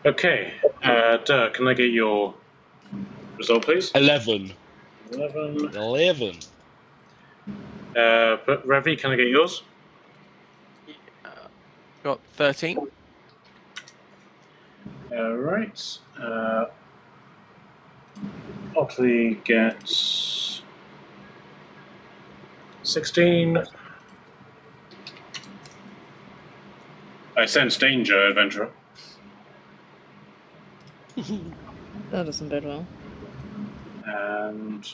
Okay, Dirk, can I get your result, please? 11. 11. 11. But Ravi, can I get yours? Got 13. Right. Otley gets 16. I sense danger, adventurer. That doesn't bode well. And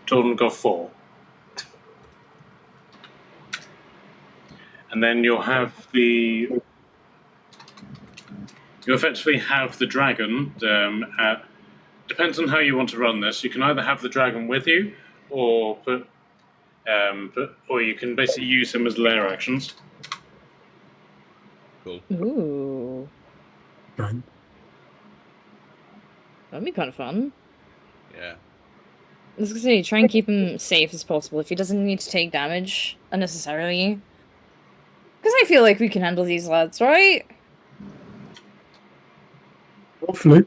Jordan got 4. And then you'll have the. You effectively have the dragon. Depends on how you want to run this. You can either have the dragon with you, or or you can basically use him as lair actions. Cool. Ooh. Fine. That'd be kind of fun. Yeah. I was gonna say, try and keep him safe as possible if he doesn't need to take damage unnecessarily. Because I feel like we can handle these lads, right? Hopefully.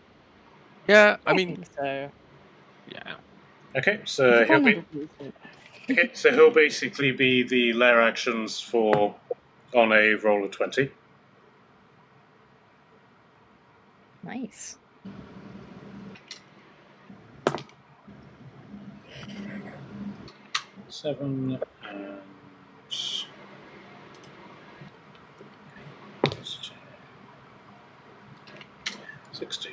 Yeah, I mean, think so. yeah. Okay, so he'll be. Fun. Okay, so he'll basically be the lair actions for on a roll of 20. Nice. Seven and 16.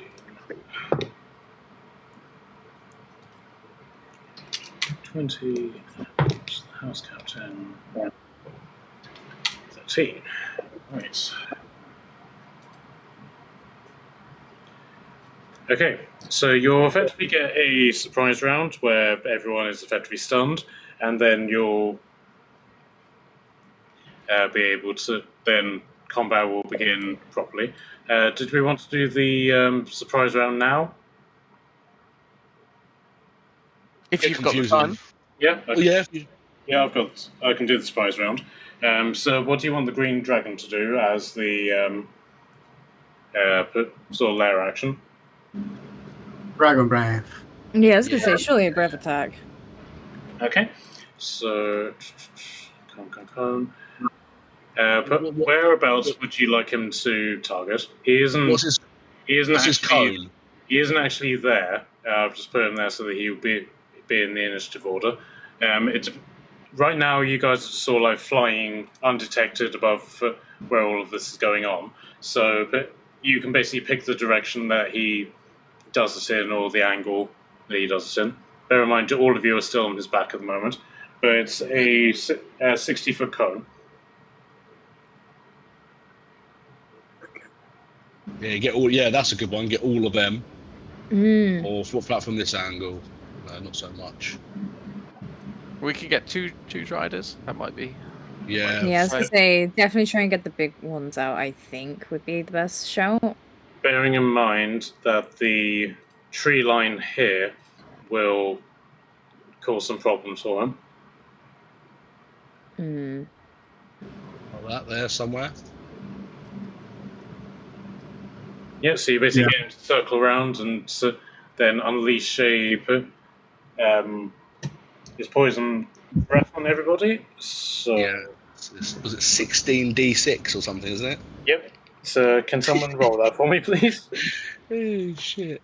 20. House captain. 13. Right. Okay, so you'll effectively get a surprise round where everyone is effectively stunned, and then you'll be able to. Then combat will begin properly. Did we want to do the surprise round now? If Get you've got the confusing. time. Yeah. Oh, Okay. yeah. Yeah, I can do the surprise round. So, what do you want the green dragon to do as the sort of lair action? Dragon Breath. Yeah, I was gonna say, surely a breath attack. Okay. So, come. But whereabouts would you like him to target? He isn't. What's his actually. cone? He isn't actually there. I've just put him there so that he'll be in the initiative order. It's right now. You guys are just all like flying undetected above where all of this is going on. So, but you can basically pick the direction that he does it in, or the angle that he does it in. Bear in mind, all of you are still on his back at the moment, but it's a 60-foot cone. Yeah, get all. Yeah, that's a good one. Get all of them. Mm. Or what flat from this angle? No, not so much. We could get two riders. That might be. Yeah. Yeah, I was gonna say, definitely try and get the big ones out, I think, would be the best shout. Bearing in mind that the tree line here will cause some problems for him. Hmm. Like that there somewhere. Yeah, so you basically get him to circle around and then unleash his poison breath on everybody. So Yeah. Was it 16d6 or something, isn't it? Yep. So can someone roll that for me, please? Oh shit.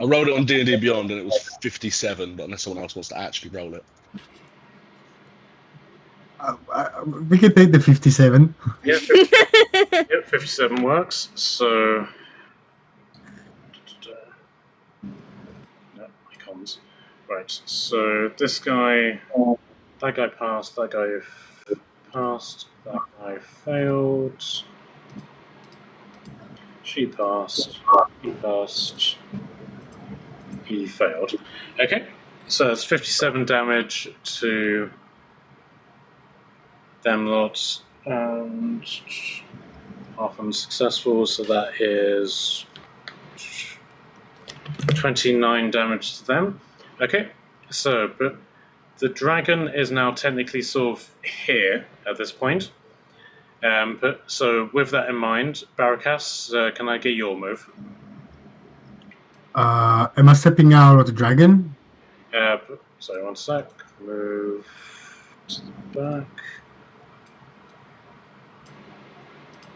I rolled it on D&D Beyond and it was 57, but unless someone else wants to actually roll it. We can take the 57. Yeah, 57 works. So, no, icons. Right. So this guy, that guy passed. That guy passed. That guy failed. She passed. He passed. He failed. Okay. So that's 57 damage to them lots, and half unsuccessful, so that is 29 damage to them. Okay, so but the dragon is now technically sort of here at this point. But so with that in mind, Barakas, can I get your move? Am I stepping out of the dragon? Sorry, one sec. Move to the back.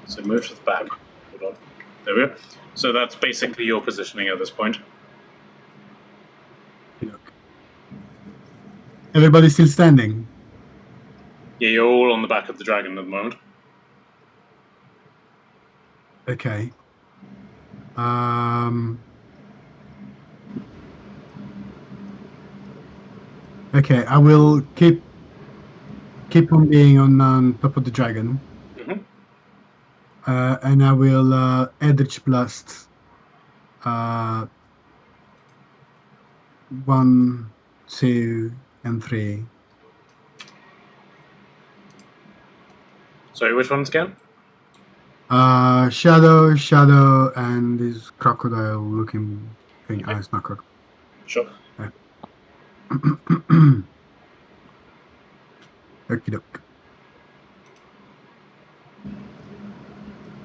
So move to the back. Hold on. There we go. So that's basically your positioning at this point. Everybody's still standing. Yeah, you're all on the back of the dragon at the moment. Okay. Okay, I will keep on being on top of the dragon. Mhm. And I will Eldritch Blast 1, 2, and 3. Sorry, which ones again? Shadow, and this crocodile looking thing. Okay. Oh, it's not crocodile. Sure. Okie doke.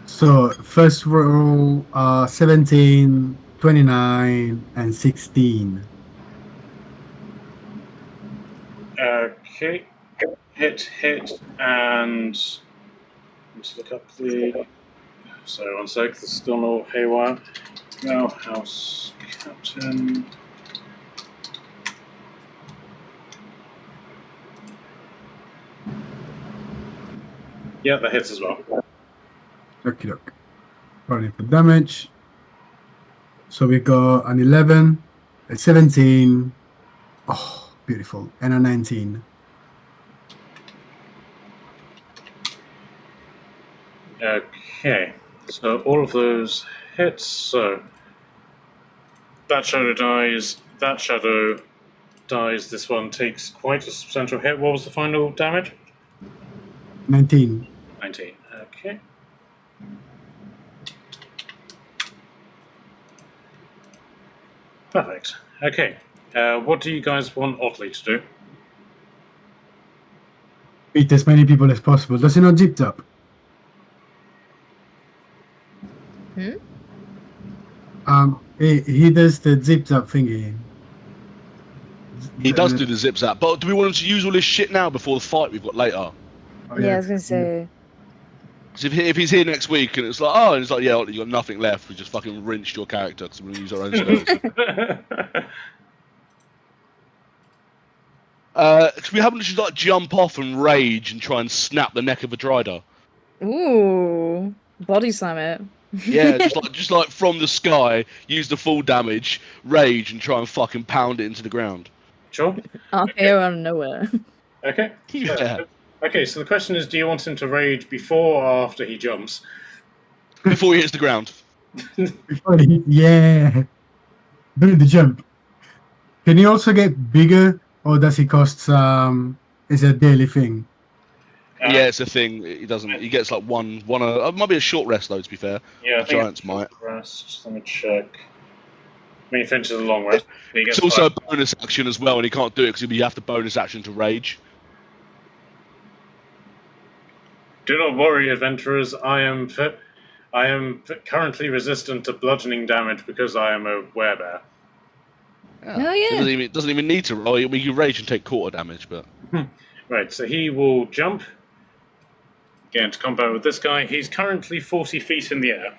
So, first roll 17, 29, and 16. Okay. Hit, and let's look up the. Sorry, one sec. This is still no haywire. Now, House Captain. Yeah, that hits as well. Okie doke. Rolling for damage. So we got an 11, a 17. Oh, beautiful. And a 19. Okay, so all of those hits. So that shadow dies. That shadow dies. This one takes quite a substantial hit. What was the final damage? 19. 19. Okay. Perfect. Okay. What do you guys want Otley to do? Beat as many people as possible. Does he not zip up? He does the zip up thingy. He does do the zip zap, but do we want him to use all this shit now before the fight we've got later? Oh, Yeah, I was gonna say. Because if he's here next week and it's like, oh, and it's like, yeah, you got nothing left, we just fucking rinsed your character because we're going to use our own spells. Because we happen to just like jump off and rage and try and snap the neck of a Drider. Ooh, body slam it. Yeah, just like from the sky, use the full damage, rage, and try and fucking pound it into the ground. Sure. Here out of nowhere. Okay. Yeah. Okay, so the question is, do you want him to rage before or after he jumps? Before he hits the ground. Yeah. Do the jump. Can he also get bigger, or does he cost is it a daily thing? Yeah, it's a thing. He doesn't. He gets like one. It might be a short rest though. To be fair, Yeah, I the think Giants might. Rest. Let me check. When he finishes a long rest, he gets It's also a 5. bonus action as well, and he can't do it because you have to bonus action to rage. Do not worry, adventurers. I am currently resistant to bludgeoning damage because I am a werebear. Oh, yeah. So it doesn't even need to roll. We can rage and take quarter damage, but Right, so he will jump, get into combat with this guy. He's currently 40 feet in the air.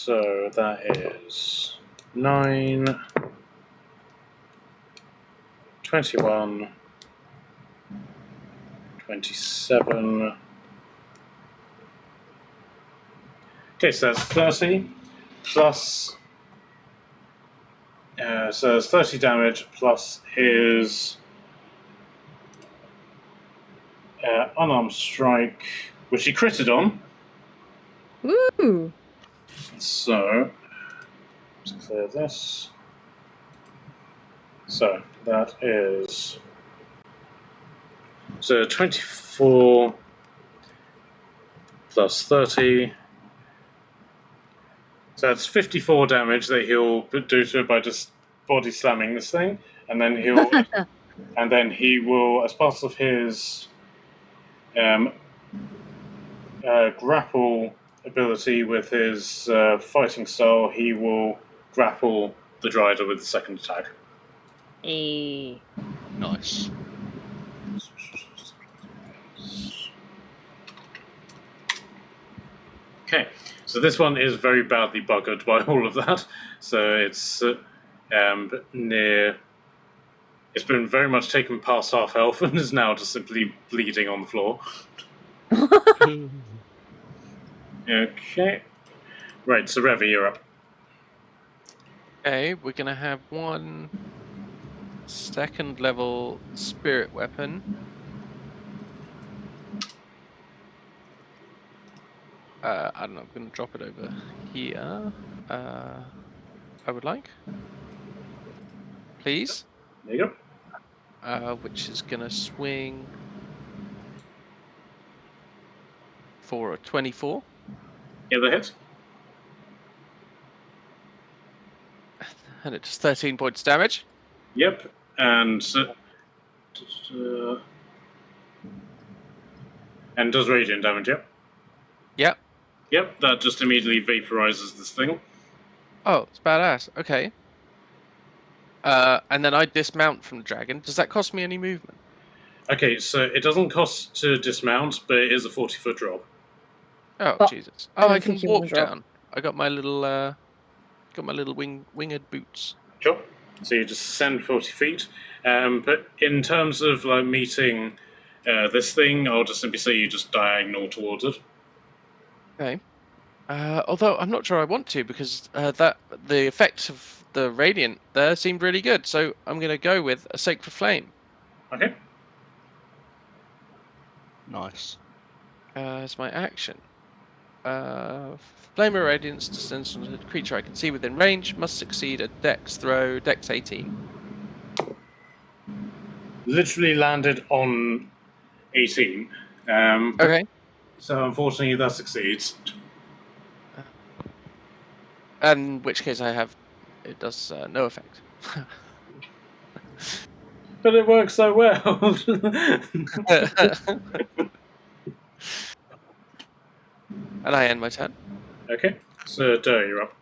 So that is 9, 21, 27. Okay, so that's 30 plus. So it's 30 damage plus his unarmed strike, which he critted on. Woo! So, let's clear this. So, that is. So 24 plus 30. So that's 54 damage that he'll do to it by just body slamming this thing. And then he will, as part of his grapple ability with his fighting style, he will grapple the Drider with the second attack. Nice. Okay, so this one is very badly buggered by all of that. So it's near. It's been very much taken past half health and is now just simply bleeding on the floor. Okay. Right, so Revi, you're up. Okay, we're gonna have one second level spirit weapon. I don't know, I'm gonna drop it over here. I would like. Please. There you Which is gonna swing for a 24. Yeah, the hit. And it does 13 points damage. Yep, and does radiant damage. Yep. Yep. Yep, that just immediately vaporizes this thing. Oh, it's badass. Okay. And then I dismount from the dragon. Does that cost me any movement? Okay, so it doesn't cost to dismount, but it is a 40-foot drop. Oh, Oh, Jesus. I Oh, don't I can think you wanna walk drop. down. I got my little winged boots. Sure. So you just ascend 40 feet. But in terms of like meeting this thing, I'll just simply say you just diagonal towards it. Okay. Although I'm not sure I want to because the effect of the radiant there seemed really good. So I'm going to go with a sacred flame. Okay. Nice. As my action. Flame of radiance descends on a creature I can see within range. Must succeed a Dex throw. Dex 18. Literally landed on 18. Okay. So unfortunately, that succeeds. In which case it does no effect. But it works so well. And I end my turn. Okay. So Doe, you're up.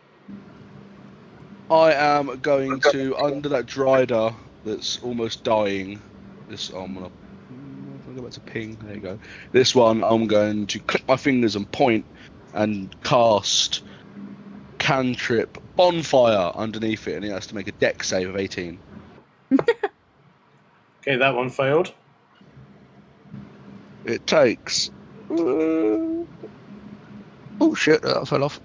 I am going to, under that Drider that's almost dying, I'm gonna go back to ping, there you go. This one, I'm going to click my fingers and point and cast cantrip bonfire underneath it, and it has to make a dex save of 18. Okay, that one failed. It takes... oh shit, that fell off.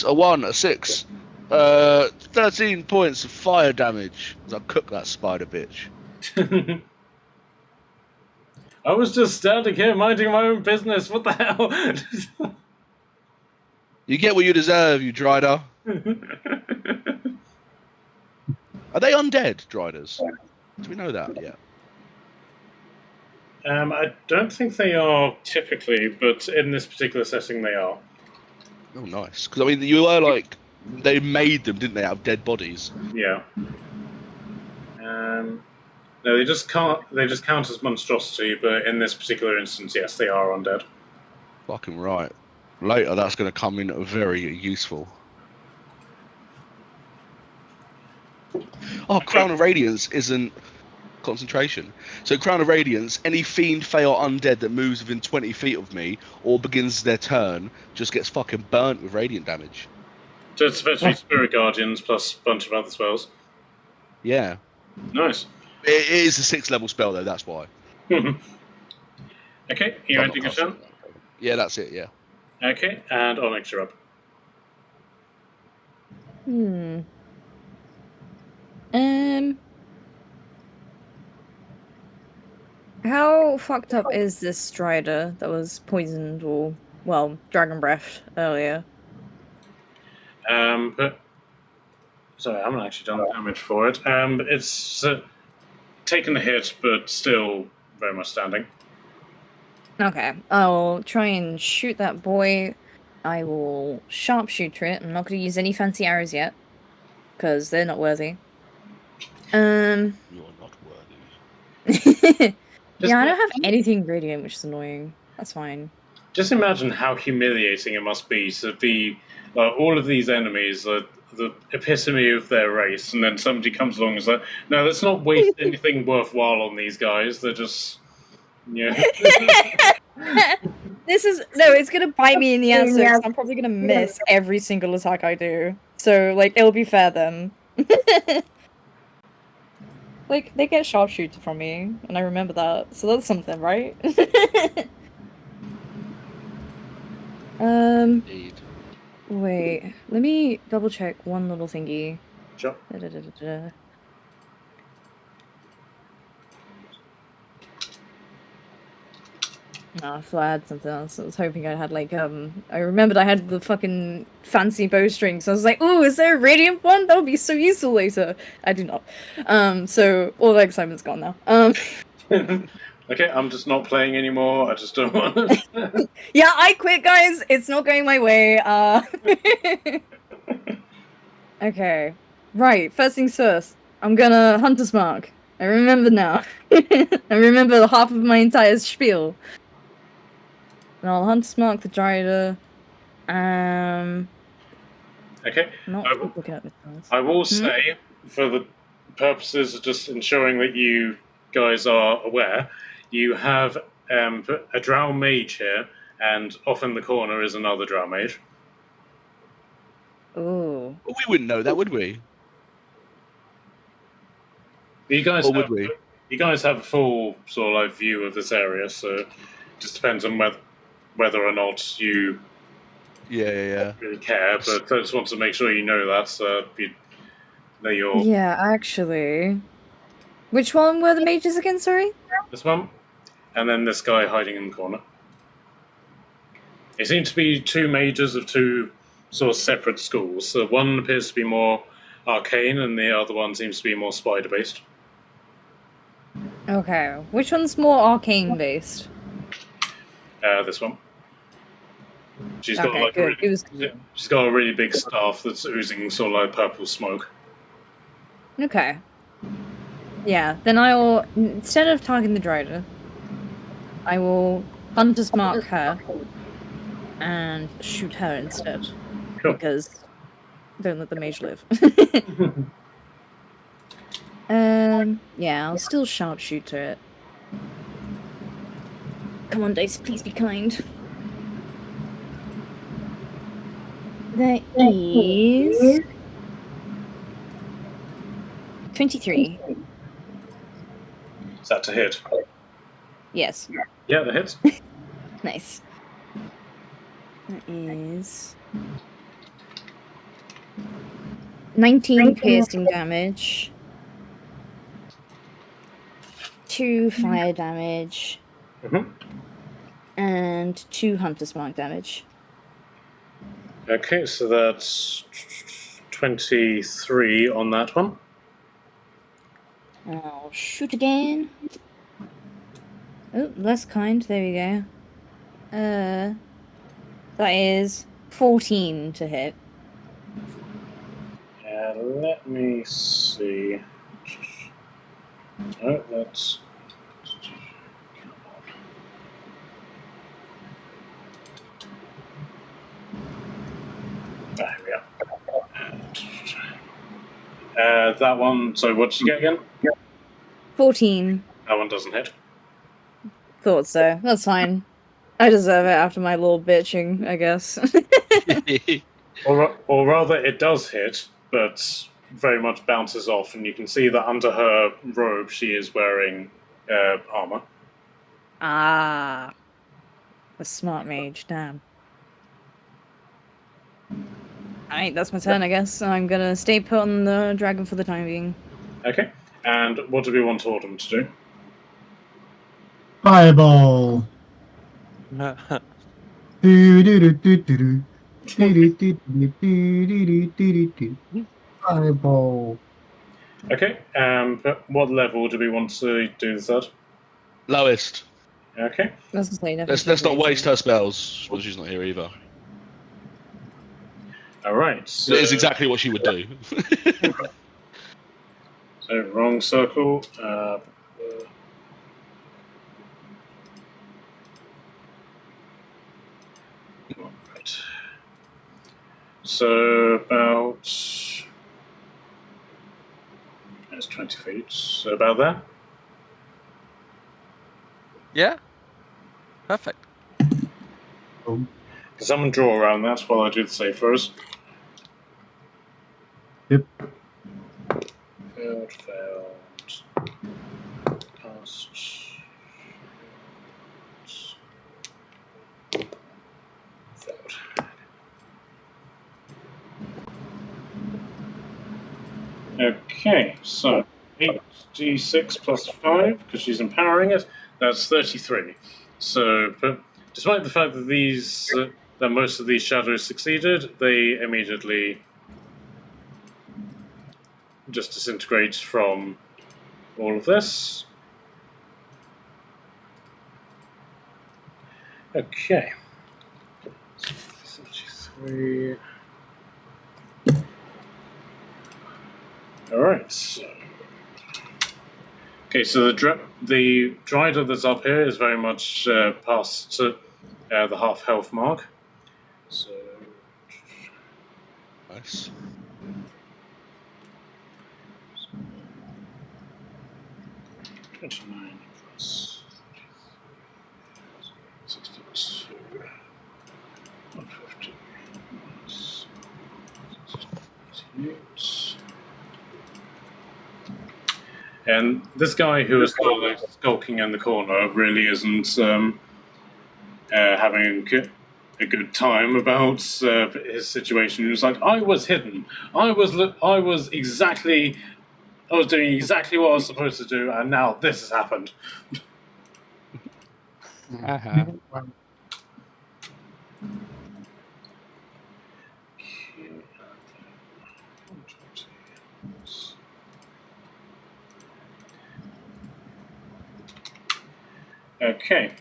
A 1, a 6. 13 points of fire damage as I cook that spider bitch. I was just standing here minding my own business. What the hell? You get what you deserve, you Drider. Are they undead, Driders? Do we know that yet? I don't think they are typically, but in this particular setting they are. Oh, nice. Because, I mean, you were like... They made them, didn't they, out of dead bodies? Yeah. No, they just can't. They just count as monstrosity, but in this particular instance, yes, they are undead. Fucking right. Later, that's going to come in very useful. Oh, Crown of Radiance isn't concentration. So Crown of Radiance, any fiend, fey, or undead that moves within 20 feet of me or begins their turn just gets fucking burnt with radiant damage. So it's effectively Spirit Guardians plus a bunch of other spells. Yeah. Nice. It is a 6th level spell though. That's why. Okay, you I'm not ending your casting turn? it. Yeah, that's it. Yeah. Okay, and Onyx, you're up. How fucked up is this Strider that was poisoned or, well, dragon breath earlier? But sorry, I haven't actually done damage for it. It's taken a hit, but still very much standing. Okay, I'll try and shoot that boy. I will sharpshooter it. I'm not going to use any fancy arrows yet, because they're not worthy. You're not worthy. Yeah, I don't have anything radiant, which is annoying. That's fine. Just imagine how humiliating it must be to be all of these enemies are the epitome of their race, and then somebody comes along and is like, "No, let's not waste anything worthwhile on these guys. They're just, yeah." It's gonna bite me in the ass, so I'm probably gonna miss every single attack I do. So, like, it'll be fair then. Like, they get sharpshooter from me, and I remember that, so that's something, right? Indeed. Wait, let me double check one little thingy. Sure. Oh, I thought I had something else. I was hoping I had, like, I remembered I had the fucking fancy bowstring, so I was like, ooh, is there a radiant one? That would be so useful later. I do not. So all the excitement's gone now. Okay, I'm just not playing anymore. I just don't want to. Yeah, I quit, guys. It's not going my way. Okay. Right, first things first. I'm gonna Hunter's Mark. I remember now. I remember half of my entire spiel. And I'll Hunter's Mark the Drider. Okay. Not looking at the cards. I will say, for the purposes of just ensuring that you guys are aware, you have a Drow Mage here, and off in the corner is another Drow Mage. Ooh. Well, we wouldn't know that, would we? You guys, Or would we? You guys have a full sort of like view of this area, so it just depends on whether or not you really care. But I just want to make sure you know that, so you know you're. Yeah, actually. Which one were the mages again, sorry? This one, and then this guy hiding in the corner. It seems to be two mages of two sort of separate schools. So one appears to be more arcane, and the other one seems to be more spider-based. Okay, which one's more arcane based? This one. She's got Okay, like good. she's got a really big staff that's oozing sort of like purple smoke. Okay. Yeah, then I will, instead of targeting the Drider, I will Hunter's Mark her and shoot her instead. Cool. Because don't let the mage live. Yeah, I'll still sharpshooter it. Come on, dice, please be kind. That is 23. Is that to hit? Yes. Yeah, that hits. Nice. That is 19 piercing damage, 2 fire damage, and 2 Hunter's Mark damage. Okay, so that's 23 on that one. I'll shoot again. Oh, less kind. There we go. That is 14 to hit. Let me see. Oh, that's. There we go. That one. So, what did you get again? 14. That one doesn't hit. Thought so. That's fine. I deserve it after my little bitching, I guess. Or rather, it does hit, but very much bounces off, and you can see that under her robe she is wearing armor. Ah. A smart mage, damn. Alright, that's my turn, I guess. I'm gonna stay put on the dragon for the time being. Okay. And what do we want Autumn to do? Fireball. Do-do-do-do-do-do. Do-do-do-do-do-do-do-do-do. Fireball. Okay. But what level do we want to do this at? Lowest. Okay. Let's say Let's not waste her spells. Well, she's not here either. All right. So, It is exactly what she would do. so wrong circle. Right. So about it's 20 feet. So about there. Yeah. Perfect. Can someone draw around that while I do the save throws? Yep. Failed. Passed. Failed. Okay, so 8d6 plus 5, because she's empowering it, that's 33. So, but despite the fact that that most of these shadows succeeded, they immediately just disintegrate from all of this. Okay. 33. Alright. Okay, so the Drider that's up here is very much past the half health mark. So. Nice. $29 plus 62. 150 minus 88. And this guy who is still like skulking in the corner really isn't having a good time about his situation. He was like, "I was hidden. I was doing exactly what I was supposed to do, and now this has happened." Okay,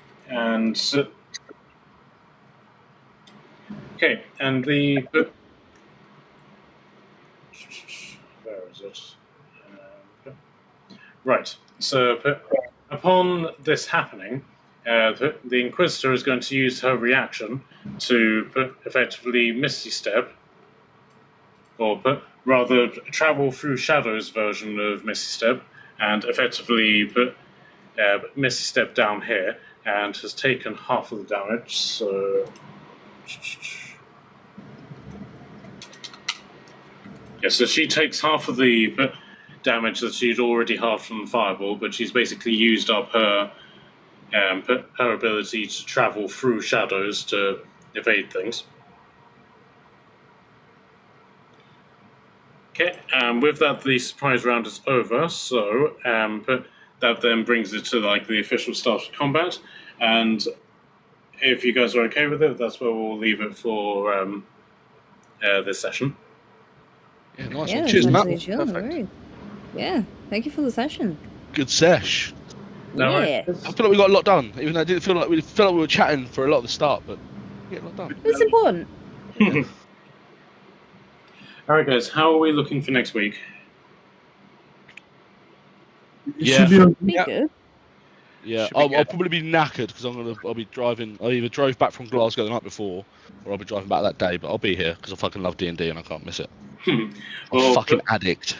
and the where is it? Right. So upon this happening, the Inquisitor is going to use her reaction to effectively Misty Step, or rather travel through Shadow's version of Misty Step, and effectively Misty Step down here, and has taken half of the damage. So yeah, so she takes half of the damage that she'd already halved from the fireball, but she's basically used up her ability to travel through shadows to evade things. Okay, with that, the surprise round is over. So that then brings it to like the official start of combat, and if you guys are okay with it, that's where we'll leave it for this session. Yeah, nice Yeah, one. Cheers, Matt. that's chill, no worries. Yeah, thank you for the session. Good sesh. No, Yeah, I feel like we got a lot done, even though I didn't feel like we were chatting for a lot of the start, but we get a lot done. it's important. All right, guys, how are we looking for next week? It Yeah. should be okay. Be Yeah. good. Yeah, Should be I'll good. probably be knackered because I'll be driving. I either drove back from Glasgow the night before, or I'll be driving back that day. But I'll be here because I fucking love D&D and I can't miss it. I'm Well, a fucking addict.